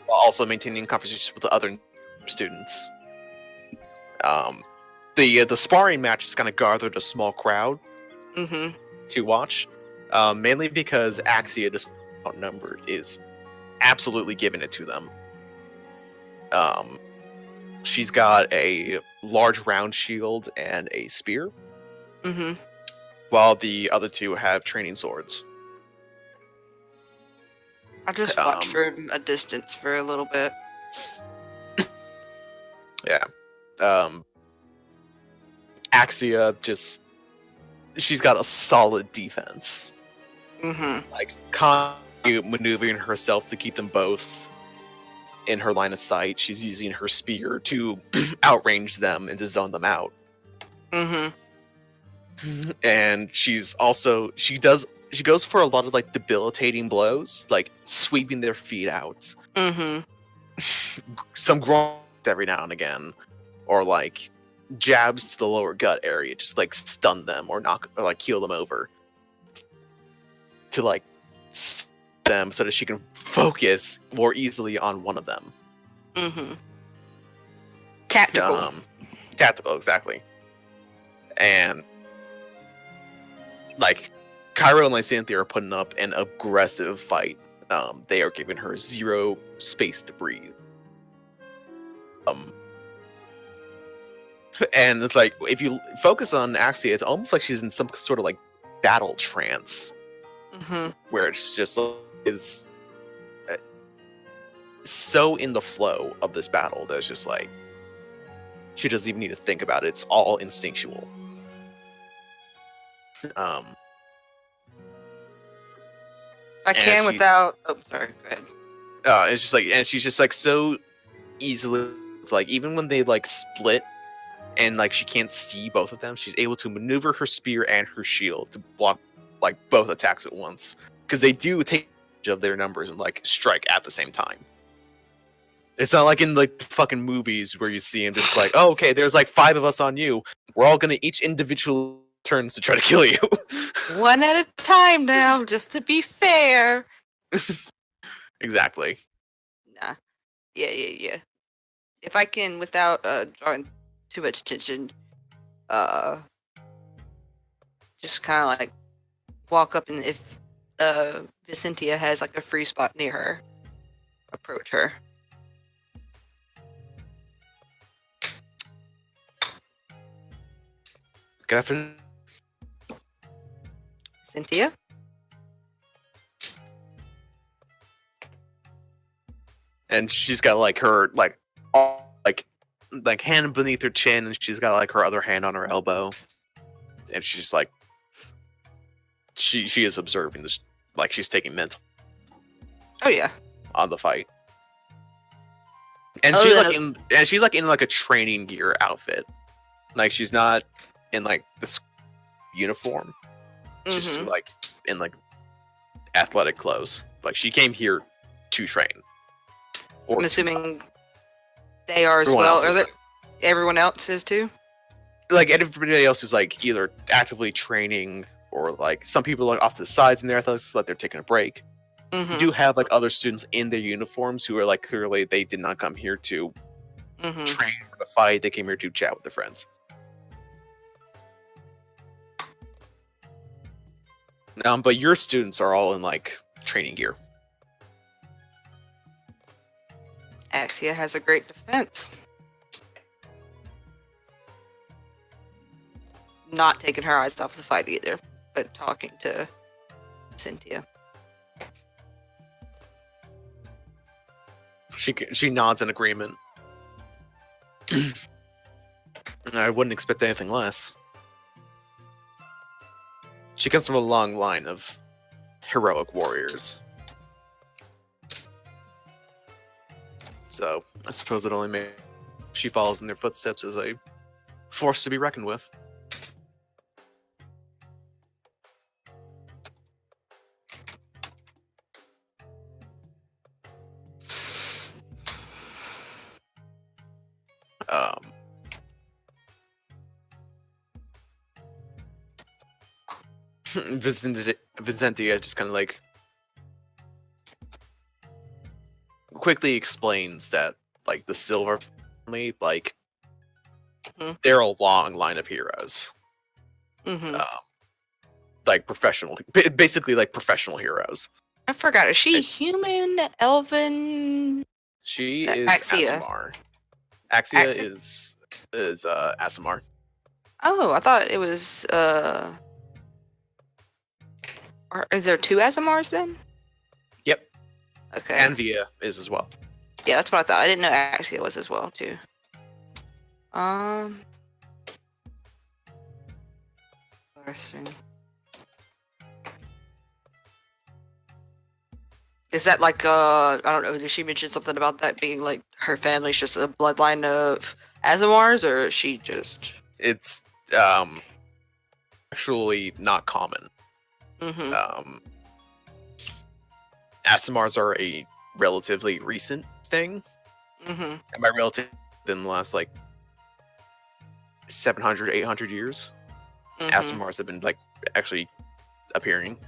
also maintaining conversations with the other students. The sparring match has kind of gathered a small crowd Mm-hmm. to watch, mainly because Axia, just outnumbered, is absolutely giving it to them. She's got a large round shield and a spear, Mm-hmm. while the other two have training swords. I just watched from a distance for a little bit. Yeah. Axia she's got a solid defense. Mm-hmm. Like, constantly maneuvering herself to keep them both in her line of sight. She's using her spear to outrange them and to zone them out. Mm-hmm. And she goes for a lot of like debilitating blows, like sweeping their feet out. Mm-hmm. Some grunt every now and again, or like jabs to the lower gut area, just like stun them or like keel them over, to like them so that she can focus more easily on one of them. Mm-hmm. Tactical. Tactical, exactly. And like Cairo and Lysanthe are putting up an aggressive fight. They are giving her zero space to breathe. And it's like, if you focus on Axia, it's almost like she's in some sort of like battle trance, Mm-hmm. where it's just is so in the flow of this battle that it's just like she doesn't even need to think about it. It's all instinctual. I can without. Oh, sorry. Go ahead. It's just like, and she's just like so easily. It's like even when they like split, and like she can't see both of them, she's able to maneuver her spear and her shield to block like both attacks at once, because they do take advantage of their numbers and like strike at the same time. It's not like in like the fucking movies where you see him just like, oh, okay, there's like 5 of us on you. We're all gonna each individual turns to try to kill you. One at a time now, just to be fair. Exactly. Nah. Yeah. If I can, without drawing too much attention, just kind of like walk up, and if Vicentia has like a free spot near her, approach her. Good afternoon. Cynthia? And she's got like her like hand beneath her chin, and she's got like her other hand on her elbow, and she's like she is observing this, like she's taking mental Oh yeah. on the fight. And Oh, she's like in like a training gear outfit. Like she's not in like this uniform. She's Mhm. like in like athletic clothes. Like she came here to train. Or I'm to assuming they are as Everyone well. else Are is there, everyone else is too? like everybody else is like either actively training, or like some people are off to the sides in their athletics, like they're taking a break. Mm-hmm. You do have like other students in their uniforms who are like clearly they did not come here to Mm-hmm. train or to fight. They came here to chat with their friends. But your students are all in like training gear. Axia has a great defense. Not taking her eyes off the fight either, but talking to Cynthia. She nods in agreement. I wouldn't expect anything less. She comes from a long line of heroic warriors. So I suppose it only makes she follows in their footsteps as a force to be reckoned with. Um, Vicentia just kind of like quickly explains that like the Silver family, like they're a long line of heroes, Mm-hmm. like professional, basically like professional heroes. I forgot. Is she I- human, elven? She is Axia. Asimar. Axia Axia? is Asimar. Oh, I thought it was. Is there two Asimars then? Yep, Okay. and Via is as well. Yeah, that's what I thought. I didn't know Axia was as well too. Interesting. Is that like I don't know, did she mention something about that being like her family's just a bloodline of Asimars, or is she just It's actually not common. mm-hmm. Asimars are a relatively recent thing. Mm-hmm. And by relative, in the last like 700, 800 years, Mm-hmm. Asimars have been like actually appearing.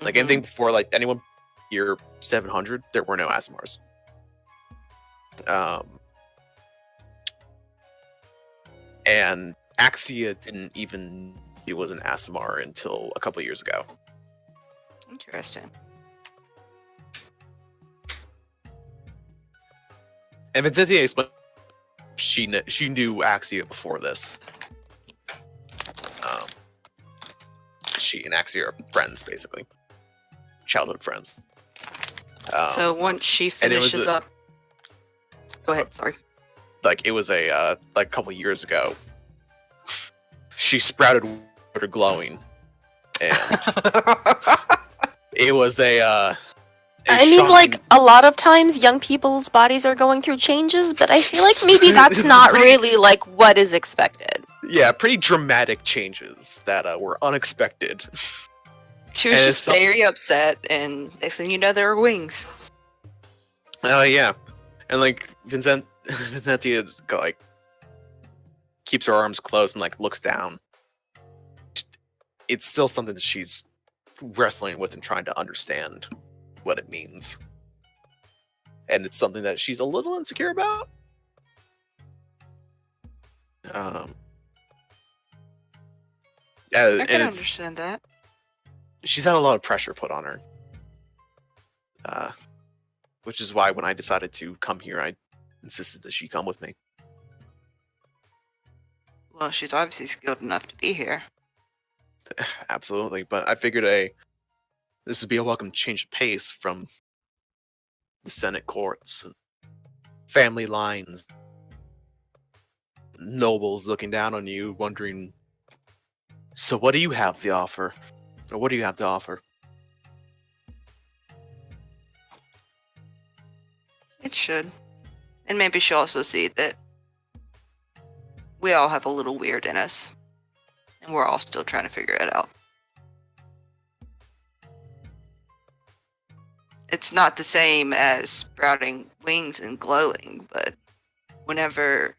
Like Mhm. anything before like anyone year 700, there were no Asimars. And Axia didn't even it was an Asimar until a couple years ago. Interesting. And Vicentia explained she knew Axia before this. She and Axia are friends, basically, childhood friends. So once she and it was finishes up, go ahead. Sorry. Like it was a like a couple years ago. She sprouted water glowing, and it was a I mean, shocking- like, a lot of times young people's bodies are going through changes, but I feel like maybe that's not really, like, what is expected. Yeah, pretty dramatic changes that were unexpected. She was And just very upset, and next thing you know, there were wings. Oh yeah, and like Vicentia like keeps her arms closed and like looks down. It's still something that she's wrestling with and trying to understand what it means, and it's something that she's a little insecure about. I And can understand that. she's had a lot of pressure put on her, which is why when I decided to come here, I insisted that she come with me. Well, she's obviously skilled enough to be here. Absolutely, but I figured this would be a welcome change of pace from the Senate courts, and family lines, nobles looking down on you, wondering, so what do you have to offer? Or what do you have to offer? It should. And maybe she'll also see that we all have a little weird in us. And we're all still trying to figure it out. It's not the same as sprouting wings and glowing, but whenever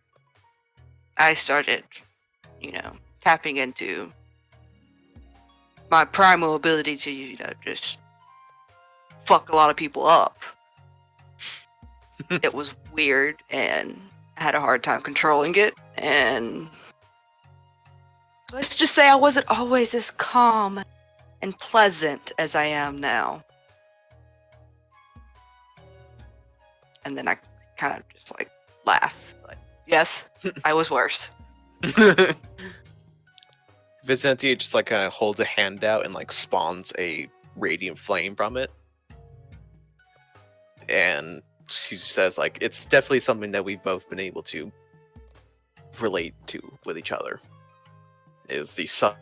I started, tapping into my primal ability to, just fuck a lot of people up, it was weird, and I had a hard time controlling it, and let's just say I wasn't always as calm and pleasant as I am now. And then I kind of just like laugh. Like, yes, I was worse. Vicentia just like kind of holds a hand out and like spawns a radiant flame from it. And she says like, it's definitely something that we've both been able to relate to with each other. Is the sun.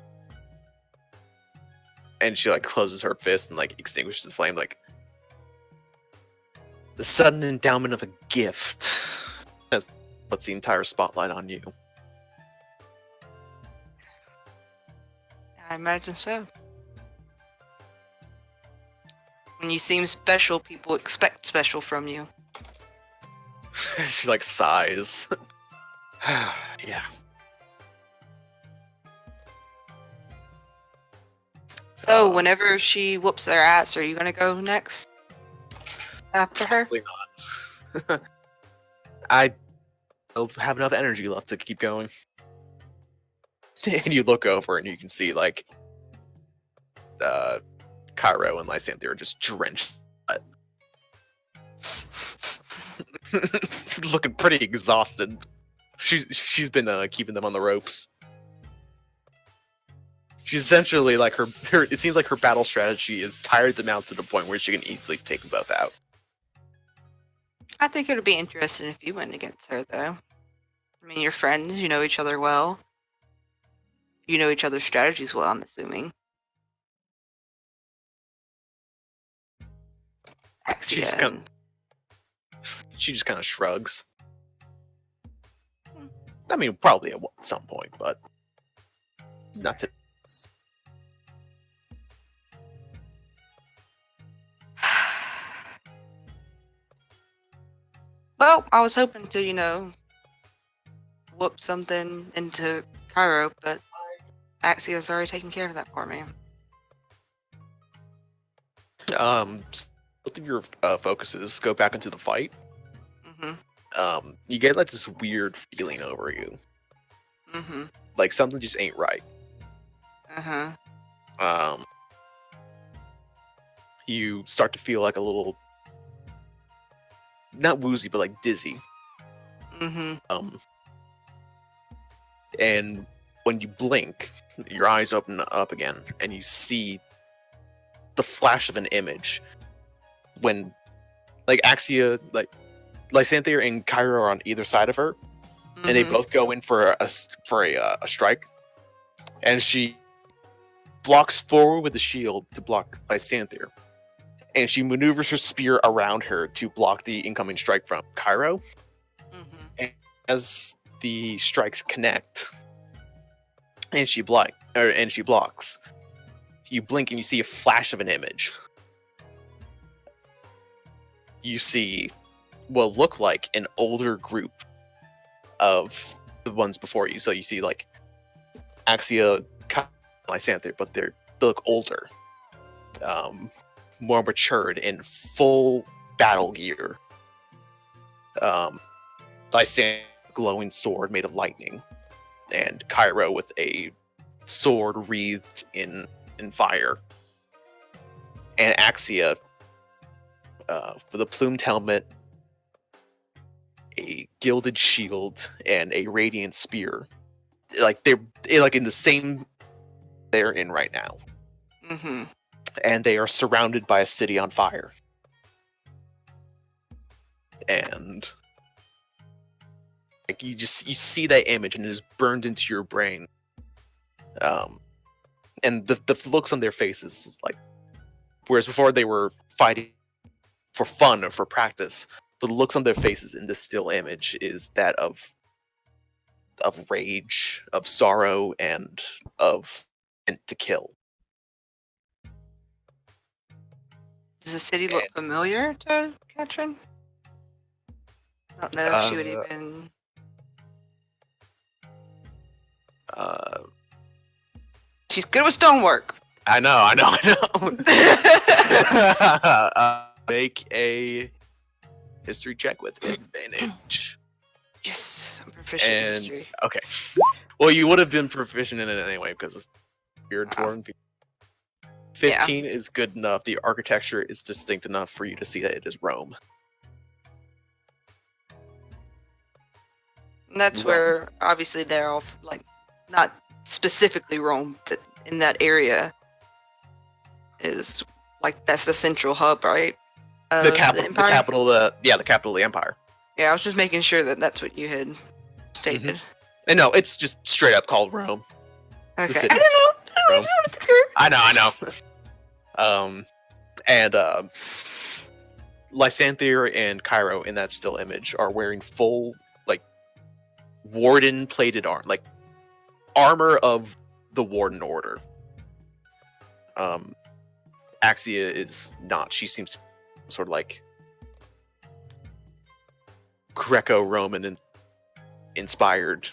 And she like closes her fist and like extinguishes the flame like, The sudden endowment of a gift that puts the entire spotlight on you. I imagine so. When you seem special, people expect special from you. She like sighs. Yeah. So, whenever she whoops their ass, are you gonna go next? After her? Probably not. I don't have enough energy left to keep going. And you look over and you can see like Cairo and Lysanthe are just drenched. Looking pretty exhausted. She's been keeping them on the ropes. She's essentially like her. It seems like her battle strategy is tired them out to the point where she can easily take them both out. I think it would be interesting if you went against her, though. I mean, you're friends, you know each other well. You know each other's strategies well, I'm assuming. She just Axia. She just kind of shrugs. I mean, probably at some point, but not to. Well, I was hoping to, whoop something into Cairo, but Axia's already taken care of that for me. Both of your focuses go back into the fight. Mm-hmm. You get like this weird feeling over you. Mm-hmm. Like something just ain't right. Uh-huh. You start to feel like a little, not woozy, but like dizzy. Mm-hmm. And when you blink, your eyes open up again, and you see the flash of an image. When, like, Axia, like, Lysanthe and Cairo are on either side of her, and they both go in for a strike, and she blocks forward with the shield to block Lysanthe, and she maneuvers her spear around her to block the incoming strike from Cairo. Mm-hmm. As the strikes connect, and she blocks, you blink and you see a flash of an image. You see what look like an older group of the ones before you. So you see like Axia, Lysanthe, but they look older, more matured in full battle gear. Lysanthe, glowing sword made of lightning, and Cairo with a sword wreathed in fire, and Axia with a plumed helmet, a gilded shield, and a radiant spear. Like they're like in the same they're in right now. Mm-hmm. And they are surrounded by a city on fire. And like you see that image and it is burned into your brain. And the looks on their faces is like, whereas before they were fighting for fun or for practice, the looks on their faces in this still image is that of rage, of sorrow, and of intent to kill. Does the city look familiar to Katrin? I don't know if she would even... She's good with stonework. I know. Make a history check with advantage. Yes, I'm proficient in history. Okay. Well, you would have been proficient in it anyway because it's weird dwarven people. 15 is good enough. The architecture is distinct enough for you to see that it is Rome. And that's where, obviously, they're all, like, not specifically Rome, but in that area is, like, that's the central hub, right? The capital of the empire. Yeah, I was just making sure that that's what you had stated. And no, it's just straight up called Rome. Okay. The city. I don't know. I know. And Lysanther and Cairo in that still image are wearing full, like, warden plated armor, like armor of the Warden Order. Axia is not. She seems sort of like Greco-Roman inspired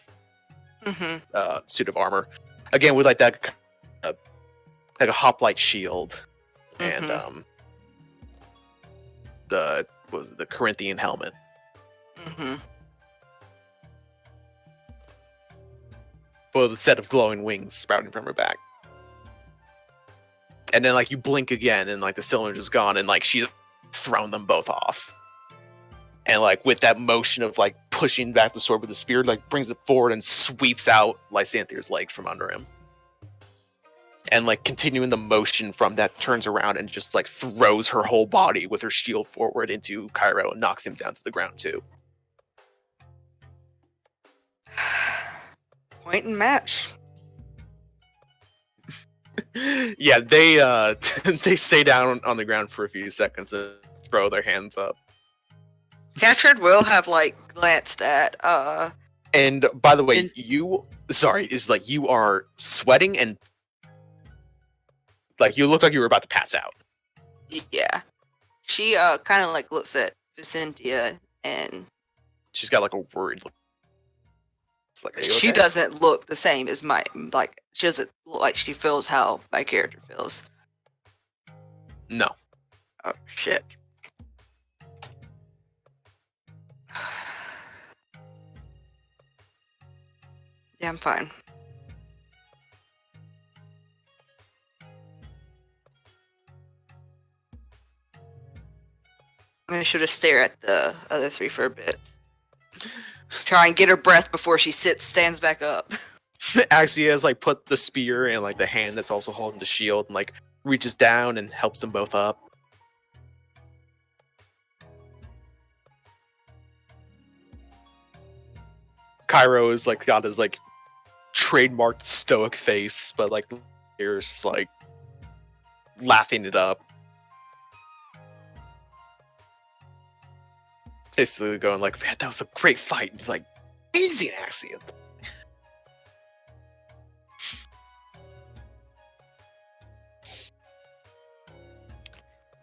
suit of armor. Again, with like that, like a hoplite shield, and the Corinthian helmet. With a set of glowing wings sprouting from her back. And then, like, you blink again, and like the cylinder's gone, and like she's thrown them both off. And like with that motion of like pushing back the sword with the spear, like brings it forward and sweeps out Lysanther's legs from under him. And like continuing the motion from that, turns around and just like throws her whole body with her shield forward into Cairo and knocks him down to the ground too. Point and match. Yeah, they they stay down on the ground for a few seconds and throw their hands up. Catrid will have like glanced at And by the way, you are sweating and like you look like you were about to pass out. Yeah. She kind of like looks at Vicentia and She's got like a worried look. It's like, are you she okay? doesn't look the same as my, like, she doesn't look like she feels how my character feels. No. Oh, shit. Yeah, I'm fine. I should have stared at the other three for a bit. Try and get her breath before she stands back up. Axia has like put the spear in like the hand that's also holding the shield and like reaches down and helps them both up. Cairo is like got his like trademarked stoic face, but like here's just like laughing it up. Basically going like, man, that was a great fight. He's like, easy Axia.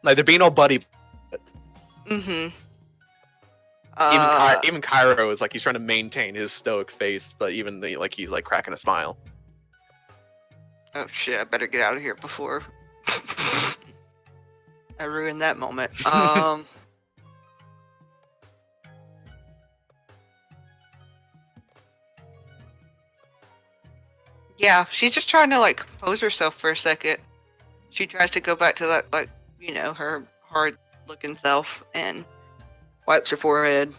Like they're being all buddy. Mm-hmm. Even Cairo is like he's trying to maintain his stoic face, but even like he's like cracking a smile. Oh shit! I better get out of here before I ruin that moment. Yeah, she's just trying to like compose herself for a second. She tries to go back to that, like, you know, her hard-looking self and wipes her forehead.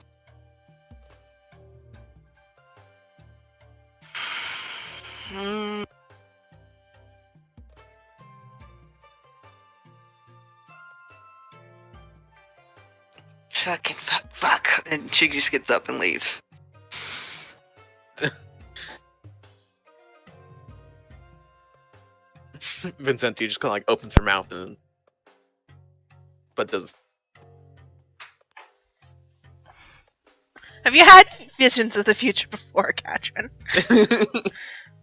Fucking fuck. And she just gets up and leaves. Vincenti just kind of like opens her mouth and but does. Have you had visions of the future before, Katrin?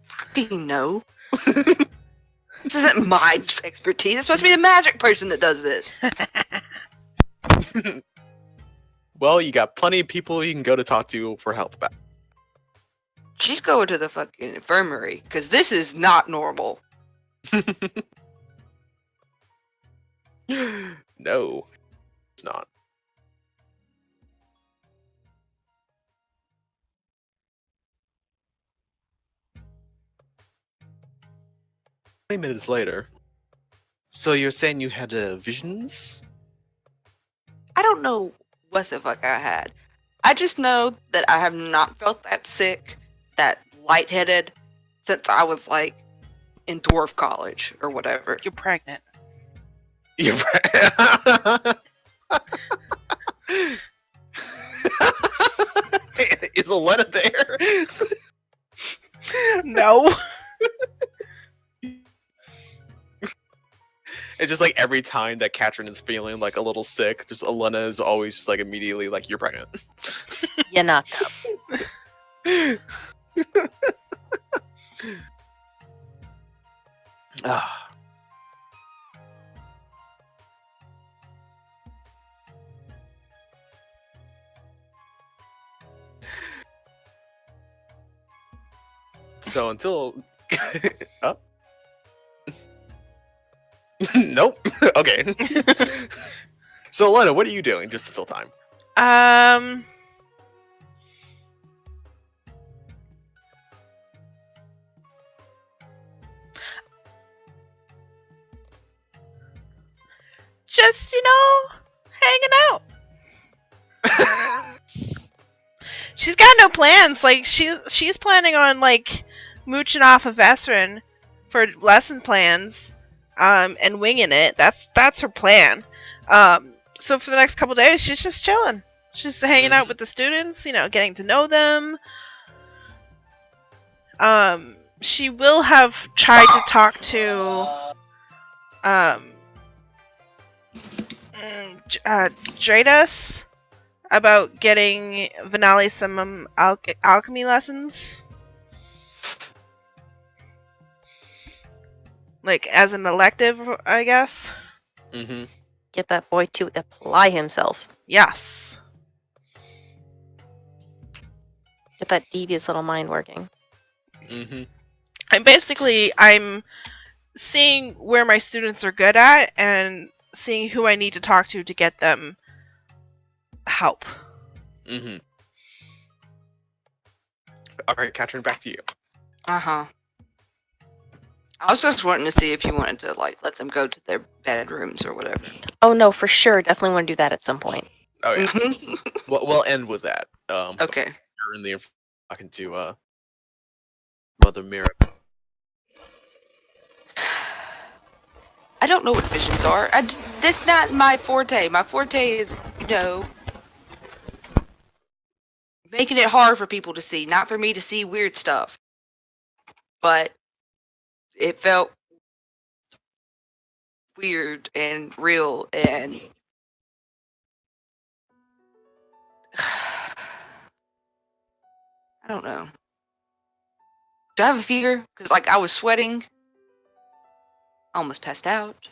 Fucking no. This isn't my expertise. It's supposed to be the magic person that does this. Well, you got plenty of people you can go to talk to for help about. She's going to the fucking infirmary, because this is not normal. No, it's not. Minutes later. So you're saying you had visions? I don't know what the fuck I had. I just know that I have not felt that sick, that lightheaded, since I was like in dwarf college or whatever. You're pregnant. You're Is Alena there? No. it's just like every time that Katrin is feeling like a little sick, just Elena is always just like immediately like, you're pregnant. You knocked up. Ah. So until oh. Nope. Okay. So Elena, what are you doing just to fill time? Just, hanging out. She's got no plans. Like, she's planning on, like, mooching off of Vesrin for lesson plans, and winging it. That's her plan. So for the next couple days, she's just chilling. She's hanging out with the students, getting to know them. She will have tried to talk to, Dratus about getting Vanali some alchemy lessons. Like, as an elective, I guess. Mm-hmm. Get that boy to apply himself. Yes. Get that devious little mind working. Mm-hmm. I'm seeing where my students are good at and seeing who I need to talk to get them help. Mm-hmm. All right, Katrin, back to you. Uh-huh. I was just wanting to see if you wanted to, like, let them go to their bedrooms or whatever. Oh no, for sure. Definitely want to do that at some point. Oh yeah. Mhm. We'll end with that. Okay. You're in the talking to Mother Mira. I don't know what visions are. That's not my forte. My forte is, making it hard for people to see, not for me to see weird stuff. But it felt weird and real and I don't know. Do I have a fever? Because, like, I was sweating. I almost passed out.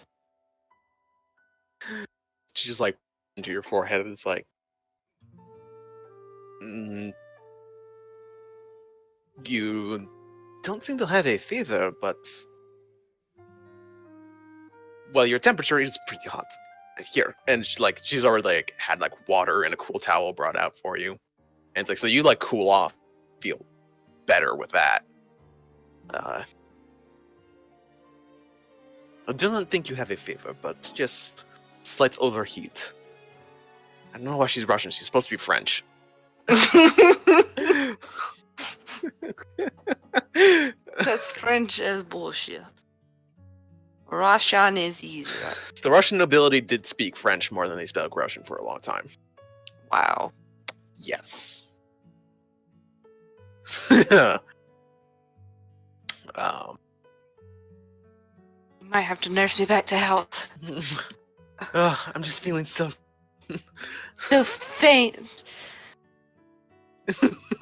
She just like into your forehead and it's like, you don't seem to have a fever, but well, your temperature is pretty hot here. And she's already like had like water and a cool towel brought out for you, and it's like, so you like cool off, feel better with that. I do not think you have a fever, but just slight overheat. I don't know why she's Russian. She's supposed to be French. Because French is bullshit. Russian is easier. The Russian nobility did speak French more than they spoke Russian for a long time. Wow. Yes. You might have to nurse me back to health. I'm just feeling so... So faint.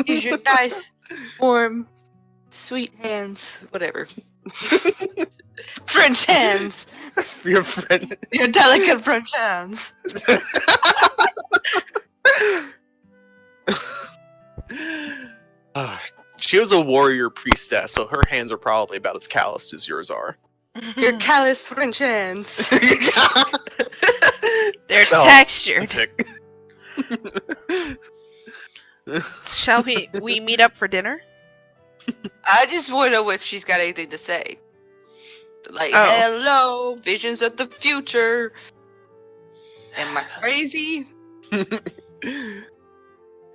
Use your nice, warm, sweet hands. Whatever. French hands. Your friend... Your delicate French hands. She was a warrior priestess, so her hands are probably about as calloused as yours are. Your callous French hands. Their No, texture. Tick. Shall we meet up for dinner? I just want to know if she's got anything to say. Like, Oh. hello, visions of the future. Am I crazy?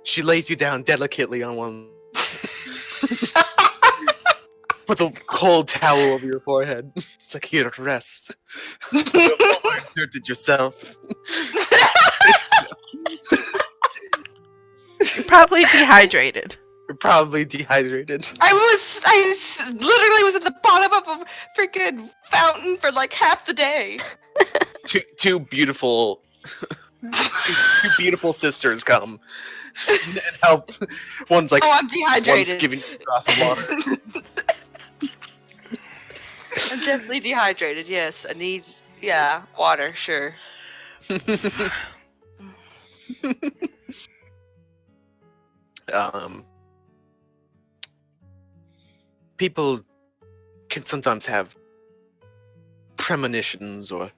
She lays you down delicately on one. Puts a cold towel over your forehead. It's like, here, rest. Insert it yourself. You're probably dehydrated. You're probably dehydrated. I literally was at the bottom of a freaking fountain for like half the day. Two beautiful, two beautiful sisters come and help. One's like, Oh, I'm one's dehydrated. giving you a glass of water. I'm definitely dehydrated. Yes, I need water. Sure. People can sometimes have premonitions or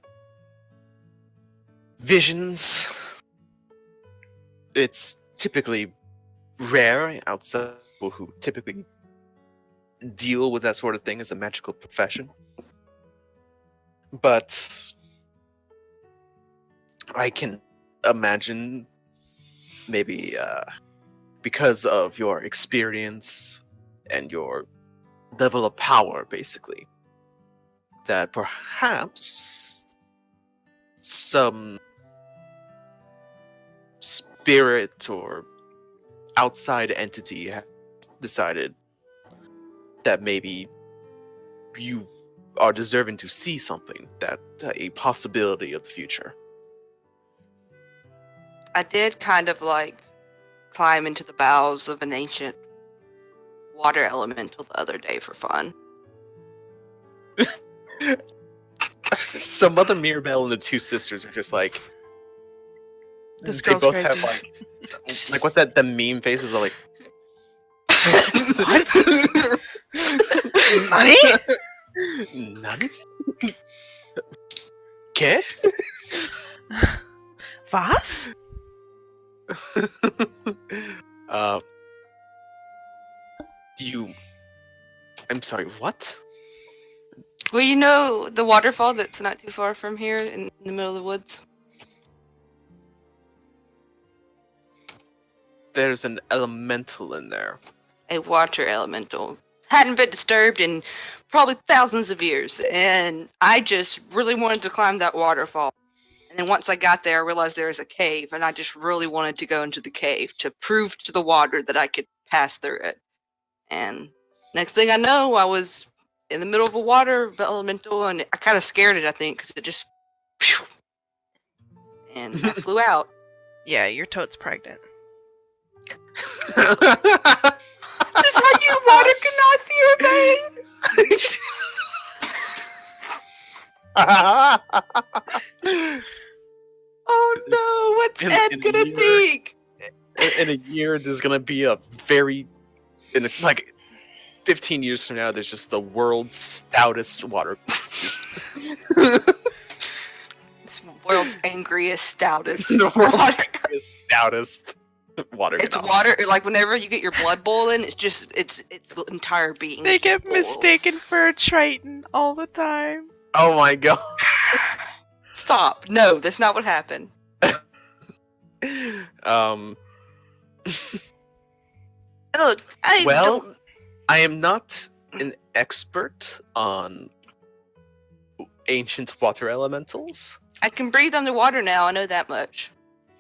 visions. It's typically rare outside of people who typically deal with that sort of thing as a magical profession. But I can imagine maybe because of your experience and your level of power, basically, that perhaps some spirit or outside entity has decided that maybe you are deserving to see something, that a possibility of the future. I did kind of like climb into the bowels of an ancient water elemental the other day for fun. So Mother Mirabelle and the two sisters are just like, This they girl's both crazy. have like what's that? The meme faces are like, Money? Nani? ¿Qué? Was? Do you? I'm sorry. What? Well, you know the waterfall that's not too far from here in the middle of the woods? There's an elemental in there. A water elemental. Hadn't been disturbed in probably thousands of years, and I just really wanted to climb that waterfall. And then once I got there, I realized there was a cave, and I just really wanted to go into the cave to prove to the water that I could pass through it. And next thing I know, I was in the middle of a water elemental, and I kind of scared it, I think, because it just... and I flew out. Yeah, your toad's pregnant. This is how you water cannot see your vein! Oh no, what's In- Ed in a gonna year- think? In a year, there's gonna be like 15 years from now, there's just the world's stoutest water. It's the world's angriest, stoutest. The world's water. stoutest water. It's canal. water. Like whenever you get your blood boiling, it's the entire being. They just get boils. mistaken for a Triton all the time. Oh my god. Stop! No, that's not what happened. Look, I Well- don't. I am not an expert on ancient water elementals. I can breathe underwater now. I know that much.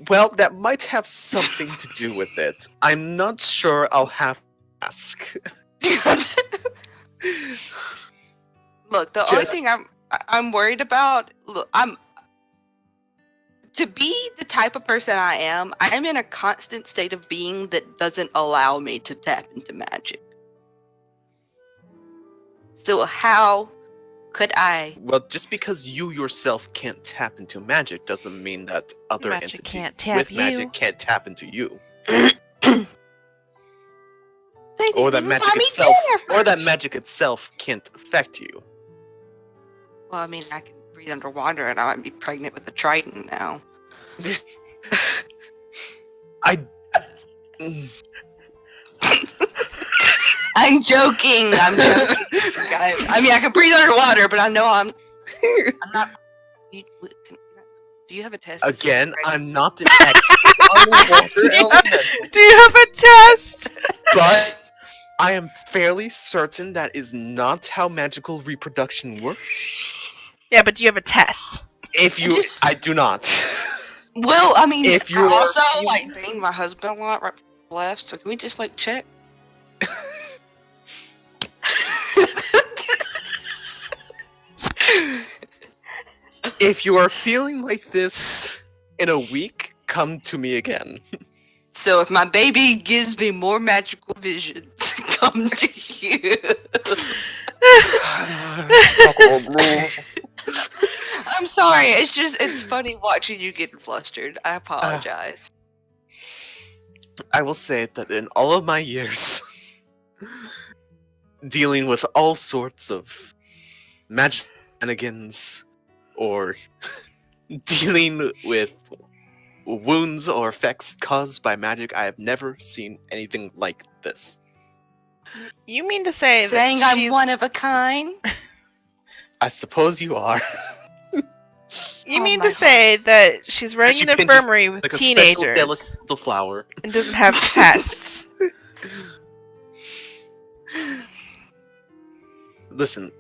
Well, that might have something to do with it. I'm not sure. I'll have to ask. Look, the only Just- thing I'm worried about. Look, to be the type of person I am in a constant state of being that doesn't allow me to tap into magic. So how could I? Well, just because you yourself can't tap into magic doesn't mean that other Magic entities can't tap with you. magic can't tap into you. They Or that didn't magic let me itself there or that first. magic itself can't affect you. Well, I mean, I can breathe underwater, and I might be pregnant with a Triton now. I I'm joking. I'm joking. I mean, I can breathe underwater, but I know I'm not. Do you have a test? to see if Again, you're pregnant? I'm not an expert on water elementals, Do you have a test? but I am fairly certain that is not how magical reproduction works. Yeah, but do you have a test? If you, just- I do not. Well, I mean, If I you're- also like banged my husband a lot right before I left. So can we just like check? If you are feeling like this in a week, come to me again. So if my baby gives me more magical visions, come to you. I'm sorry. It's funny watching you get flustered. I apologize. I will say that in all of my years dealing with all sorts of magic shenanigans or dealing with wounds or effects caused by magic, I have never seen anything like this. You mean to say Saying that I'm she's... one of a kind? I suppose you are. You Oh, mean my to say that she's running She an pinned you infirmary with like a special teenagers delicate little flower. and doesn't have tests? Listen,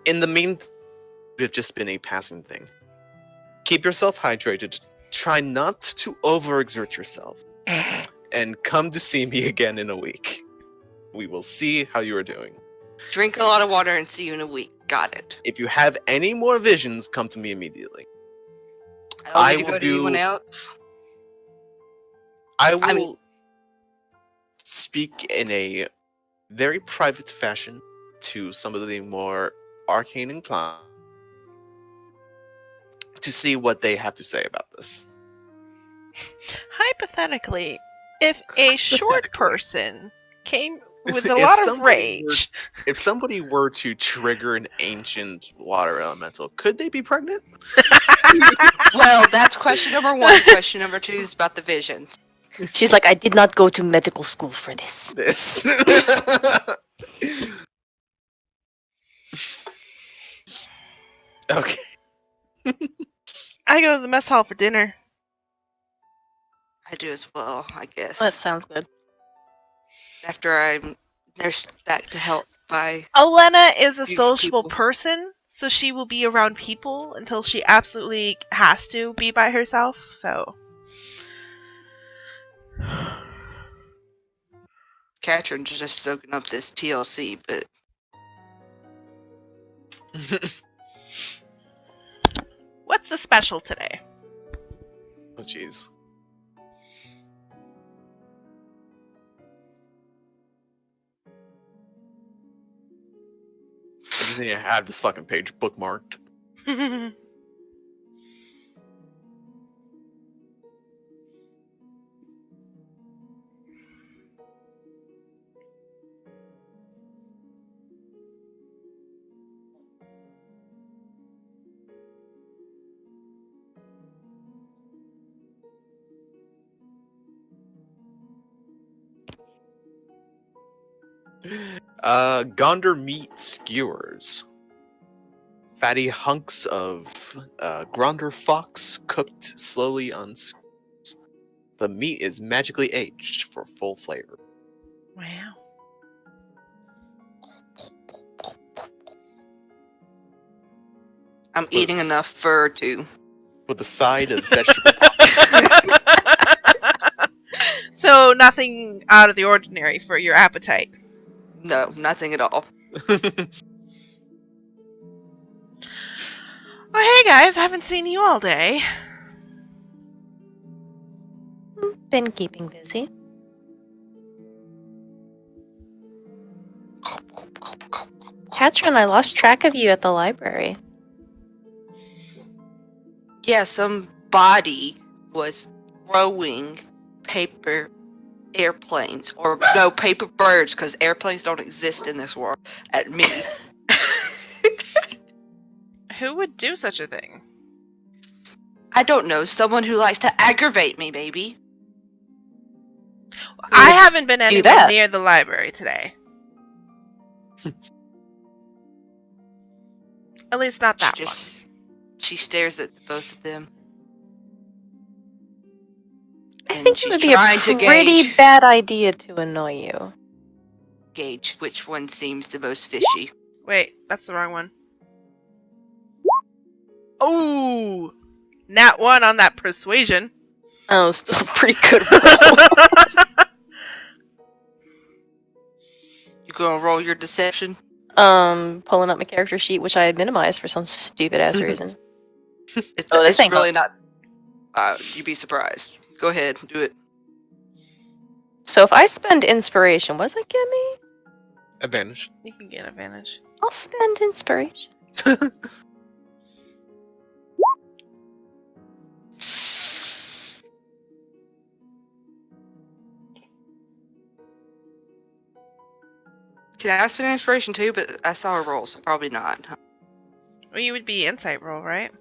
in the meantime, it's just been a passing thing. Keep yourself hydrated. Try not to overexert yourself. And come to see me again in a week. We will see how you are doing. Drink a lot of water and see you in a week. Got it. If you have any more visions, come to me immediately. I don't I need to will go to anyone else. I will I mean- speak in a very private fashion to some of the more arcane inclined to see what they have to say about this. Hypothetically, if a short Hypothetically. person came with a If lot of somebody rage, If somebody were to trigger an ancient water elemental, could they be pregnant? Well, that's question number one. Question number two is about the visions. She's like, I did not go to medical school for this. This. Okay. I go to the mess hall for dinner. I do as well, I guess. That sounds good. After I'm nursed back to health by Elena is a Beautiful sociable people. person, so she will be around people until she absolutely has to be by herself, so... Catherine's just soaking up this TLC, but What's the special today? Oh, jeez. I just need to have this fucking page bookmarked. Gondor meat skewers. Fatty hunks of Gronder fox cooked slowly on skewers. The meat is magically aged for full flavor. Wow. I'm eating Boots. enough fur too. With a side of vegetable pasta. So, nothing out of the ordinary for your appetite. No, nothing at all. Oh, hey guys, haven't seen you all day. Been keeping busy. Katrin, I lost track of you at the library. Yeah, some body was throwing paper airplanes, or no, paper birds, because airplanes don't exist in this world, at me. Who would do such a thing? I don't know, someone who likes to aggravate me, baby. I haven't been anywhere that? near the library today. At least not that much. She stares at both of them. I And think it she's would be a trying to pretty bad idea to annoy you. gauge which one seems the most fishy. Wait, that's the wrong one. Oh! Nat 1 on that persuasion. Oh, still a pretty good roll. You gonna roll your deception? Pulling up my character sheet, which I had minimized for some stupid ass reason. It's, Oh, this it's ain't really not. You'd be surprised. Go ahead, do it. So if I spend inspiration, what does it give me? Advantage. You can get advantage. I'll spend inspiration. Can I ask for an inspiration too? But I saw a roll, so probably not. Well, you would be insight roll, right?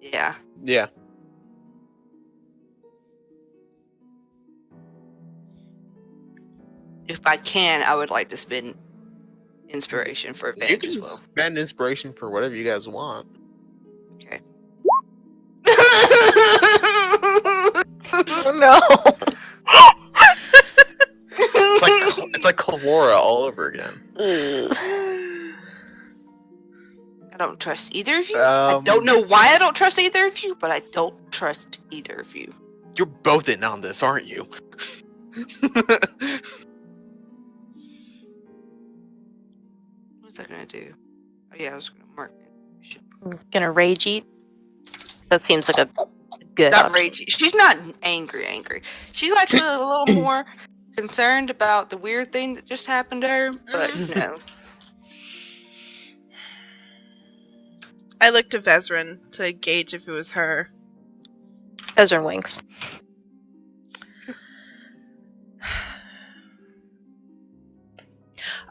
Yeah. Yeah. If I can, I would like to spend inspiration for You advantage as can well. spend inspiration for whatever you guys want. Okay. Oh no. It's like Kalora all over again. I don't trust either of you. I don't know why I don't trust either of you, but I don't trust either of you. You're both in on this, aren't you? What was I gonna do? Oh yeah, I was gonna mark it. I'm gonna rage eat. That seems like a good Not option. ragey. She's not angry. She's actually a little more concerned about the weird thing that just happened to her, but no. I looked to Vezrin to gauge if it was her. Ezra winks.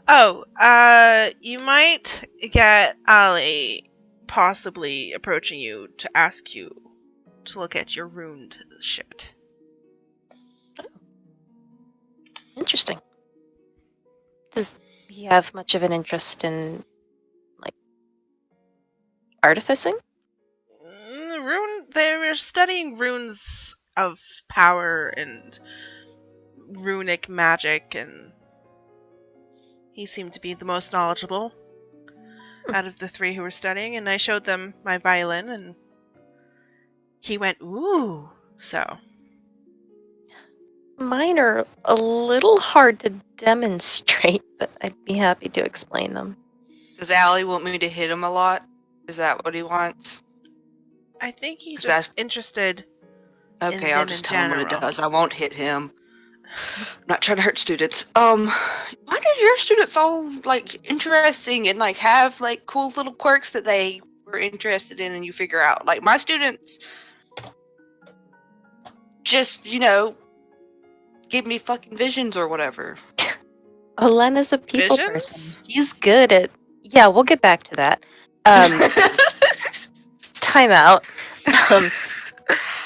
Oh, you might get Ali possibly approaching you to ask you to look at your ruined shit. Interesting. Does he have much of an interest in, like, artificing? They were studying runes of power and runic magic, and he seemed to be the most knowledgeable out of the three who were studying, and I showed them my violin, and he went, ooh, so. Mine are a little hard to demonstrate, but I'd be happy to explain them. Does Allie want me to hit him a lot? Is that what he wants? I think he's 'Cause just that's- interested Okay, in I'll them just in tell him what it general. does. I won't hit him. I'm not trying to hurt students. Why did your students all like interesting and like have like cool little quirks that they were interested in and you figure out? Like my students just, give me fucking visions or whatever. Olena's a people Visions? person. She's good at... Yeah, we'll get back to that. Time out.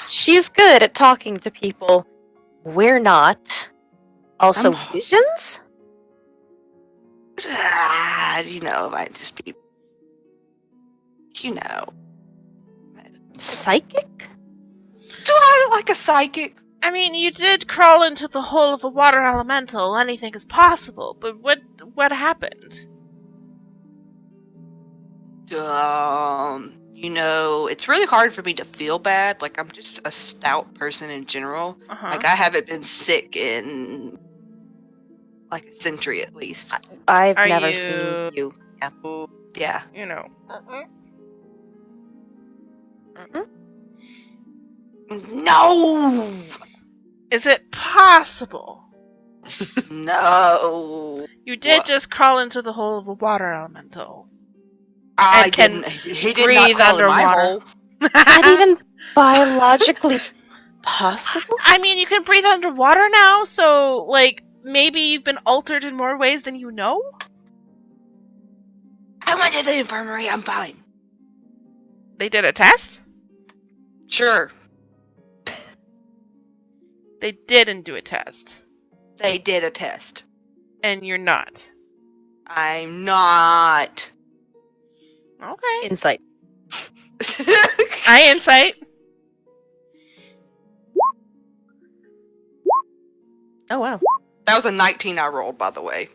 She's good at talking to people. We're not. Also, I'm- visions? It might just be, Do Psychic? I look like a psychic? I mean, you did crawl into the hole of a water elemental. Anything is possible. But what happened? It's really hard for me to feel bad. Like, I'm just a stout person in general. Uh-huh. Like, I haven't been sick in, like, a century at least. I've Are never you- seen you. Yeah. You know. Mm-mm. No! Is it possible? No. You did What? just crawl into the hole of a water elemental. I And can didn't. He did not breathe crawl in my underwater. hole. Is that even biologically possible? I mean, you can breathe underwater now, so, like, maybe you've been altered in more ways than you know? I went to the infirmary. I'm fine. They did a test? Sure. They didn't do a test. They did a test. And you're not. I'm not. Okay. Insight. I insight. Oh, wow. That was a 19 I rolled, by the way.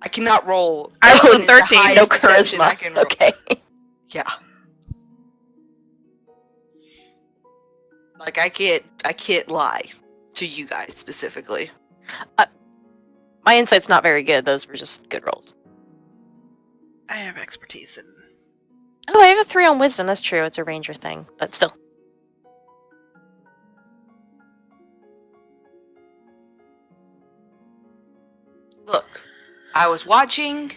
I cannot roll. I rolled a the 13, No highest deception I charisma. can roll. Okay. Yeah. Like I can't lie to you guys specifically. My insight's not very good. Those were just good rolls. I have expertise in. Oh, I have a 3 on wisdom. That's true. It's a ranger thing, but still. Look, I was watching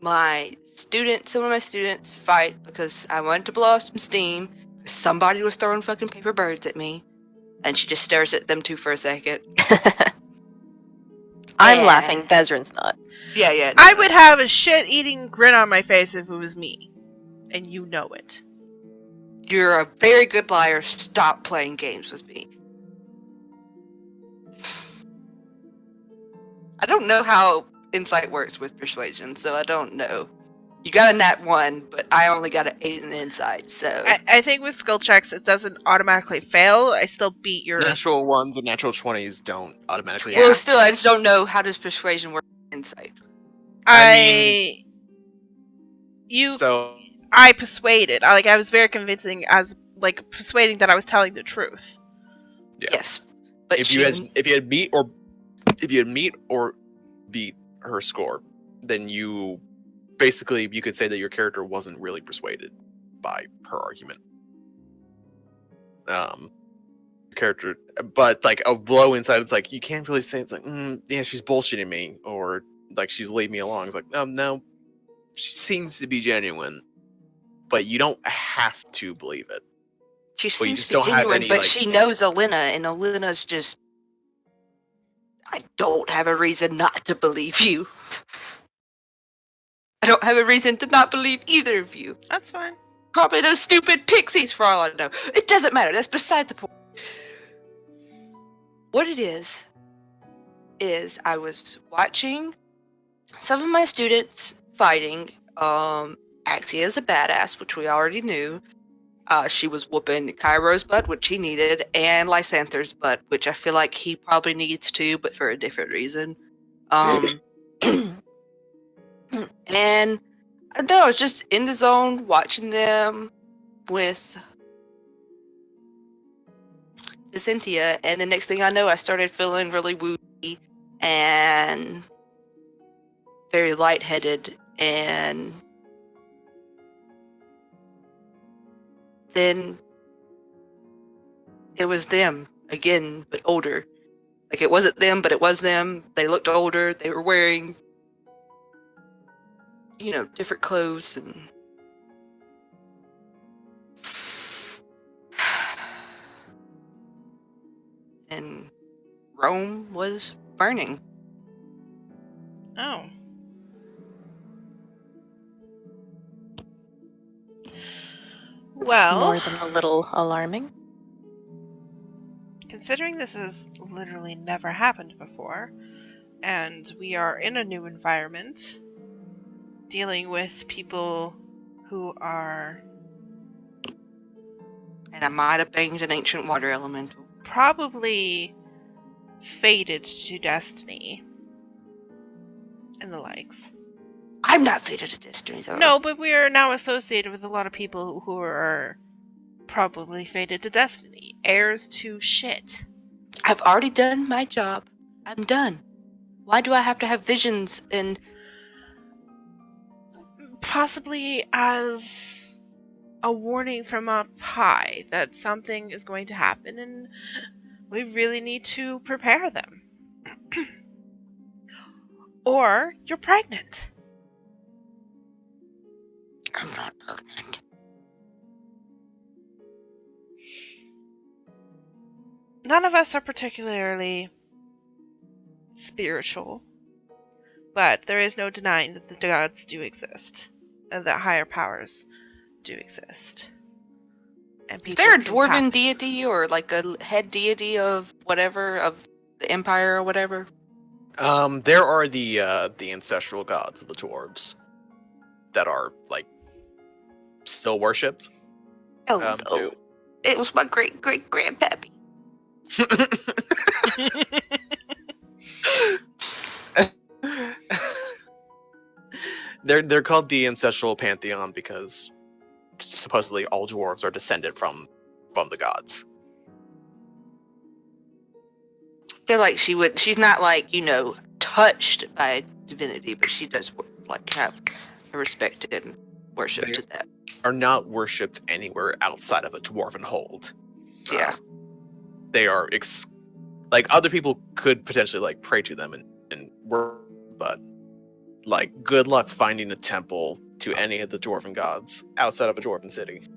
some of my students fight because I wanted to blow off some steam. Somebody was throwing fucking paper birds at me, and she just stares at them two for a second. I'm Yeah. laughing. Vezrin's not. Yeah. I would have a shit-eating grin on my face if it was me, and you know it. You're a very good liar. Stop playing games with me. I don't know how insight works with persuasion, so I don't know. You got a nat 1, but I only got an 8 in insight, so... I think with skill checks, it doesn't automatically fail. I still beat your... Natural 1s and natural 20s don't automatically. Yeah. Well, still, I just don't know how does persuasion work with insight. I So I persuaded. I was very convincing as, persuading that I was telling the truth. yeah. Yes, but if you had meet or beat her score, then you could say that your character wasn't really persuaded by her argument. Character, but like a blow inside, it's like you can't really say it's like yeah, she's bullshitting me, or like she's leading me along. It's like no, she seems to be genuine, but you don't have to believe it. she Well, you seems just to be don't have genuine, any, but like- she knows Alina, and Alina's just... I don't have a reason not to believe you. I don't have a reason to not believe either of you. That's fine. Probably those stupid pixies for all I know. It doesn't matter. That's beside the point. What it is I was watching some of my students fighting. Axia is a badass, which we already knew. She was whooping Cairo's butt, which he needed, and Lysanther's butt, which I feel like he probably needs too, but for a different reason. And I don't know, I was just in the zone watching them with Cynthia, and the next thing I know, I started feeling really woozy and very lightheaded, and then it was them again, but older. Like, it wasn't them, but it was them. They looked older. They were wearing, different clothes, and Rome was burning. Oh. It's Well, more than a little alarming. considering this has literally never happened before, and we are in a new environment, dealing with people who are And I might have banged an ancient water elemental. probably fated to destiny and the likes. I'm not fated to destiny, though. No, but we are now associated with a lot of people who are probably fated to destiny. Heirs to shit. I've already done my job. I'm done. Why do I have to have visions and... Possibly as a warning from up high that something is going to happen and we really need to prepare them. Or you're pregnant. I'm not pregnant. None of us are particularly spiritual, but there is no denying that the gods do exist and that higher powers do exist. And Is there a people can dwarven tap- deity or like a head deity of whatever, of the empire or whatever? There are the ancestral gods of the dwarves that are like still worshipped. Oh, no. Too. It was my great-great-grandpappy. They're called the ancestral pantheon because supposedly all dwarves are descended from the gods. I feel like she's not like, touched by divinity, but she does like have a respect and worship They to that. are not worshipped anywhere outside of a dwarven hold. Yeah. They are like other people could potentially like pray to them and worship, but like good luck finding a temple to any of the dwarven gods outside of a dwarven city.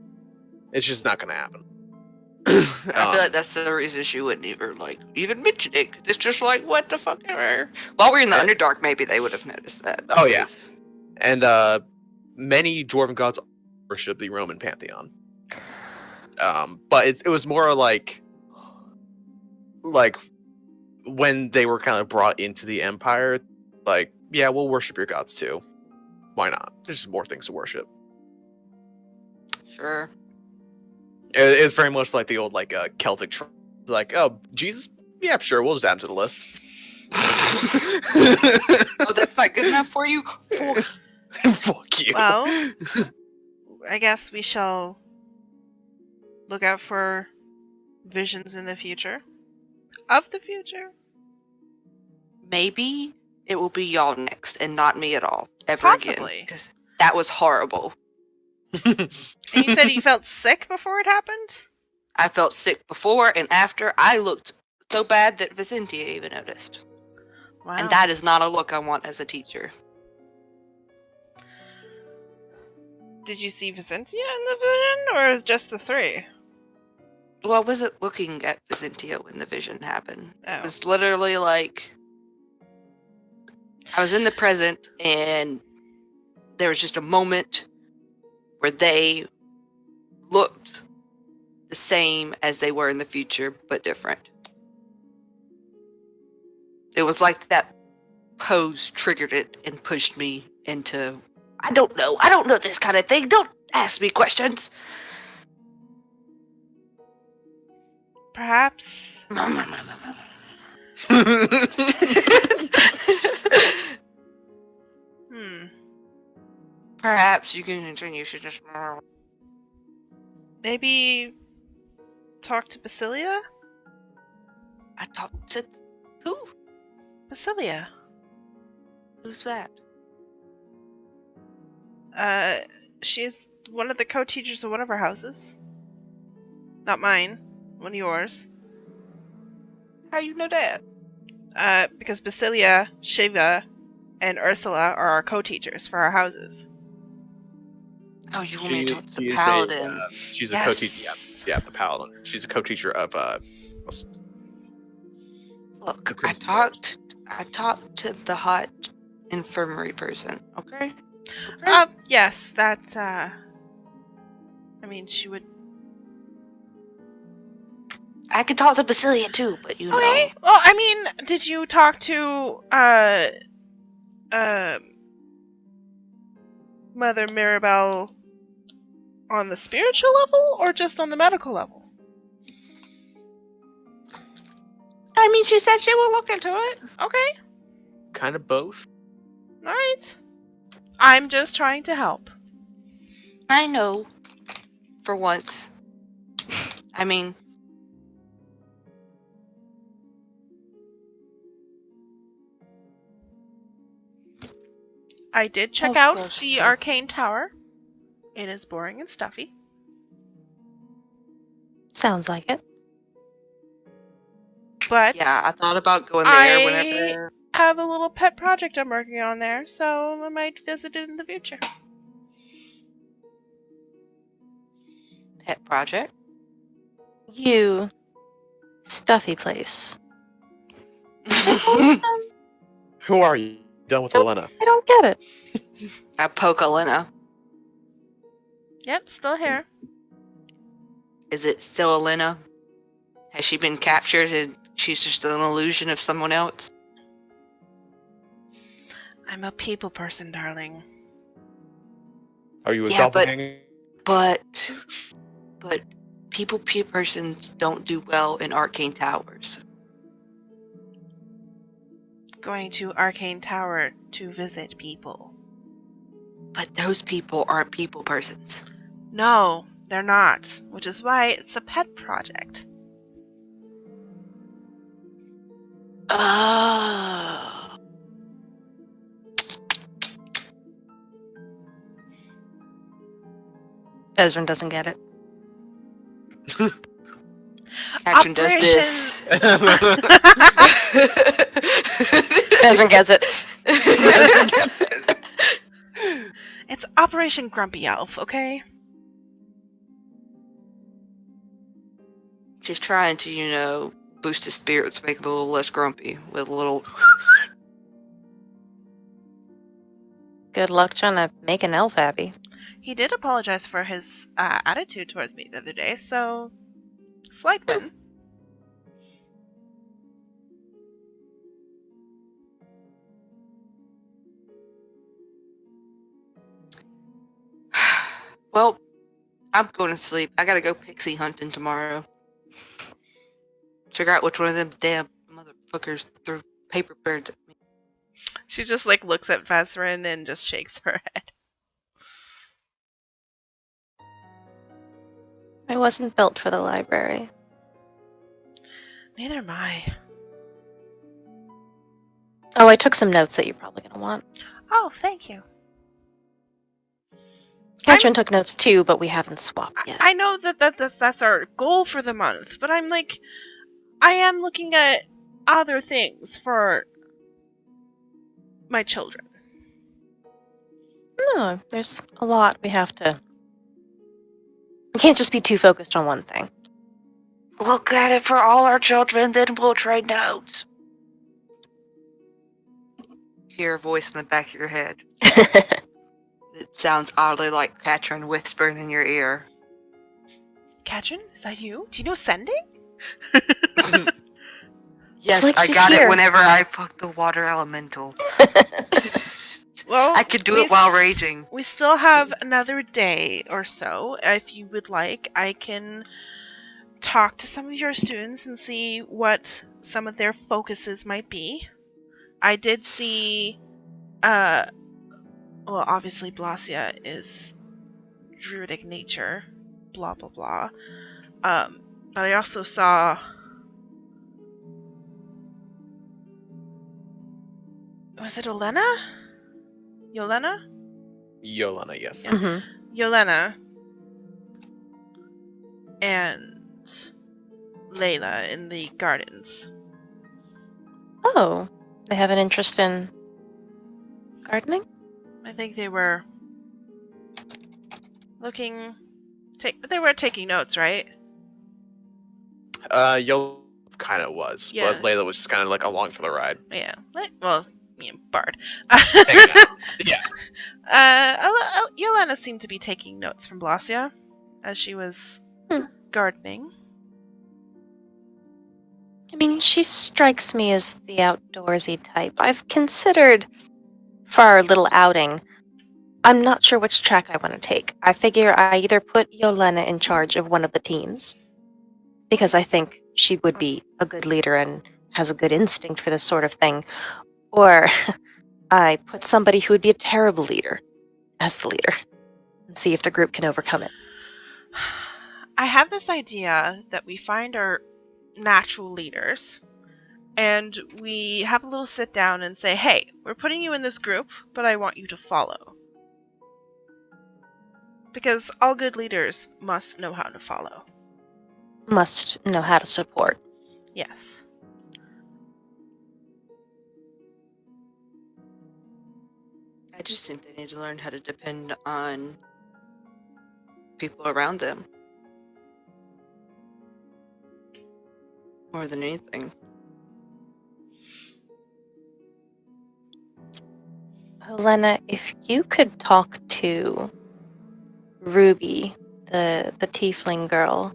It's just not going to happen. I feel like that's the reason she wouldn't even mention it. 'Cause it's just like, what the fuck ever. While we're in the Eh. Underdark, maybe they would have noticed that. Oh, yeah. because- And many dwarven gods worship the Roman pantheon. But it was more like when they were kind of brought into the empire, like, yeah, we'll worship your gods too. Why not? There's just more things to worship. Sure. It's very much like the old Celtic like, oh, Jesus, yeah, sure, we'll just add him to the list. Oh, that's not good enough for you? Fuck you. Well, I guess we shall look out for visions in the future. Of the future? Maybe it will be y'all next and not me at all. Ever Possibly. again. Because that was horrible. And you said you felt sick before it happened? I felt sick before and after. I looked so bad that Vicentia even noticed. Wow. And that is not a look I want as a teacher. Did you see Vicentia in the vision, or is just the three? Well, I wasn't looking at Vicentia when the vision happened. Oh. It was literally like I was in the present and there was just a moment where they looked the same as they were in the future, but different. It was like that pose triggered it and pushed me into I don't know this kind of thing. Don't ask me questions. Perhaps. Perhaps you can continue to just Maybe talk to Basilia? I talked to who? Basilia. Who's that? She's one of the co-teachers of one of our houses. Not mine. One of yours. How you know that? Because Basilia, Shiva, and Ursula are our co-teachers for our houses. Oh, you want me to talk to the She's paladin? she's Yes. a co-teacher. Yeah, the paladin. She's a co-teacher of Look, the I Crimson Dwarves. talked to the hot infirmary person, okay? Yes, that, I mean, she would... I could talk to Basilia too, but you know. Okay, well, I mean, did you talk to, Mother Mirabelle on the spiritual level, or just on the medical level? I mean, she said she will look into it. Okay, Kind of both. alright. I'm just trying to help. I know. For once. I mean, I did check Of out course, the yeah. arcane tower. It is boring and stuffy. Sounds like it. But yeah, I thought about going there I whenever. have a little pet project I'm working on there, so I might visit it in the future. Pet project. You stuffy place. Who are you? Done with Nope. Elena. I don't get it. I poke Elena. Yep, still here. Is it still Elena? Has she been captured and she's just an illusion of someone else? I'm a people person, darling. Are you a Yeah, but- doppelganger? But people persons don't do well in arcane towers. Going to Arcane Tower to visit people. But those people aren't people persons. No, they're not, which is why it's a pet project. Oh. Bezrin doesn't get it. Katrin does this. Bezrin gets it. Ezra gets it. It's Operation Grumpy Elf, okay? Just trying to, boost his spirits, make him a little less grumpy with a little. Good luck trying to make an elf happy. He did apologize for his attitude towards me the other day, so slight win. Well, I'm going to sleep. I gotta go pixie hunting tomorrow. Figure out which one of them damn motherfuckers threw paper birds at me. She just looks at Vesrin and just shakes her head. I wasn't built for the library. Neither am I. Oh, I took some notes that you're probably going to want. Oh, thank you. Katrin took notes too, but we haven't swapped yet. I know that's our goal for the month, but I'm I am looking at other things for my children. No, there's a lot we have to... We can't just be too focused on one thing. Look at it for all our children, then we'll trade notes. Hear a voice in the back of your head. It sounds oddly like Katrin whispering in your ear. Katrin, is that you? Do you know sending? Yes, like I she's got here. it whenever I fuck the water elemental. Well, I could do it while raging. We still have another day or so. If you would like, I can talk to some of your students and see what some of their focuses might be. I did see, well, obviously Blasia is druidic nature, blah blah blah. But I also saw, was it Olena? Yolena? Yolana, yes. Yeah. Mhm. Yolena and Layla in the gardens. Oh, they have an interest in gardening? I think they were they were taking notes, right? Yola kind of was, Yeah. but Layla was just kind of along for the ride. Yeah. Well, Bard. Hanging out. Yeah. Yolena seemed to be taking notes from Blasia as she was gardening. I mean, she strikes me as the outdoorsy type. I've considered for our little outing. I'm not sure which track I want to take. I figure I either put Yolena in charge of one of the teams, because I think she would be a good leader and has a good instinct for this sort of thing, or I put somebody who would be a terrible leader as the leader and see if the group can overcome it. I have this idea that we find our natural leaders and we have a little sit down and say, hey, we're putting you in this group, but I want you to follow. Because all good leaders must know how to follow. Must know how to support. Yes. I just think they need to learn how to depend on people around them. More than anything. Helena, if you could talk to Ruby, the tiefling girl,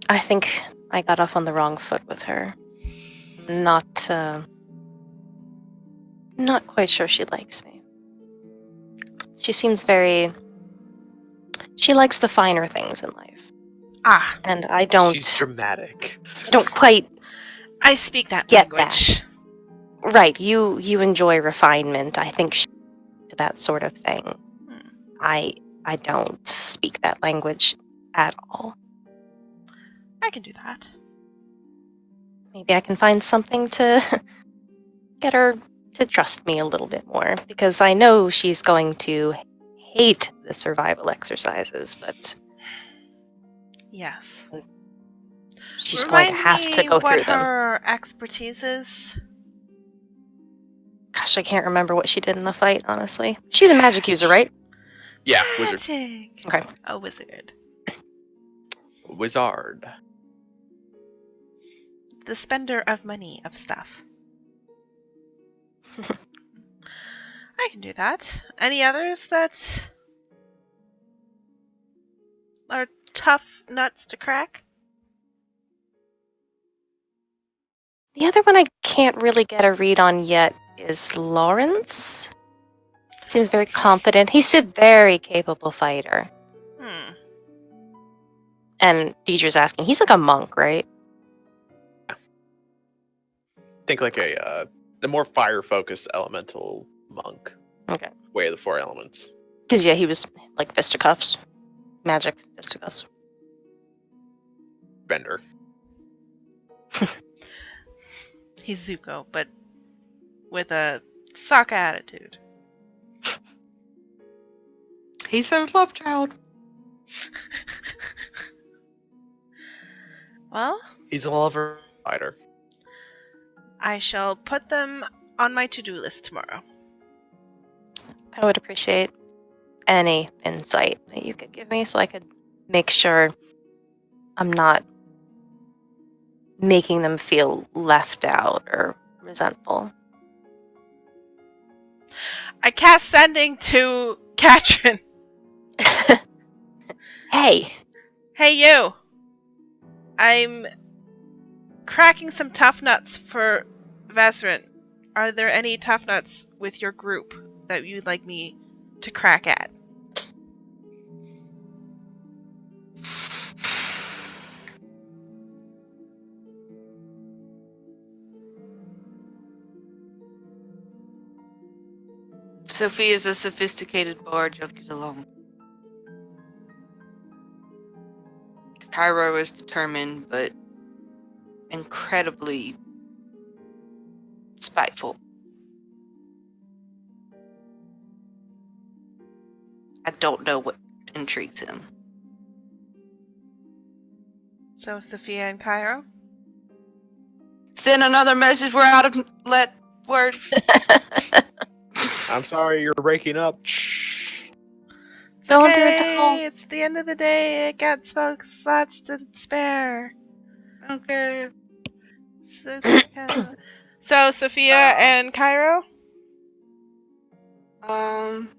I think I got off on the wrong foot with her. Not quite sure she likes me. She seems she likes the finer things in life. Ah, And I don't She's dramatic. quite I speak that get language. that. Right, you enjoy refinement. I think she to that sort of thing. I don't speak that language at all. I can do that. Maybe I can find something to get her to trust me a little bit more, because I know she's going to hate the survival exercises, but Yes. she's going to Remind have to me go what through them. her expertise is. Gosh, I can't remember what she did in the fight, honestly. She's a magic user, right? Yeah, wizard. Magic. Okay. A wizard. Wizard. The spender of money, of stuff. I can do that. Any others that are tough nuts to crack? The other one I can't really get a read on yet is Lawrence. Seems very competent. He's a very capable fighter. And Deidre's asking, he's like a monk, right? Think like the more fire-focused elemental monk. Okay. Way of the Four Elements. Because, yeah, he was like fisticuffs. Magic fisticuffs. Bender. He's Zuko, but with a Sokka attitude. He's a love child. Well, He's a lover fighter. I shall put them on my to-do list tomorrow. I would appreciate any insight that you could give me so I could make sure I'm not making them feel left out or resentful. I cast sending to Katrin. Hey! Hey, you! I'm cracking some tough nuts for Vesrant. Are there any tough nuts with your group that you'd like me to crack at? Sophia's a sophisticated bard. You'll get along. Cairo is determined, but incredibly spiteful. I don't know what intrigues him. So, Sophia and Cairo? Send another message. We're out of let word. I'm sorry you're breaking up. It's Going through a okay, tunnel. it's the end of the day. I got folks lots to spare. Okay. So, Sophia and Cairo? Um.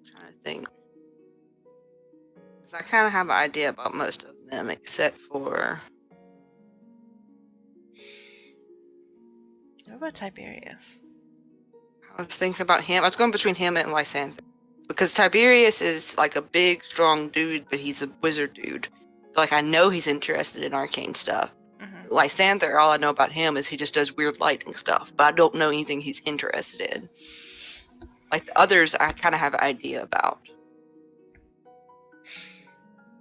Trying to think. 'Cause I kind of have an idea about most of them, except for What about Tiberius? I was thinking about him. I was going between him and Lysander. Because Tiberius is like a big, strong dude, but he's a wizard dude. So, like, I know he's interested in arcane stuff. Mm-hmm. Lysander, all I know about him is he just does weird lightning stuff, but I don't know anything he's interested in. Like the others, I kind of have an idea about.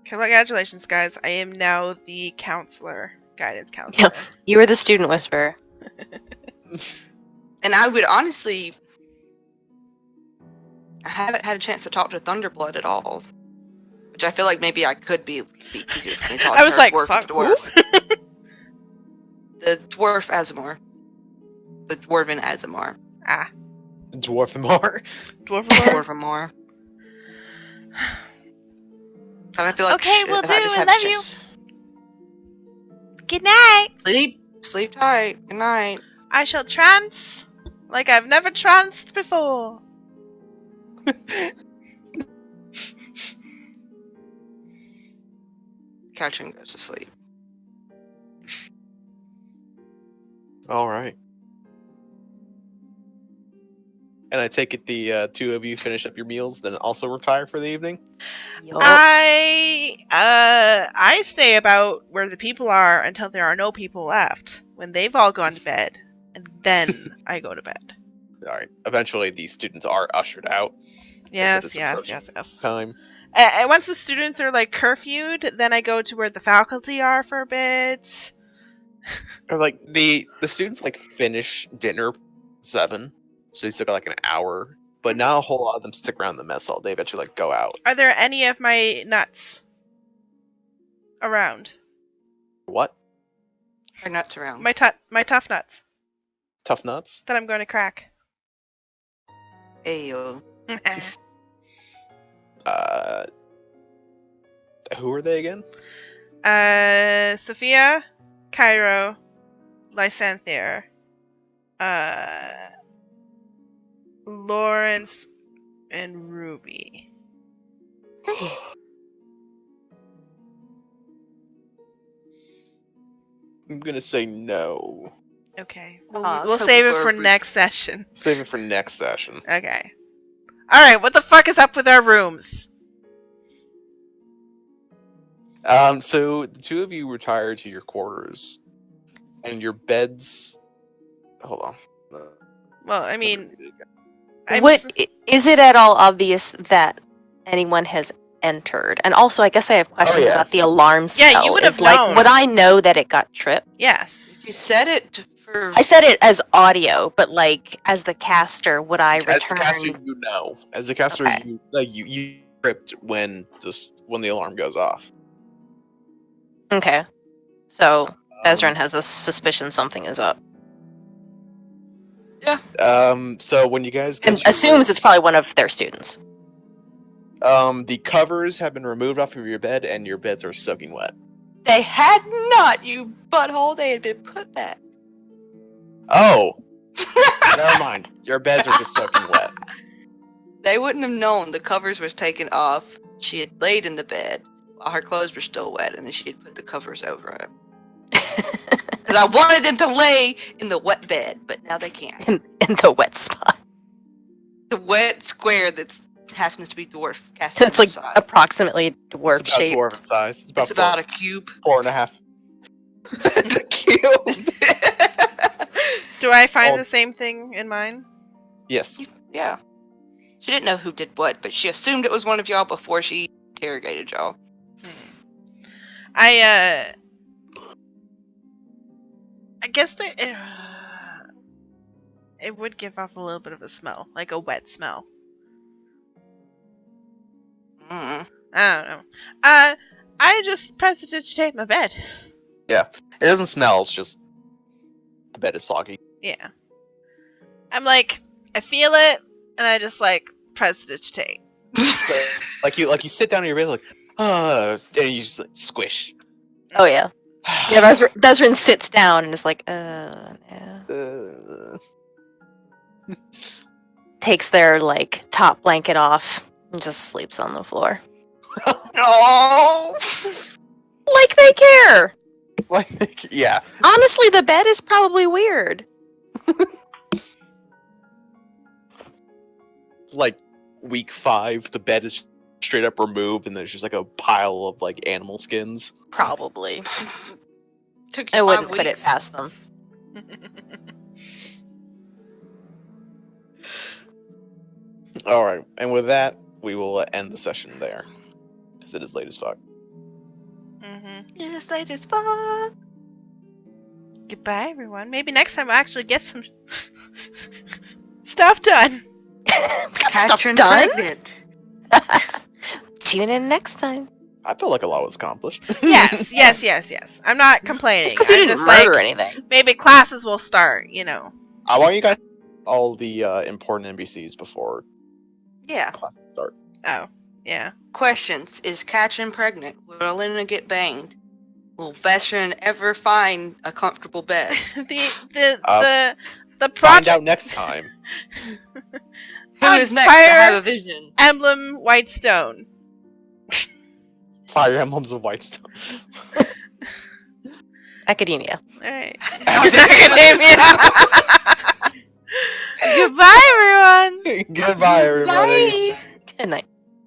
Congratulations, guys. I am now the guidance counselor. You were the student whisperer. And I would honestly, I haven't had a chance to talk to Thunderblood at all, which I feel like maybe I could be easier for me to talk I to was her like, dwarf, fuck, dwarf. The dwarf Azamar. The dwarven Azamar. Ah, Dwarfamar. Dwarfalore? Dwarvamar. And I feel like Okay, will if I do. just I have a love you. chance- Good night. Sleep tight. Good night. I shall trance like I've never tranced before. Katrin goes to sleep. All right. And I take it the two of you finish up your meals, then also retire for the evening? Yup. I stay about where the people are until there are no people left. When they've all gone to bed, and then I go to bed. All right. Eventually, these students are ushered out. Yes, is yes, approaching yes, yes. Time. And once the students are like curfewed, then I go to where the faculty are for a bit. Or like the students like finish dinner 7, so they still got like an hour. But not a whole lot of them stick around the mess hall. They eventually like go out. Are there any of my nuts around? What? Our nuts around. My tough nuts Tough nuts? that I'm going to crack. Ayo. Who are they again? Sophia, Cairo, Lysanthier, Lawrence, and Ruby. I'm gonna say no. Okay, I was we'll hoping save it for a for brief- next session. Save it for next session. Okay. All right, what the fuck is up with our rooms? So the two of you retire to your quarters, and your beds. Hold on. Well, I mean, Is it at all obvious that anyone has entered? And also, I guess I have questions yeah. about the alarm Yeah, you spell. would have Is, like, known. would I know that it got tripped? Yes. You said it for. I said it as audio, but like as the caster, would I As the return? caster, you know. As the caster, Okay. you tripped when the alarm goes off. Okay, so Bezran has a suspicion something is up, So when you guys get and to your assumes it's rooms, probably one of their students. the covers have been removed off of your bed, and your beds are soaking wet. They had not, you butthole. They had been put back. Oh, never mind. Your beds are just soaking wet. They wouldn't have known the covers was taken off. She had laid in the bed while her clothes were still wet, and then she had put the covers over it. Because I wanted them to lay in the wet bed, but now they can't. in the wet spot. The wet square that happens to be dwarf. It's like size. approximately It's dwarf about shape. dwarven size. It's about a cube. 4.5. The cube. Do I find Oh. the same thing in mine? Yes. Yeah. She didn't know who did what, but she assumed it was one of y'all before she interrogated y'all. I guess it would give off a little bit of a smell, like a wet smell. Mm. I don't know. I just prestidigitate my bed. It doesn't smell. It's just the bed is soggy. Yeah. I'm like, I feel it, and I just like prestidigitate. So, like you sit down in your bed, like, and you just like, squish. Oh yeah. Yeah, Bezran sits down and is like, yeah. Takes their like top blanket off and just sleeps on the floor. Oh. Like they care. Like, yeah. Honestly, the bed is probably weird. Like week 5, the bed is straight up removed, and there's just like a pile of like animal skins. Probably. Took I you wouldn't 5 put it weeks. past them. All right, and with that, we will end the session there, because it is late as fuck. It's late as fuck. Goodbye, everyone. Maybe next time I'll actually get some stuff done. Got stuff Catching done. pregnant. Tune in next time. I feel like a lot was accomplished. Yes. I'm not complaining. Just because you I'm didn't just murder like, anything. maybe classes will start, you know. I want you guys all the important NPCs before Yeah. classes start. Oh, yeah. Questions. Is Katrin pregnant? Will Elena get banged? Will Vestrin ever find a comfortable bed? The Find project out next time. Who is next to Fire have a vision? Emblem Whitestone. Fire Emblems of Whitestone. Academia. All right. Academia. Goodbye, everyone. Goodbye, everybody. Bye. Good night.